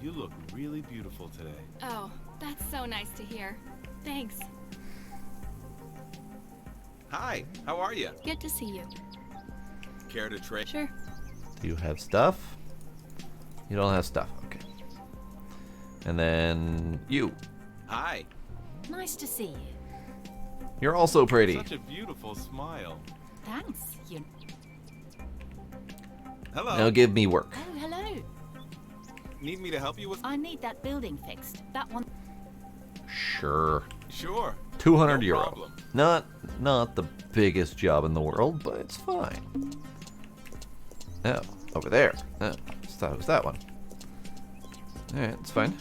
you look really beautiful today. Oh, that's so nice to hear. Thanks. Hi, how are you? Good to see you. Care to trade? Sure. Do you have stuff? You don't have stuff. Okay. And then you. Hi. Nice to see you. You're also pretty. Such a beautiful smile. Thanks. You. Hello. Now give me work. Oh, hello. Need me to help you with? I need that building fixed. That one. Sure. Sure. 200 No euro. problem. Not the biggest job in the world, but it's fine. Oh, over there. Oh, I just thought it was that one. Alright, it's fine.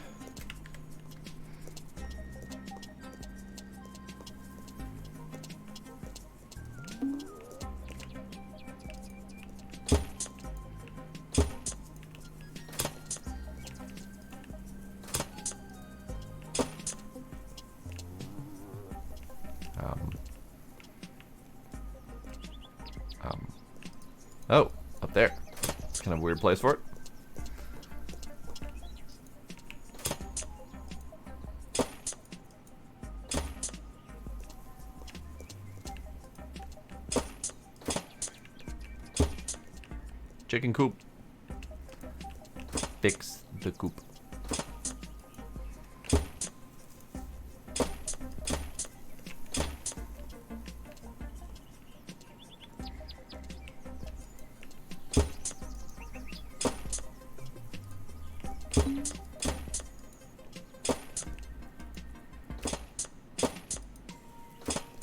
Oh, up there. It's kind of a weird place for it. Chicken coop. Fix the coop.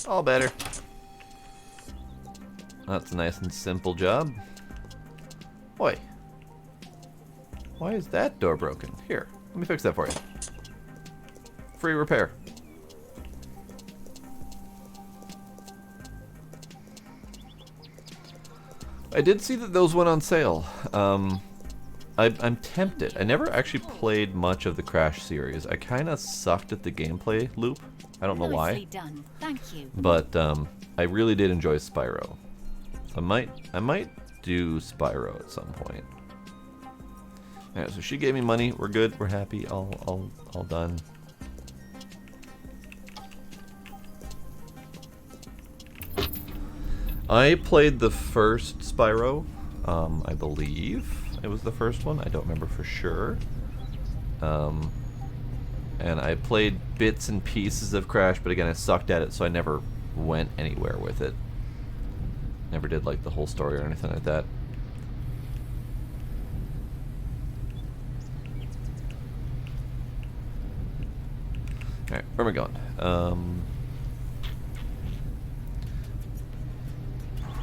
All better. That's a nice and simple job. Oi. Why is that door broken? Here, let me fix that for you. Free repair. I did see that those went on sale. I'm tempted. I never actually played much of the Crash series. I kind of sucked at the gameplay loop. I don't know why. Nicely done. Thank you. But I really did enjoy Spyro. I might do Spyro at some point. Alright, so she gave me money. We're good. We're happy. All done. I played the first Spyro. I believe it was the first one. I don't remember for sure. And I played bits and pieces of Crash, but again, I sucked at it, so I never went anywhere with it. Never did like the whole story or anything like that. Alright, where am I going?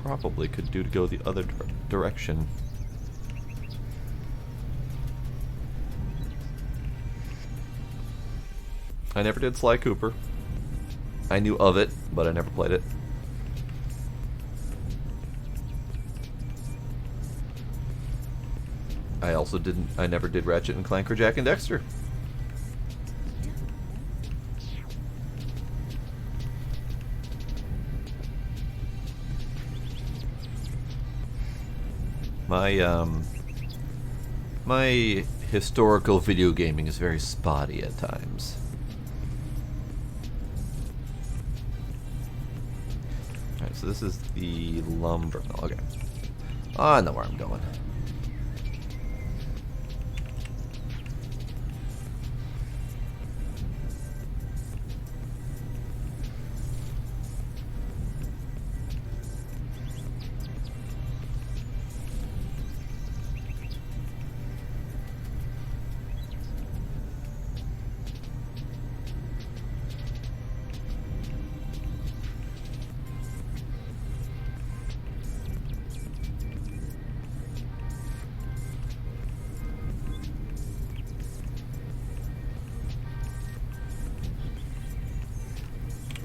Probably could do to go the other direction. I never did Sly Cooper. I knew of it, but I never played it. I never did Ratchet and Clank or Jack and Dexter. My historical video gaming is very spotty at times. Alright, so this is the lumber mill. Okay. I know where I'm going.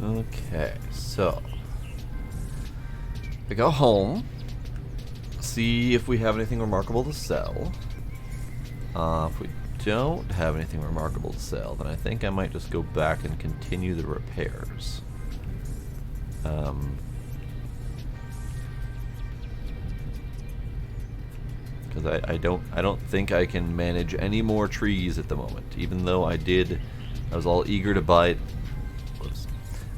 Okay, so I go home, see if we have anything remarkable to sell. If we don't have anything remarkable to sell, then I think I might just go back and continue the repairs. Because I don't think I can manage any more trees at the moment, even though I was all eager to buy.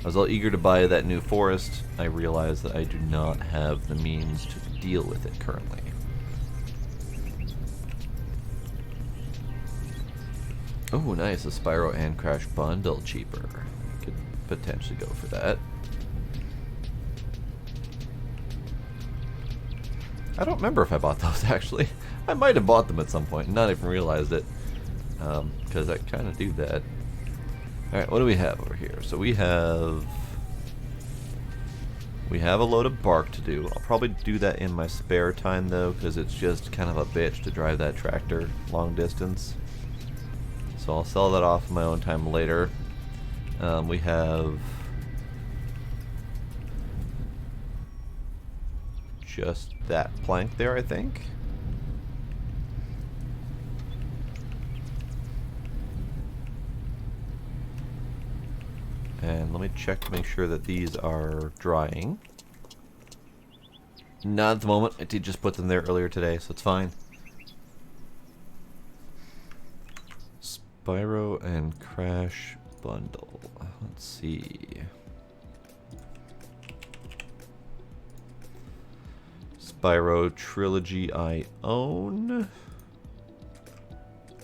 I was all eager to buy that new forest. I realized that I do not have the means to deal with it currently. Oh, nice. A Spyro and Crash bundle cheaper. Could potentially go for that. I don't remember if I bought those, actually. I might have bought them at some point and not even realized it. Because I kind of do that. Alright, what do we have over here? So we have a load of bark to do. I'll probably do that in my spare time, though, because it's just kind of a bitch to drive that tractor long distance. So I'll sell that off in my own time later. We have just that plank there, I think. And let me check to make sure that these are drying. Not at the moment. I did just put them there earlier today, so it's fine. Spyro and Crash bundle. Let's see. Spyro Trilogy I own.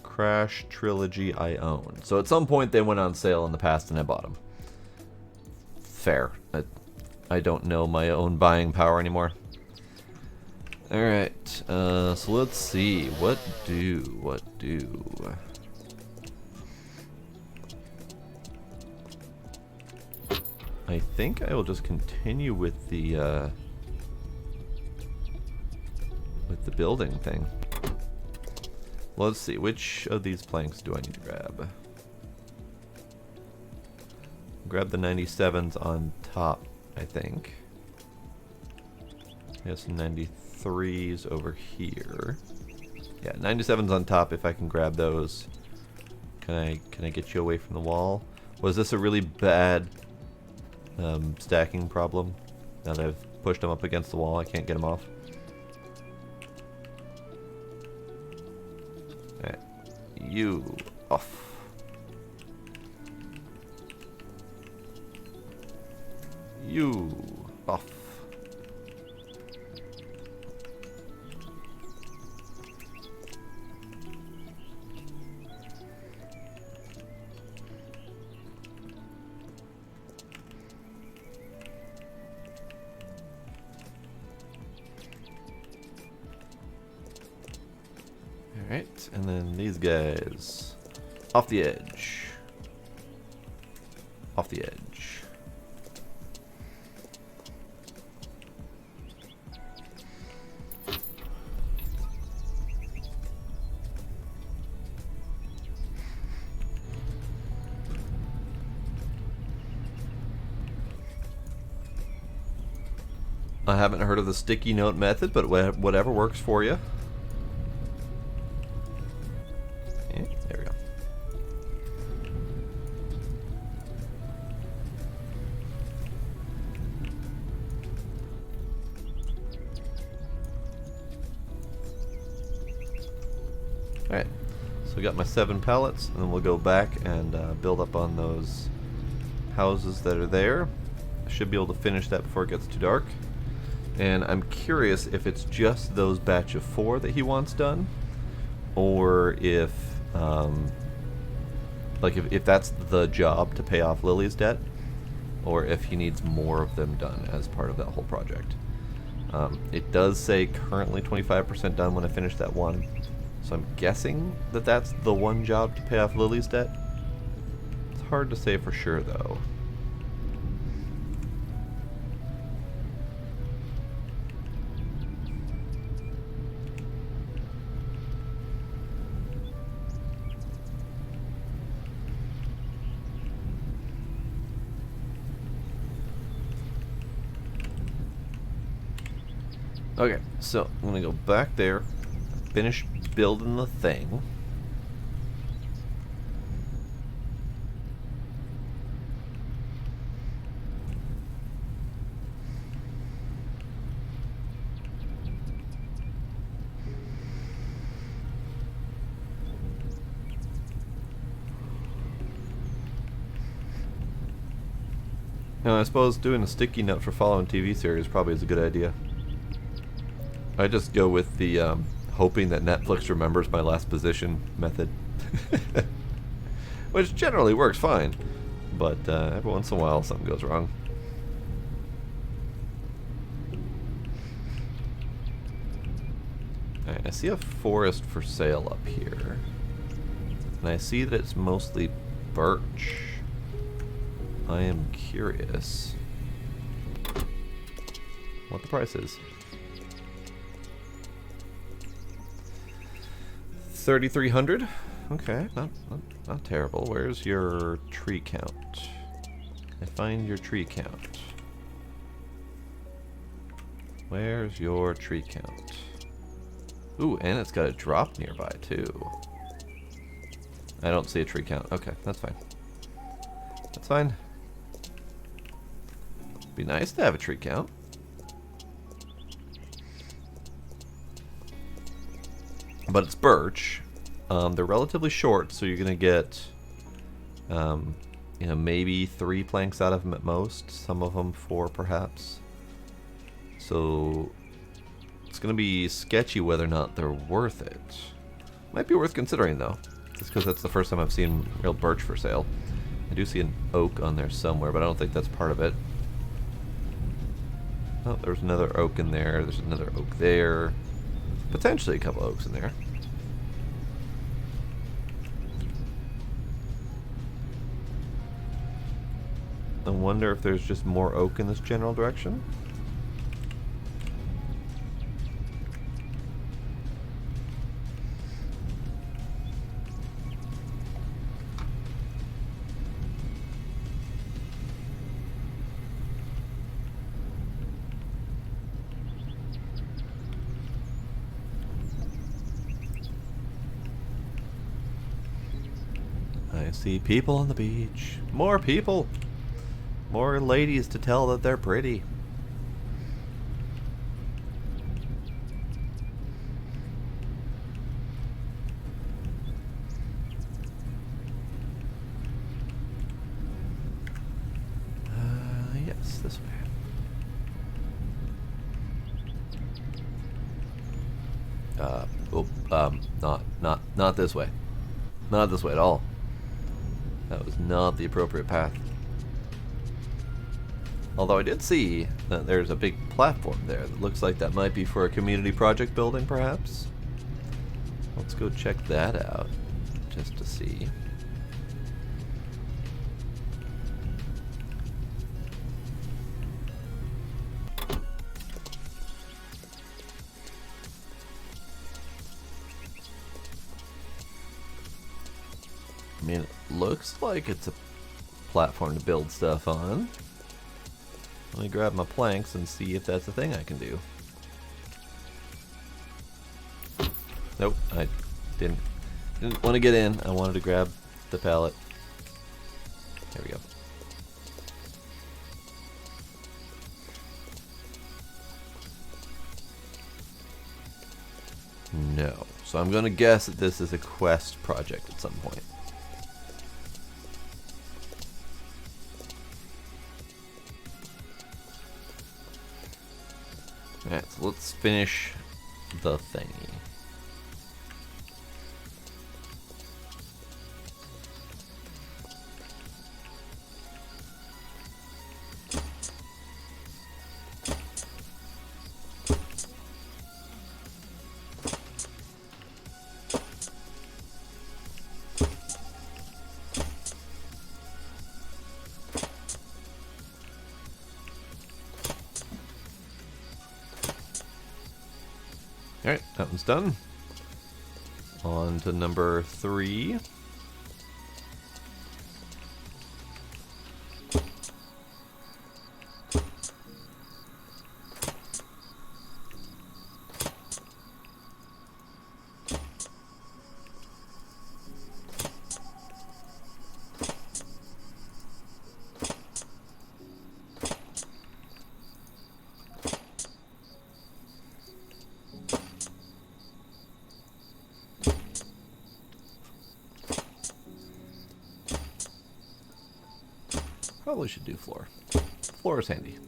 Crash Trilogy I own. So at some point they went on sale in the past and I bought them. Fair. I don't know my own buying power anymore. Alright, so let's see. What do? I think I will just continue with the building thing. Let's see, which of these planks do I need to grab? Grab the 97s on top, I think. I have some 93s over here. Yeah, 97s on top if I can grab those. Can I get you away from the wall? Was this a really bad stacking problem? Now that I've pushed them up against the wall, I can't get them off. Alright. You off. You off. Alright, and then these guys. Off the edge. Off the edge. I haven't heard of the sticky note method, but whatever works for you. Yeah, there we go. Alright, so we got my 7 pallets, and then we'll go back and build up on those houses that are there. I should be able to finish that before it gets too dark. And I'm curious if it's just those batch of 4 that he wants done, or if, if that's the job to pay off Lily's debt, or if he needs more of them done as part of that whole project. It does say currently 25% done when I finish that one, so I'm guessing that that's the one job to pay off Lily's debt. It's hard to say for sure, though. Okay, so I'm gonna go back there, finish building the thing. Now, I suppose doing a sticky note for following TV series probably is a good idea. I just go with the hoping that Netflix remembers my last position method. Which generally works fine. But every once in a while something goes wrong. Alright, I see a forest for sale up here. And I see that it's mostly birch. I am curious what the price is. 3,300? Okay, not terrible. Where's your tree count? I find your tree count. Where's your tree count? Ooh, and it's got a drop nearby too. I don't see a tree count. Okay, that's fine. That's fine. Be nice to have a tree count. But it's birch. They're relatively short, so you're gonna get, you know, maybe 3 planks out of them at most. Some of them 4, perhaps. So it's gonna be sketchy whether or not they're worth it. Might be worth considering though, just because that's the first time I've seen real birch for sale. I do see an oak on there somewhere, but I don't think that's part of it. Oh, there's another oak in there. There's another oak there. Potentially a couple oaks in there. I wonder if there's just more oak in this general direction. I see people on the beach. More people! More ladies to tell that they're pretty. Yes, this way. Not this way. Not this way at all. That was not the appropriate path. Although I did see that there's a big platform there that looks like that might be for a community project building, perhaps. Let's go check that out, just to see. I mean, it looks like it's a platform to build stuff on. Let me grab my planks and see if that's a thing I can do. Nope, I didn't want to get in. I wanted to grab the pallet. There we go. No. So I'm going to guess that this is a quest project at some point. Alright, so let's finish the thingy. Alright, that one's done. On to number 3. Probably should do floor. Floor is handy.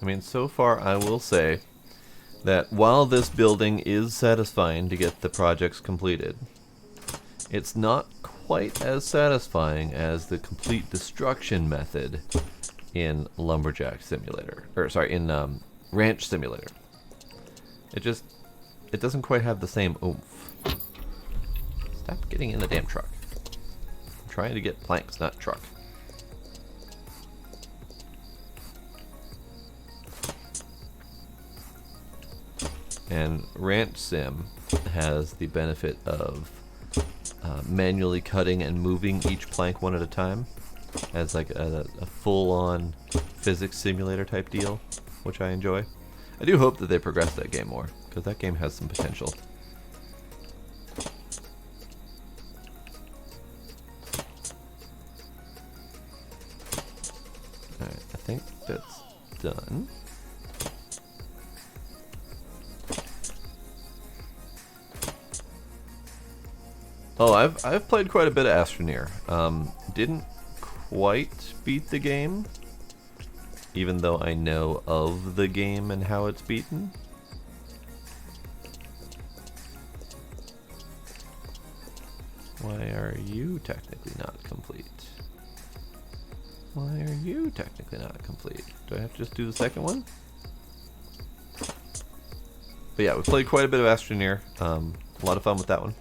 I mean, so far I will say that while this building is satisfying to get the projects completed, it's not quite as satisfying as the complete destruction method in Lumberjack Simulator. Or, sorry, in Ranch Simulator. It doesn't quite have the same oomph. Stop getting in the damn truck. I'm trying to get planks, not truck. And Ranch Sim has the benefit of manually cutting and moving each plank one at a time, as like a full-on physics simulator type deal, which I enjoy. I do hope that they progress that game more, because that game has some potential. Alright, I think that's done. Oh, I've played quite a bit of Astroneer. Didn't quite beat the game, even though I know of the game and how it's beaten. Why are you technically not complete? Why are you technically not complete? Do I have to just do the second one? But yeah, we played quite a bit of Astroneer. A lot of fun with that one.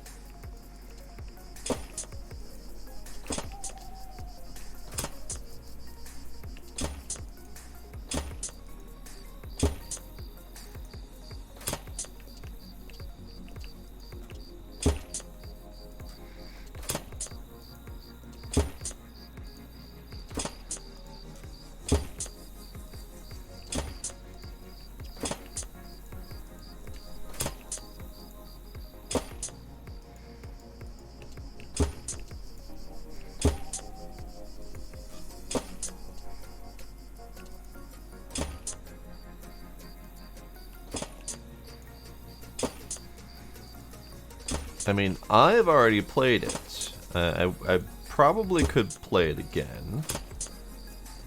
I mean, I've already played it. I probably could play it again.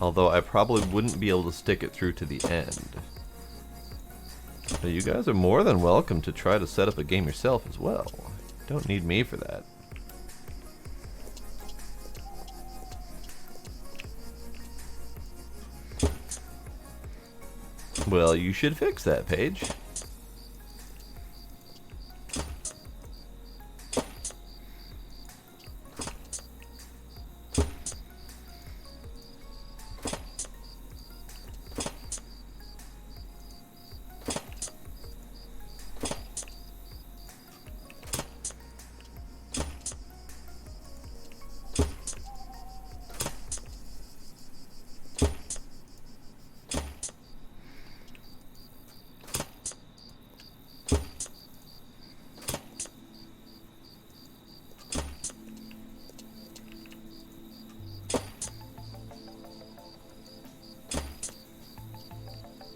Although I probably wouldn't be able to stick it through to the end. But you guys are more than welcome to try to set up a game yourself as well. Don't need me for that. Well, you should fix that, Paige.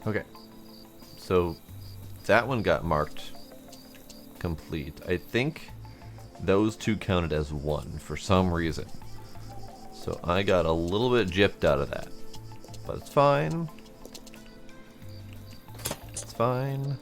Okay, so that one got marked complete. I think those two counted as one for some reason. So I got a little bit gypped out of that. But it's fine. It's fine.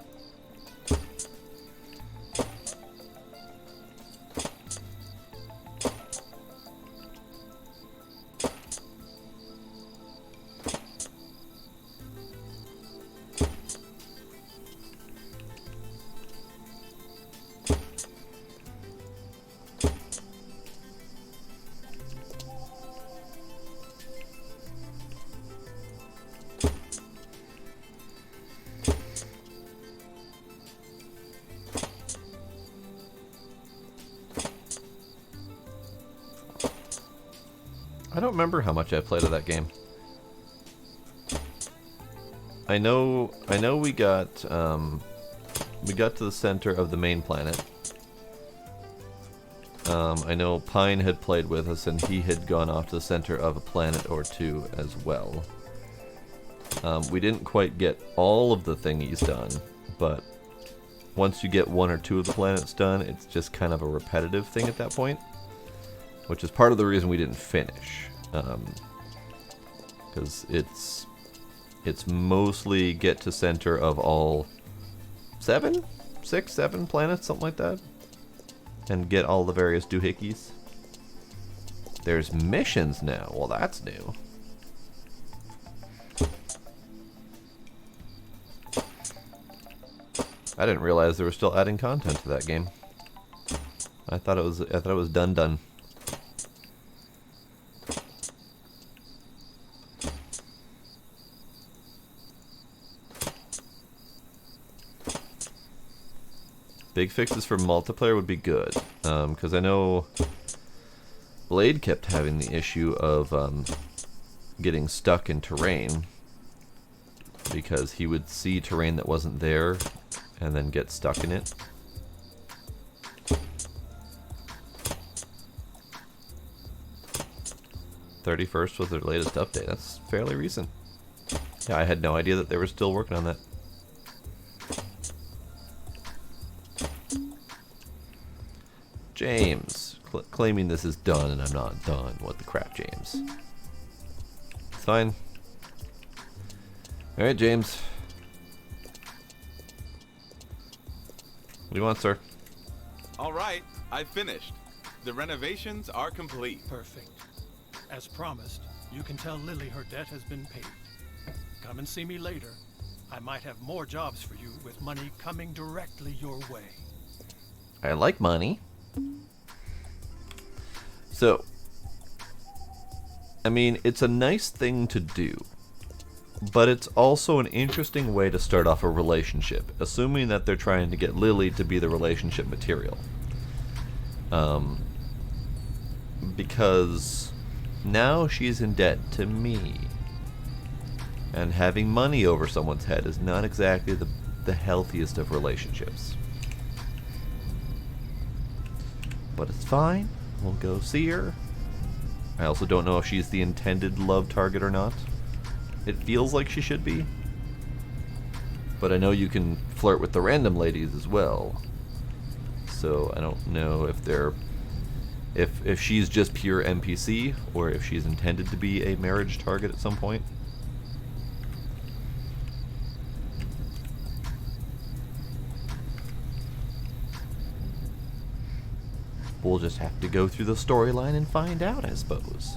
I don't remember how much I played of that game. I know we got to the center of the main planet. I know Pine had played with us and he had gone off to the center of a planet or two as well. We didn't quite get all of the thingies done, but once you get one or two of the planets done, it's just kind of a repetitive thing at that point. Which is part of the reason we didn't finish. Because it's It's mostly get to center of all 7 planets, something like that, and get all the various doohickeys. There's missions now. Well, that's new. I didn't realize they were still adding content to that game. I thought it was done. Big fixes for multiplayer would be good, because I know Blade kept having the issue of getting stuck in terrain, because he would see terrain that wasn't there and then get stuck in it. '31st was their latest update. That's fairly recent. Yeah, I had no idea that they were still working on that. James, claiming this is done and I'm not done. What the crap, James? It's fine. Alright, James. What do you want, sir? All right, I finished. The renovations are complete. Perfect. As promised, you can tell Lily her debt has been paid. Come and see me later. I might have more jobs for you with money coming directly your way. I like money. So, I mean, it's a nice thing to do, but it's also an interesting way to start off a relationship, assuming that they're trying to get Lily to be the relationship material. Because now she's in debt to me, and having money over someone's head is not exactly the healthiest of relationships. But it's fine. We'll go see her. I also don't know if she's the intended love target or not. It feels like she should be. But I know you can flirt with the random ladies as well. So I don't know if they're... If she's just pure NPC, or if she's intended to be a marriage target at some point. We'll just have to go through the storyline and find out, I suppose.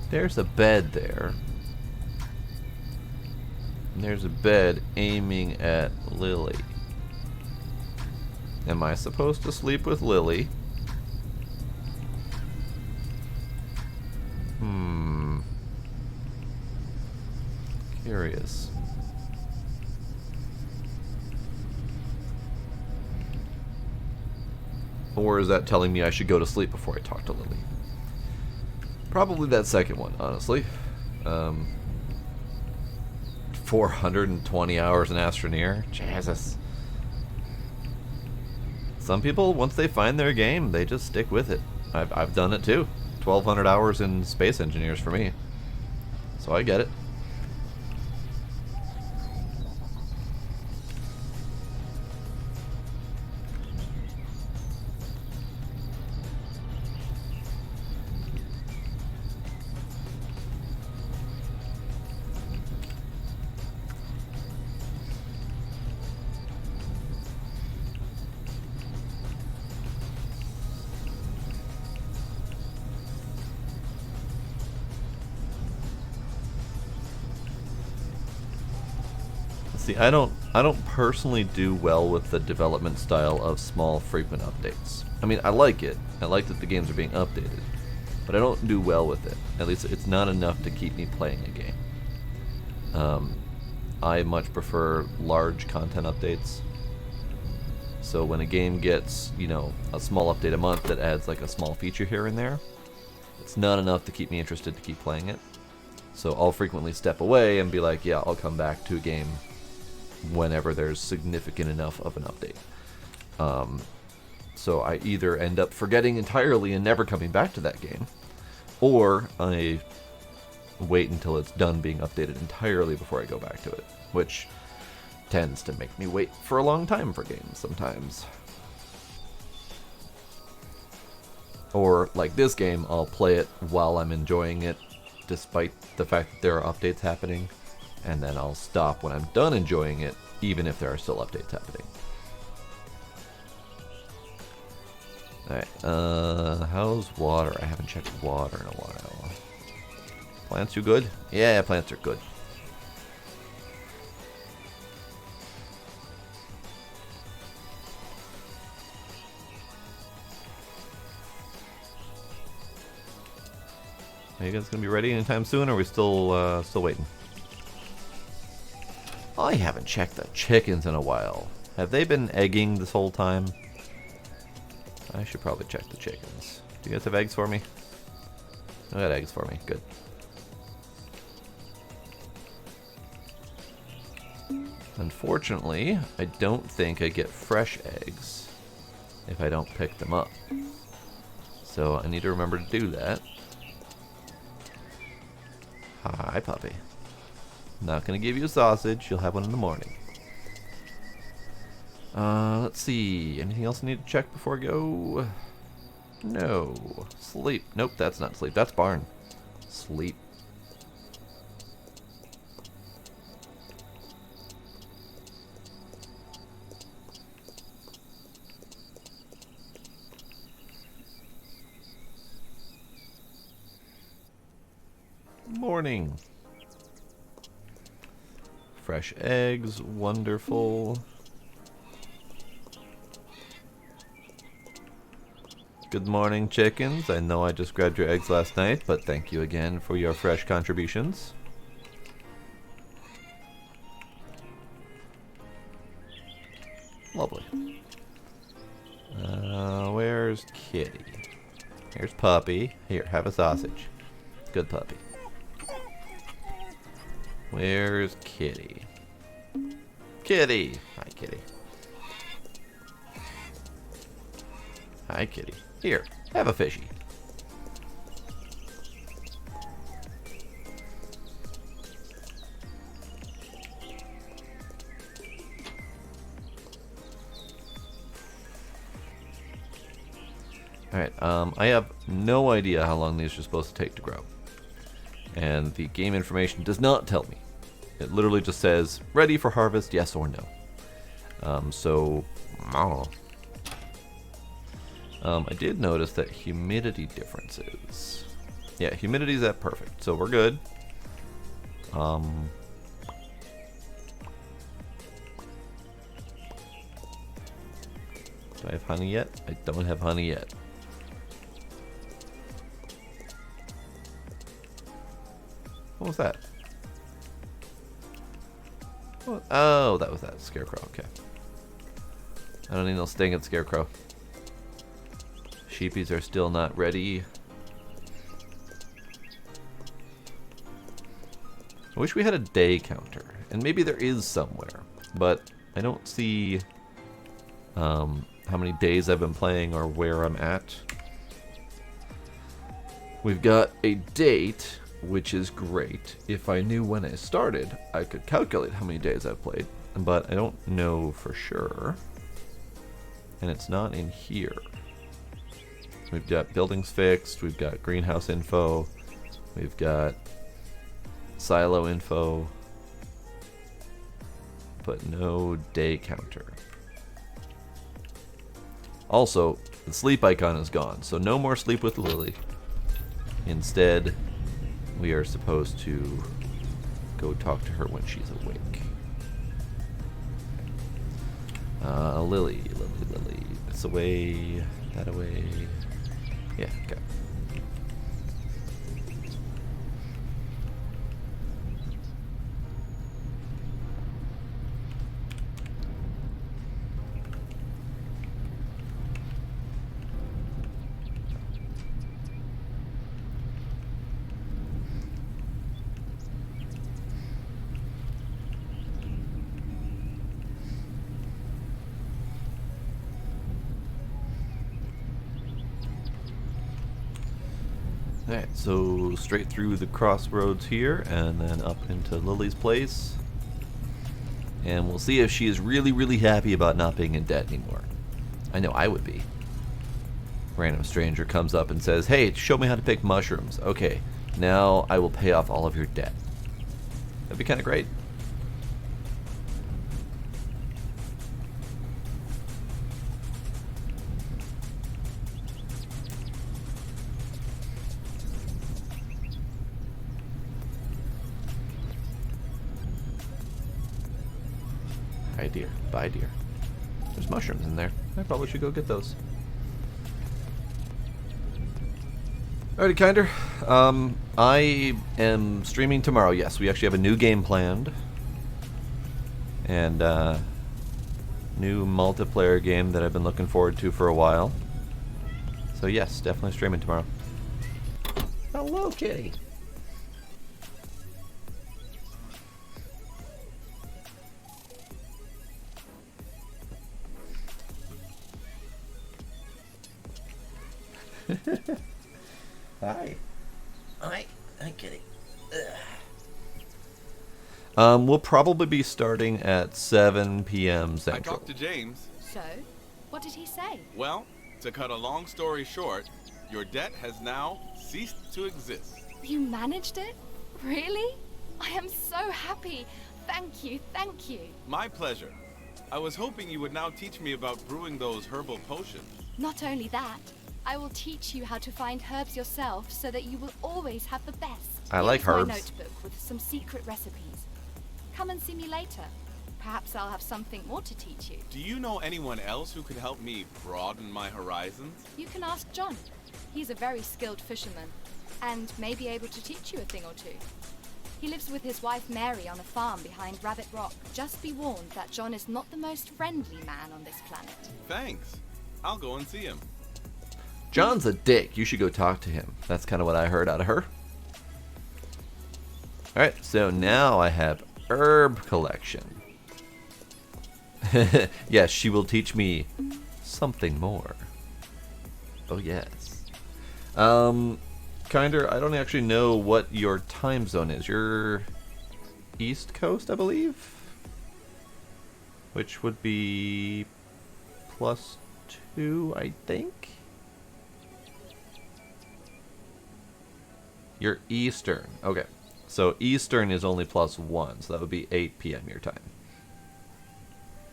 There's a bed there. And there's a bed aiming at Lily. Am I supposed to sleep with Lily? Curious. Or is that telling me I should go to sleep before I talk to Lily? Probably that second one, honestly. 420 hours in Astroneer? Jesus. Some people, once they find their game, they just stick with it. I've done it too. 1,200 hours in Space Engineers for me. So I get it. See, I don't personally do well with the development style of small, frequent updates. I mean, I like it. I like that the games are being updated, but I don't do well with it. At least it's not enough to keep me playing a game. I much prefer large content updates. So when a game gets, you know, a small update a month that adds like a small feature here and there, it's not enough to keep me interested to keep playing it. So I'll frequently step away and be like, yeah, I'll come back to a game whenever there's significant enough of an update. So I either end up forgetting entirely and never coming back to that game, or I wait until it's done being updated entirely before I go back to it, which tends to make me wait for a long time for games sometimes. Or, like this game, I'll play it while I'm enjoying it, despite the fact that there are updates happening, and then I'll stop when I'm done enjoying it, even if there are still updates happening. Alright, how's water? I haven't checked water in a while. Plants you good? Yeah, plants are good. Are you guys gonna be ready anytime soon, or are we still waiting? I haven't checked the chickens in a while. Have they been egging this whole time? I should probably check the chickens. Do you guys have eggs for me? I got eggs for me. Good. Unfortunately, I don't think I get fresh eggs if I don't pick them up. So I need to remember to do that. Hi, puppy. Not gonna give you a sausage. You'll have one in the morning. Let's see. Anything else I need to check before I go? No. Sleep. Nope, that's not sleep. That's barn. Sleep. Morning. Fresh eggs, wonderful. Good morning, chickens. I know I just grabbed your eggs last night, but thank you again for your fresh contributions. Lovely. Where's Kitty? Here's Puppy. Here, have a sausage. Good puppy. Where's Kitty? Kitty! Hi, Kitty. Hi, Kitty. Here, have a fishy. Alright, I have no idea how long these are supposed to take to grow. And the game information does not tell me. It literally just says, ready for harvest, yes or no. I don't know. I did notice that humidity differences. Yeah, humidity's at perfect, so we're good. Do I have honey yet? I don't have honey yet. What was that? What? Oh, that was that scarecrow. Okay. I don't need no stinging scarecrow. Sheepies are still not ready. I wish we had a day counter, and maybe there is somewhere, but I don't see how many days I've been playing or where I'm at. We've got a date, which is great. If I knew when I started, I could calculate how many days I've played, but I don't know for sure. And it's not in here. We've got buildings fixed, we've got greenhouse info, we've got silo info, but no day counter. Also, the sleep icon is gone, so no more sleep with Lily. Instead, we are supposed to go talk to her when she's awake. Lily. This away, that away. Yeah, okay. Alright, so straight through the crossroads here, and then up into Lily's place. And we'll see if she is really, really happy about not being in debt anymore. I know I would be. Random stranger comes up and says, hey, show me how to pick mushrooms. Okay, now I will pay off all of your debt. That'd be kind of great. Hi, dear. Bye, dear. There's mushrooms in there. I probably should go get those. Alrighty, Kinder. I am streaming tomorrow. Yes, we actually have a new game planned. And, new multiplayer game that I've been looking forward to for a while. So yes, definitely streaming tomorrow. Hello, kitty. Hi. Hi, kitty. We'll probably be starting at 7 p.m. I Central. talked to James. So, what did he say? Well, to cut a long story short, your debt has now ceased to exist. You managed it? Really? I am so happy. Thank you, thank you. My pleasure. I was hoping you would now teach me about brewing those herbal potions. Not only that, I will teach you how to find herbs yourself so that you will always have the best. I like Here's herbs. my notebook with some secret recipes. Come and see me later. Perhaps I'll have something more to teach you. Do you know anyone else who could help me broaden my horizons? You can ask John. He's a very skilled fisherman and may be able to teach you a thing or two. He lives with his wife Mary on a farm behind Rabbit Rock. Just be warned that John is not the most friendly man on this planet. Thanks. I'll go and see him. John's a dick. You should go talk to him. That's kind of what I heard out of her. Alright, so now I have herb collection. Yes, she will teach me something more. Oh, yes. Kinder, I don't actually know what your time zone is. You're East Coast, I believe? Which would be +2, I think? You're Eastern. Okay. So Eastern is only +1, so that would be 8 p.m. your time.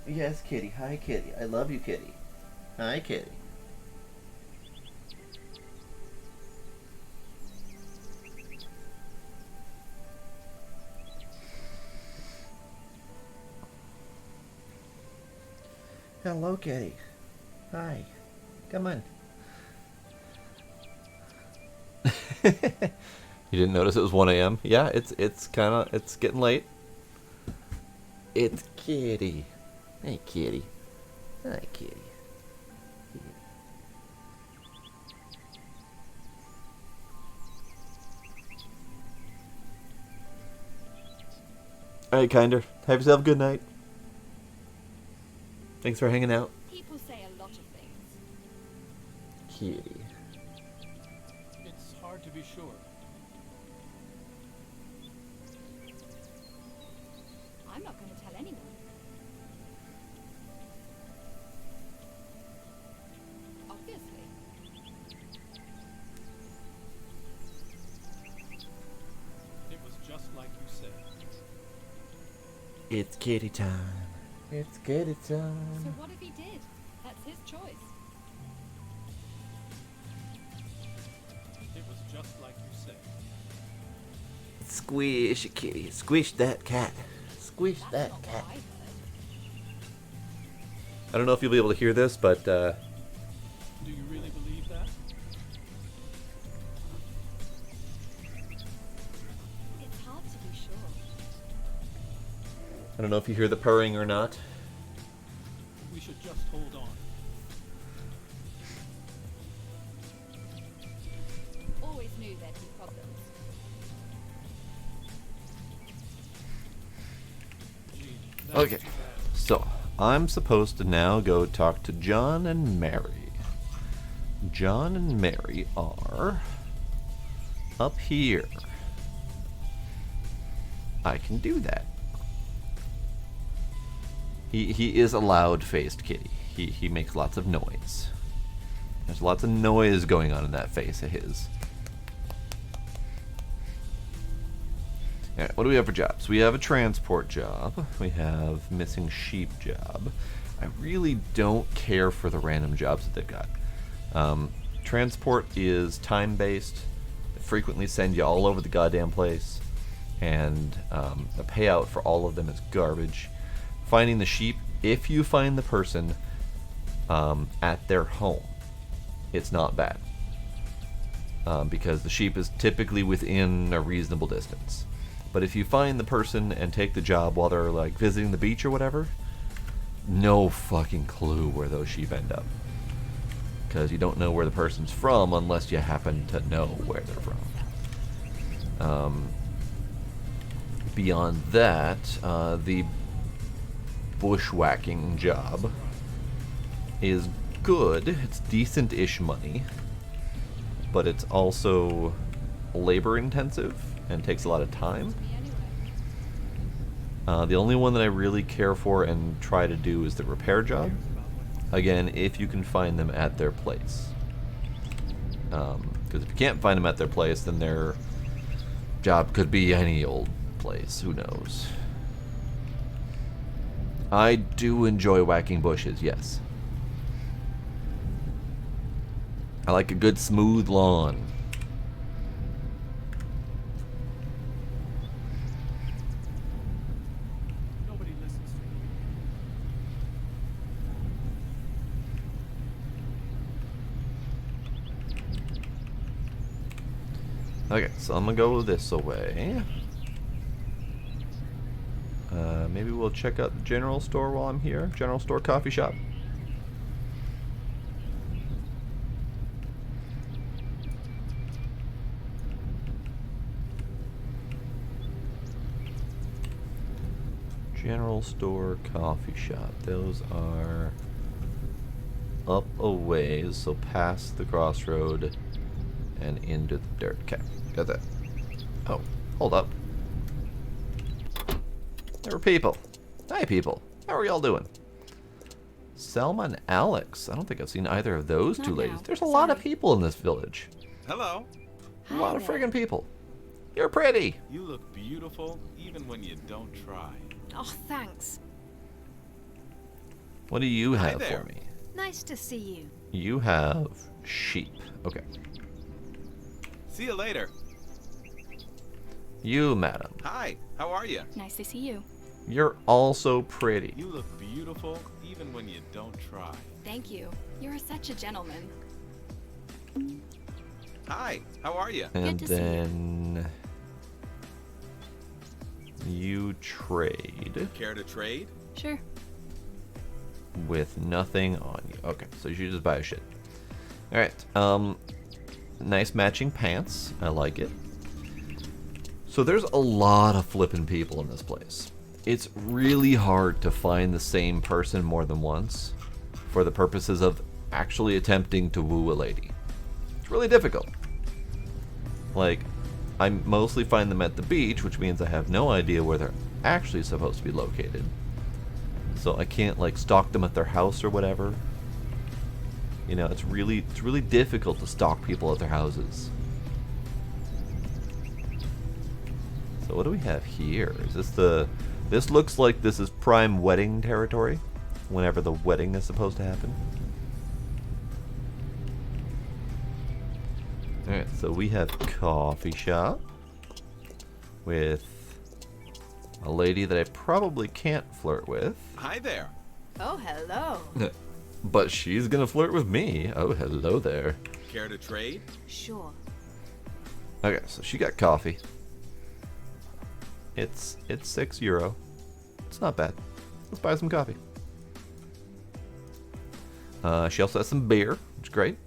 Yes, kitty. Hi, kitty. I love you, kitty. Hi, kitty. Hello, kitty. Hi. Come on. You didn't notice it was 1 a.m.? Yeah, it's getting late. It's kitty. Hey, kitty. Hi, kitty. Alright, Kinder. Have yourself a good night. Thanks for hanging out. People say a lot of things. Kitty. It's hard to be sure. I'm not going to tell anyone. Obviously. It was just like you said. It's kitty time. It's kitty So time. what if he did? That's his choice. It was just like you said. Squish, kitty. Squish that cat. Squish That's that not cat. what I heard. I don't know if you'll be able to hear this, but Do you really believe that? It's hard to be sure. I don't know if you hear the purring or not. We should just hold on. Always knew there'd be problems. Gee, that's Okay, too bad. so I'm supposed to now go talk to John and Mary. John and Mary are up here. I can do that. He is a loud-faced kitty. He makes lots of noise. There's lots of noise going on in that face of his. Alright, what do we have for jobs? We have a transport job. We have missing sheep job. I really don't care for the random jobs that they've got. Transport is time-based. They frequently send you all over the goddamn place. And the payout for all of them is garbage. Finding the sheep, if you find the person at their home, it's not bad. Because the sheep is typically within a reasonable distance. But if you find the person and take the job while they're like visiting the beach or whatever, no fucking clue where those sheep end up. Because you don't know where the person's from unless you happen to know where they're from. Beyond that, the bushwhacking job is good. It's decent-ish money, but it's also labor-intensive and takes a lot of time. The only one that I really care for and try to do is the repair job. Again, if you can find them at their place. Because if you can't find them at their place, then their job could be any old place. Who knows? I do enjoy whacking bushes, yes. I like a good smooth lawn. Nobody listens to me. Okay, so I'm gonna go this away. Maybe we'll check out the general store while I'm here. General store coffee shop. General store coffee shop. Those are up a ways, so past the crossroad and into the dirt. Okay, got that. Oh, hold up. There were people. Hi, people. How are y'all doing? Selma and Alex. I don't think I've seen either of those two Not ladies. now. There's a lot of Sorry. people in this village. Hello. A lot of Hi there. friggin' people. You're pretty. You look beautiful even when you don't try. Oh, thanks. What do you Hi have there. for me? Nice to see you. You have sheep. Okay. See you later. You, madam. Hi. How are you? Nice to see you. You're also pretty. You look beautiful even when you don't try. Thank you. You're such a gentleman. Hi. How are you? And to see you. then you trade Care to trade? Sure. with nothing on you. Okay, so you just buy a shit. Alright, nice matching pants. I like it. So there's a lot of flippin' people in this place. It's really hard to find the same person more than once for the purposes of actually attempting to woo a lady. It's really difficult. Like, I mostly find them at the beach, which means I have no idea where they're actually supposed to be located. So I can't like stalk them at their house or whatever. You know, it's really difficult to stalk people at their houses. So what do we have here? Is this the... This looks like this is prime wedding territory. Whenever the wedding is supposed to happen. Alright, so we have coffee shop. With a lady that I probably can't flirt with. Hi there. Oh, hello. But she's gonna flirt with me. Oh, hello there. Care to trade? Sure. Okay, so she got coffee. It's €6. It's not bad. Let's buy some coffee. She also has some beer, which is great.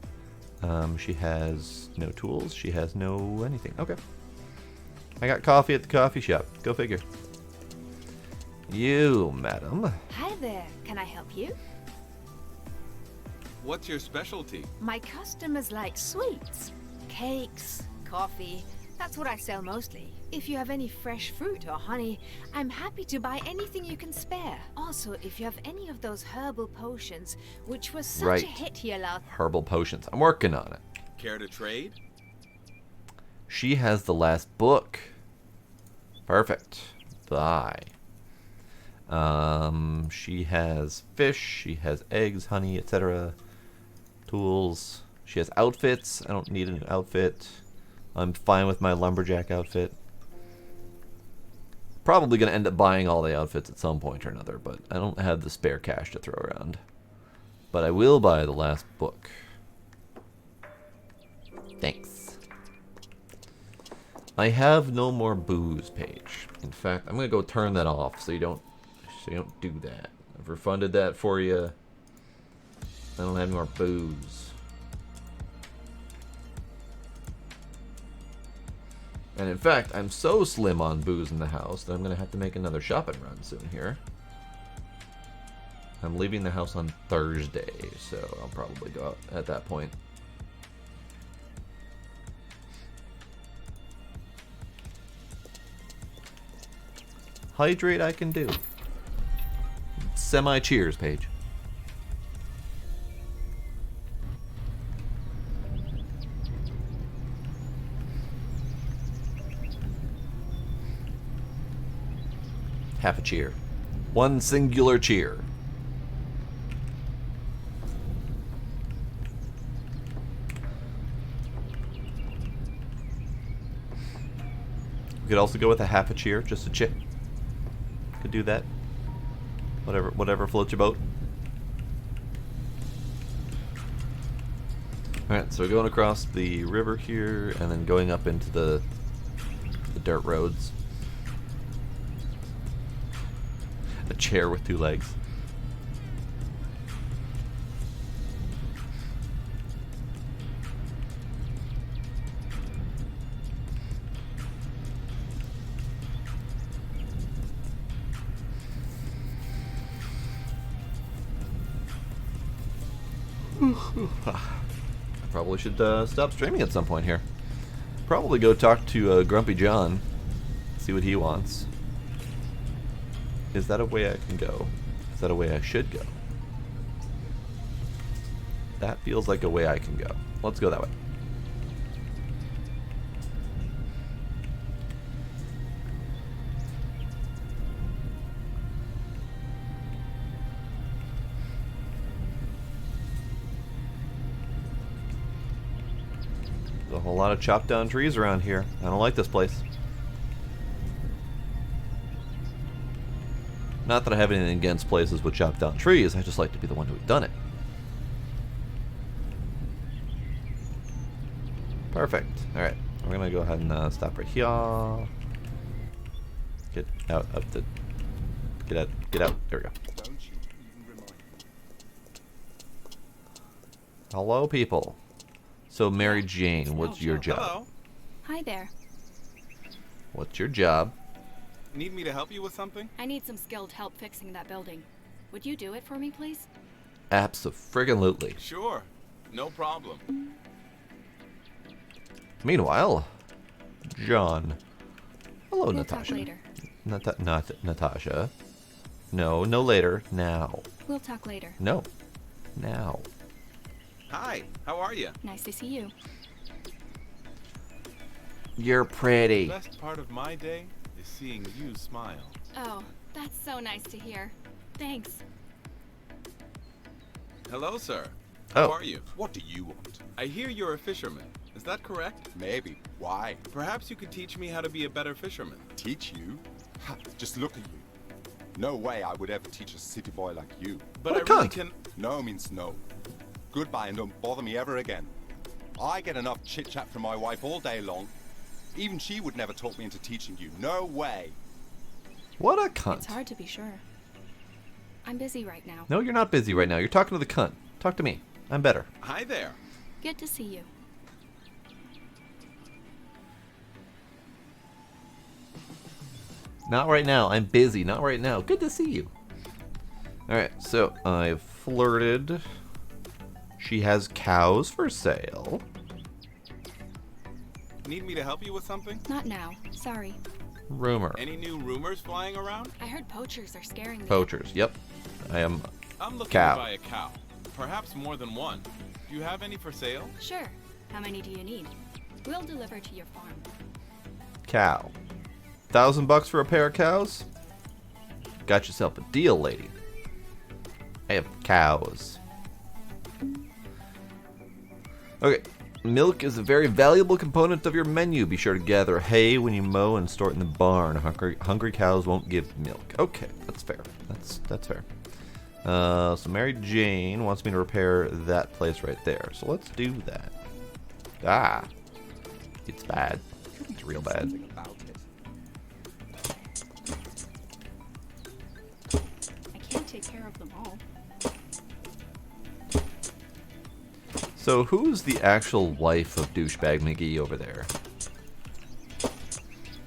She has no tools. She has no anything. Okay. I got coffee at the coffee shop. Go figure. You, madam. Hi there. Can I help you? What's your specialty? My customers like sweets, cakes, coffee. That's what I sell mostly. If you have any fresh fruit or honey, I'm happy to buy anything you can spare. Also, if you have any of those herbal potions, which was such Right. a hit here last... Herbal potions. I'm working on it. Care to trade? She has the last book. Perfect. Bye. She has fish. She has eggs, honey, etc. Tools. She has outfits. I don't need a new outfit. I'm fine with my lumberjack outfit. Probably going to end up buying all the outfits at some point or another, but I don't have the spare cash to throw around. But I will buy the last book. Thanks. I have no more booze page. In fact, I'm going to go turn that off so you don't do that. I've refunded that for you. I don't have any more booze. And in fact, I'm so slim on booze in the house that I'm going to have to make another shopping run soon here. I'm leaving the house on Thursday, so I'll probably go out at that point. Hydrate I can do. Semi-cheers page. Half a cheer. One singular cheer. We could also go with a half a cheer, just a chip. Could do that. Whatever floats your boat. Alright, so we're going across the river here and then going up into the dirt roads. A chair with two legs. I probably should stop streaming at some point here. Probably go talk to Grumpy John. See what he wants. Is that a way I can go? Is that a way I should go? That feels like a way I can go. Let's go that way. There's a whole lot of chopped down trees around here. I don't like this place. Not that I have anything against places with chopped down trees, I just like to be the one who've done it. Perfect. Alright, we're gonna go ahead and stop right here. Get out of the... Get out. There we go. Don't you even remind me. Hello, people. So, Mary Jane, what's your job? Hello. Hi there. What's your job? Need me to help you with something? I need some skilled help fixing that building. Would you do it for me, please? Abso-friggin-lutely. Sure. No problem. Meanwhile, John. Hello, We'll Natasha. talk later. Not Natasha. No, no later. Now. We'll talk later. No. Now. Hi. How are you? Nice to see you. You're pretty. The best part of my day is seeing you smile. Oh, that's so nice to hear. Thanks. Hello, sir. Oh. How are you? What do you want? I hear you're a fisherman. Is that correct? Maybe. Why? Perhaps you could teach me how to be a better fisherman. Teach you? Ha, just look at you. No way I would ever teach a city boy like you. But What I a really cunt. can... No means no. Goodbye and don't bother me ever again. I get enough chit-chat from my wife all day long. Even she would never talk me into teaching you. No way. What a cunt. It's hard to be sure. I'm busy right now. No, you're not busy right now. You're talking to the cunt. Talk to me. I'm better. Hi there. Good to see you. Not right now. I'm busy. Not right now. Good to see you. Alright, so I've flirted. She has cows for sale. Need me to help you with something? Not now. Sorry. Rumor. Any new rumors flying around? I heard poachers are scaring me. Poachers. Yep. I am. I'm looking Cow. to buy a cow. Perhaps more than one. Do you have any for sale? Sure. How many do you need? We'll deliver to your farm. Cow. $1,000 for a pair of cows? Got yourself a deal, lady. I have cows. Okay. Milk is a very valuable component of your menu. Be sure to gather hay when you mow and store it in the barn. Hungry cows won't give milk. Okay, that's fair. That's fair. So Mary Jane wants me to repair that place right there. So let's do that. Ah, it's bad. It's real bad. Something about it. I can't take care of them all. So who's the actual wife of Douchebag McGee over there?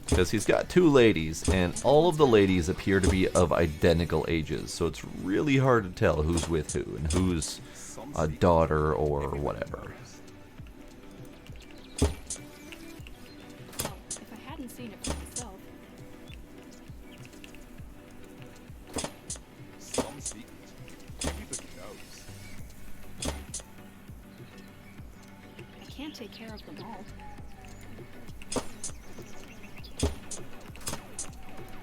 Because he's got two ladies, and all of the ladies appear to be of identical ages, so it's really hard to tell who's with who and who's a daughter or whatever. Well, if I hadn't seen it for myself. Some secret. Everybody knows. I can't take care of them all.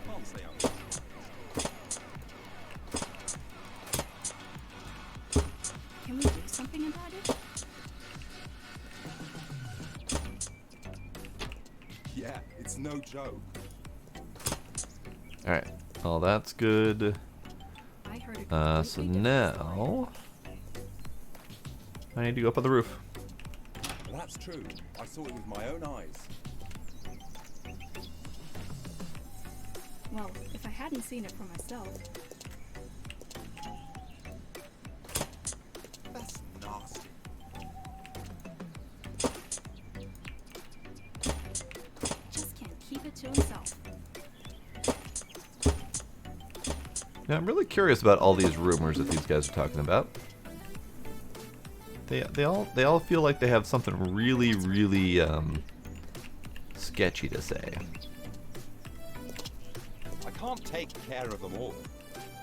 Can't say I'm Can we do something about it? Yeah, it's no joke. Alright, well that's good. I heard a So completely different now I need to go up on the roof. That's true. I saw it with my own eyes. Well, if I hadn't seen it for myself. That's nasty. Just can't keep it to himself. Now I'm really curious about all these rumors that these guys are talking about. They all feel like they have something really sketchy to say. I can't take care of them all.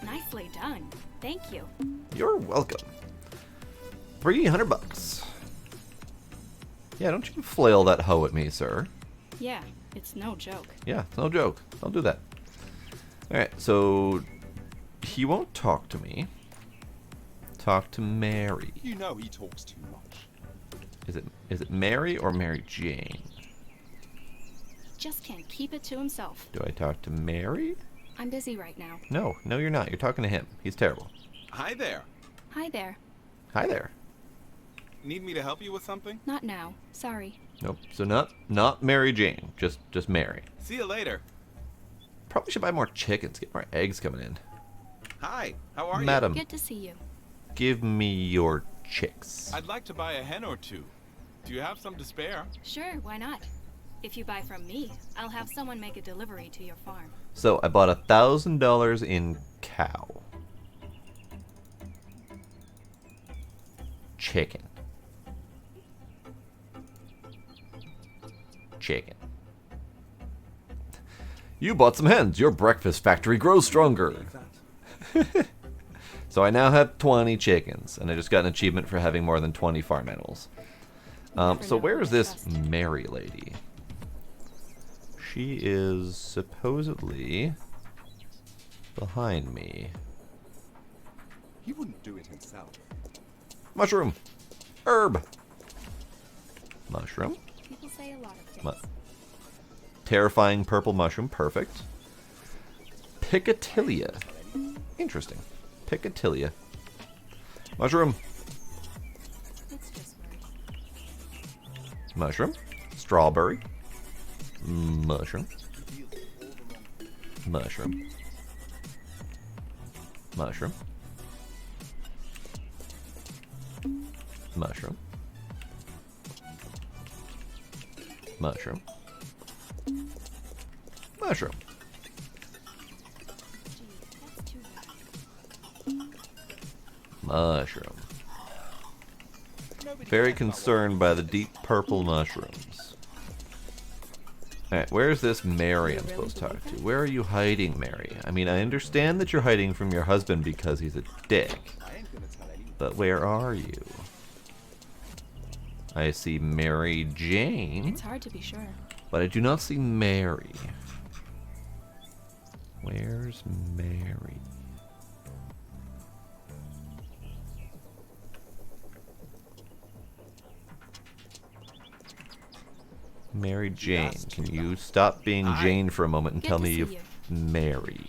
Nicely done. Thank you. You're welcome. $300. Yeah, don't you flail that hoe at me, sir. Yeah, it's no joke. Yeah, it's no joke. Don't do that. Alright, so he won't talk to me. Talk to Mary. You know he talks too much. Is it Mary or Mary Jane? Just can't keep it to himself. Do I talk to Mary? I'm busy right now. No, you're not. You're talking to him. He's terrible. Hi there. Hi there. Hi there. Need me to help you with something? Not now. Sorry. Nope. So not Mary Jane. Just Mary. See you later. Probably should buy more chickens. Get more eggs coming in. Hi, how are you? Madam, Good to see you. give me your chicks. I'd like to buy a hen or two. Do you have some to spare? Sure, why not? If you buy from me, I'll have someone make a delivery to your farm. So I bought $1,000 in cow. Chicken. Chicken. You bought some hens. Your breakfast factory grows stronger. So I now have 20 chickens, and I just got an achievement for having more than 20 farm animals. So where is this Mary lady? She is supposedly behind me. He wouldn't do it himself. Mushroom. Herb. Mushroom. People say a lot of things. Terrifying purple mushroom. Perfect. Picatilia. Interesting. Picatilia. Mushroom. It's just words. Mushroom. Strawberry. Mushroom. Mushroom. Mushroom. Mushroom. Mushroom. Mushroom. Gee, that's too bad. Mushroom. Very concerned by the deep purple mushrooms. Alright, where's this Mary I'm supposed to talk to? Where are you hiding, Mary? I mean, I understand that you're hiding from your husband because he's a dick. But where are you? I see Mary Jane. It's hard to be sure. But I do not see Mary. Where's Mary? Mary Jane. Can you stop being Jane for a moment and Good tell to me see if you. Mary?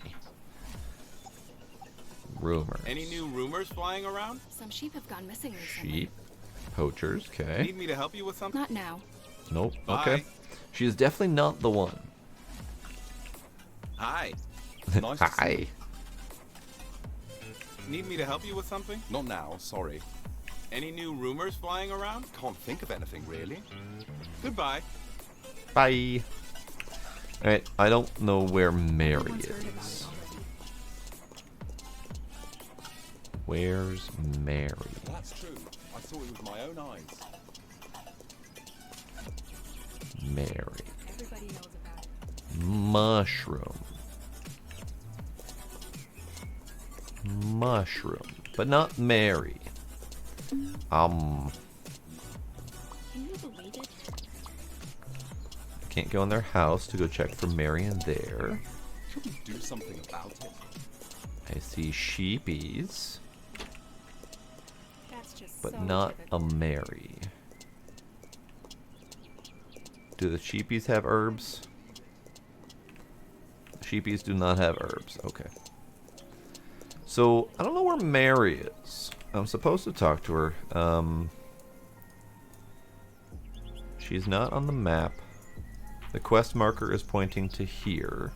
Rumors. Any new rumors flying around? Some sheep have gone missing recently. Sheep. Poachers. Okay. Need me to help you with something? Not now. Nope. Bye. Okay. She is definitely not the one. Hi. Nice to see Hi. Need me to help you with something? Not now, sorry. Any new rumors flying around? Can't think of anything really. Goodbye. Bye. Alright, I don't know where Mary Everyone's heard about is. it already. Where's Mary? That's true. I saw it with my own eyes. Mary. Everybody knows about it. Mushroom. Mushroom. But not Mary. Can you believe it? Can't go in their house to go check for Mary in there. Should we do something about it? I see sheepies, That's just but so not a typical. Mary. Do the sheepies have herbs? Sheepies do not have herbs. Okay. So, I don't know where Mary is. I'm supposed to talk to her. She's not on the map. The quest marker is pointing to here.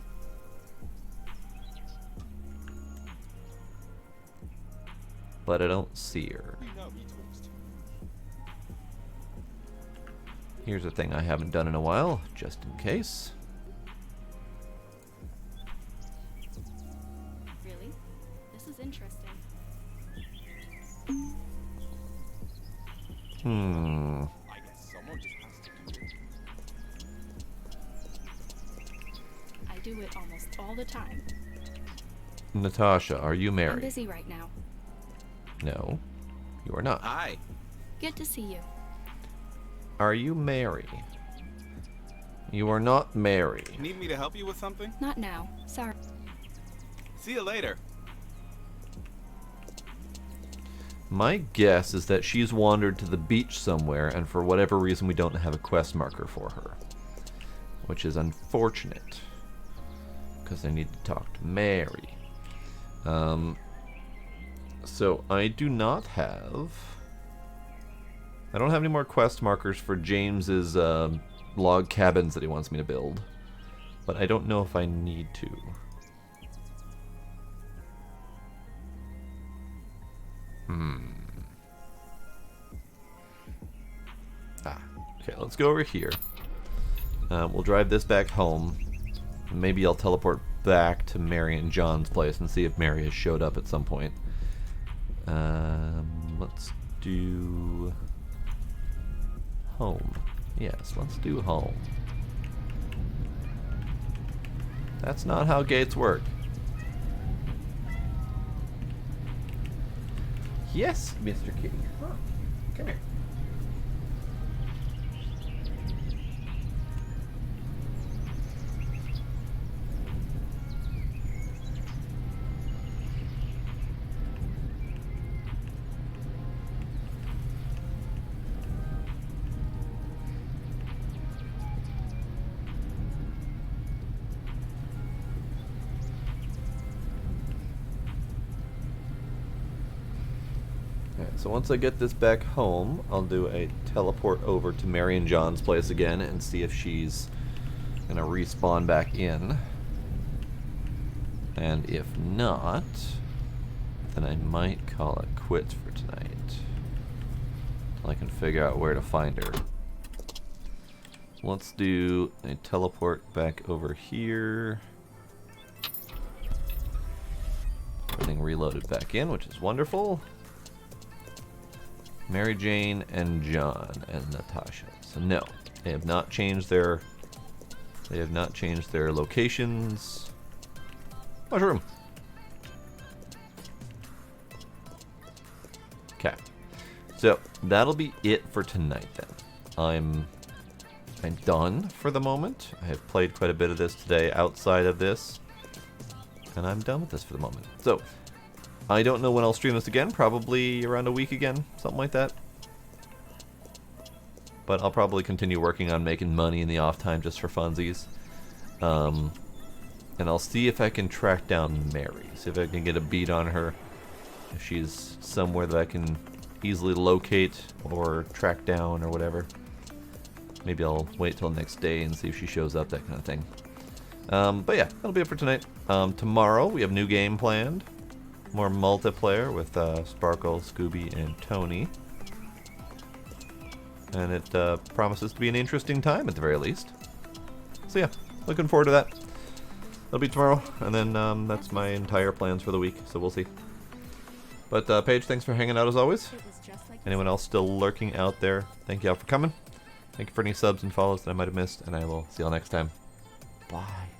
But I don't see her. We know he talks to you. Here's a thing I haven't done in a while, just in case. Really? This is interesting. I guess someone just has to do it. I do it almost all the time. Natasha, are you I'm married? busy right now. No, you are not. Hi. Good to see you. Are you Mary? You are not Mary. Need me to help you with something? Not now. Sorry. See you later. My guess is that she's wandered to the beach somewhere, and for whatever reason we don't have a quest marker for her. Which is unfortunate. Because I need to talk to Mary. So I do not have... I don't have any more quest markers for James's log cabins that he wants me to build. But I don't know if I need to. Okay, let's go over here. We'll drive this back home. Maybe I'll teleport back to Mary and John's place and see if Mary has showed up at some point. Let's do home. Yes, let's do home. That's not how gates work. Yes, Mr. Kitty. Huh. Come here. So once I get this back home, I'll do a teleport over to Mary and John's place again and see if she's gonna respawn back in. And if not, then I might call it quits for tonight. Until I can figure out where to find her. Let's do a teleport back over here. Everything reloaded back in, which is wonderful. Mary Jane and John and Natasha. So no, they have not changed their They have not changed their locations. Mushroom. Okay. So that'll be it for tonight then. I'm done for the moment. I have played quite a bit of this today outside of this. And I'm done with this for the moment. So I don't know when I'll stream this again. Probably around a week again. Something like that. But I'll probably continue working on making money in the off time just for funsies. And I'll see if I can track down Mary. See if I can get a beat on her. If she's somewhere that I can easily locate or track down or whatever. Maybe I'll wait till next day and see if she shows up, that kind of thing. But yeah, that'll be it for tonight. Tomorrow we have a new game planned. More multiplayer with Sparkle, Scooby, and Tony. And it promises to be an interesting time at the very least. So yeah, looking forward to that. That'll be tomorrow, and then that's my entire plans for the week, so we'll see. But Paige, thanks for hanging out as always. Anyone else still lurking out there, thank you all for coming. Thank you for any subs and follows that I might have missed, and I will see you all next time. Bye.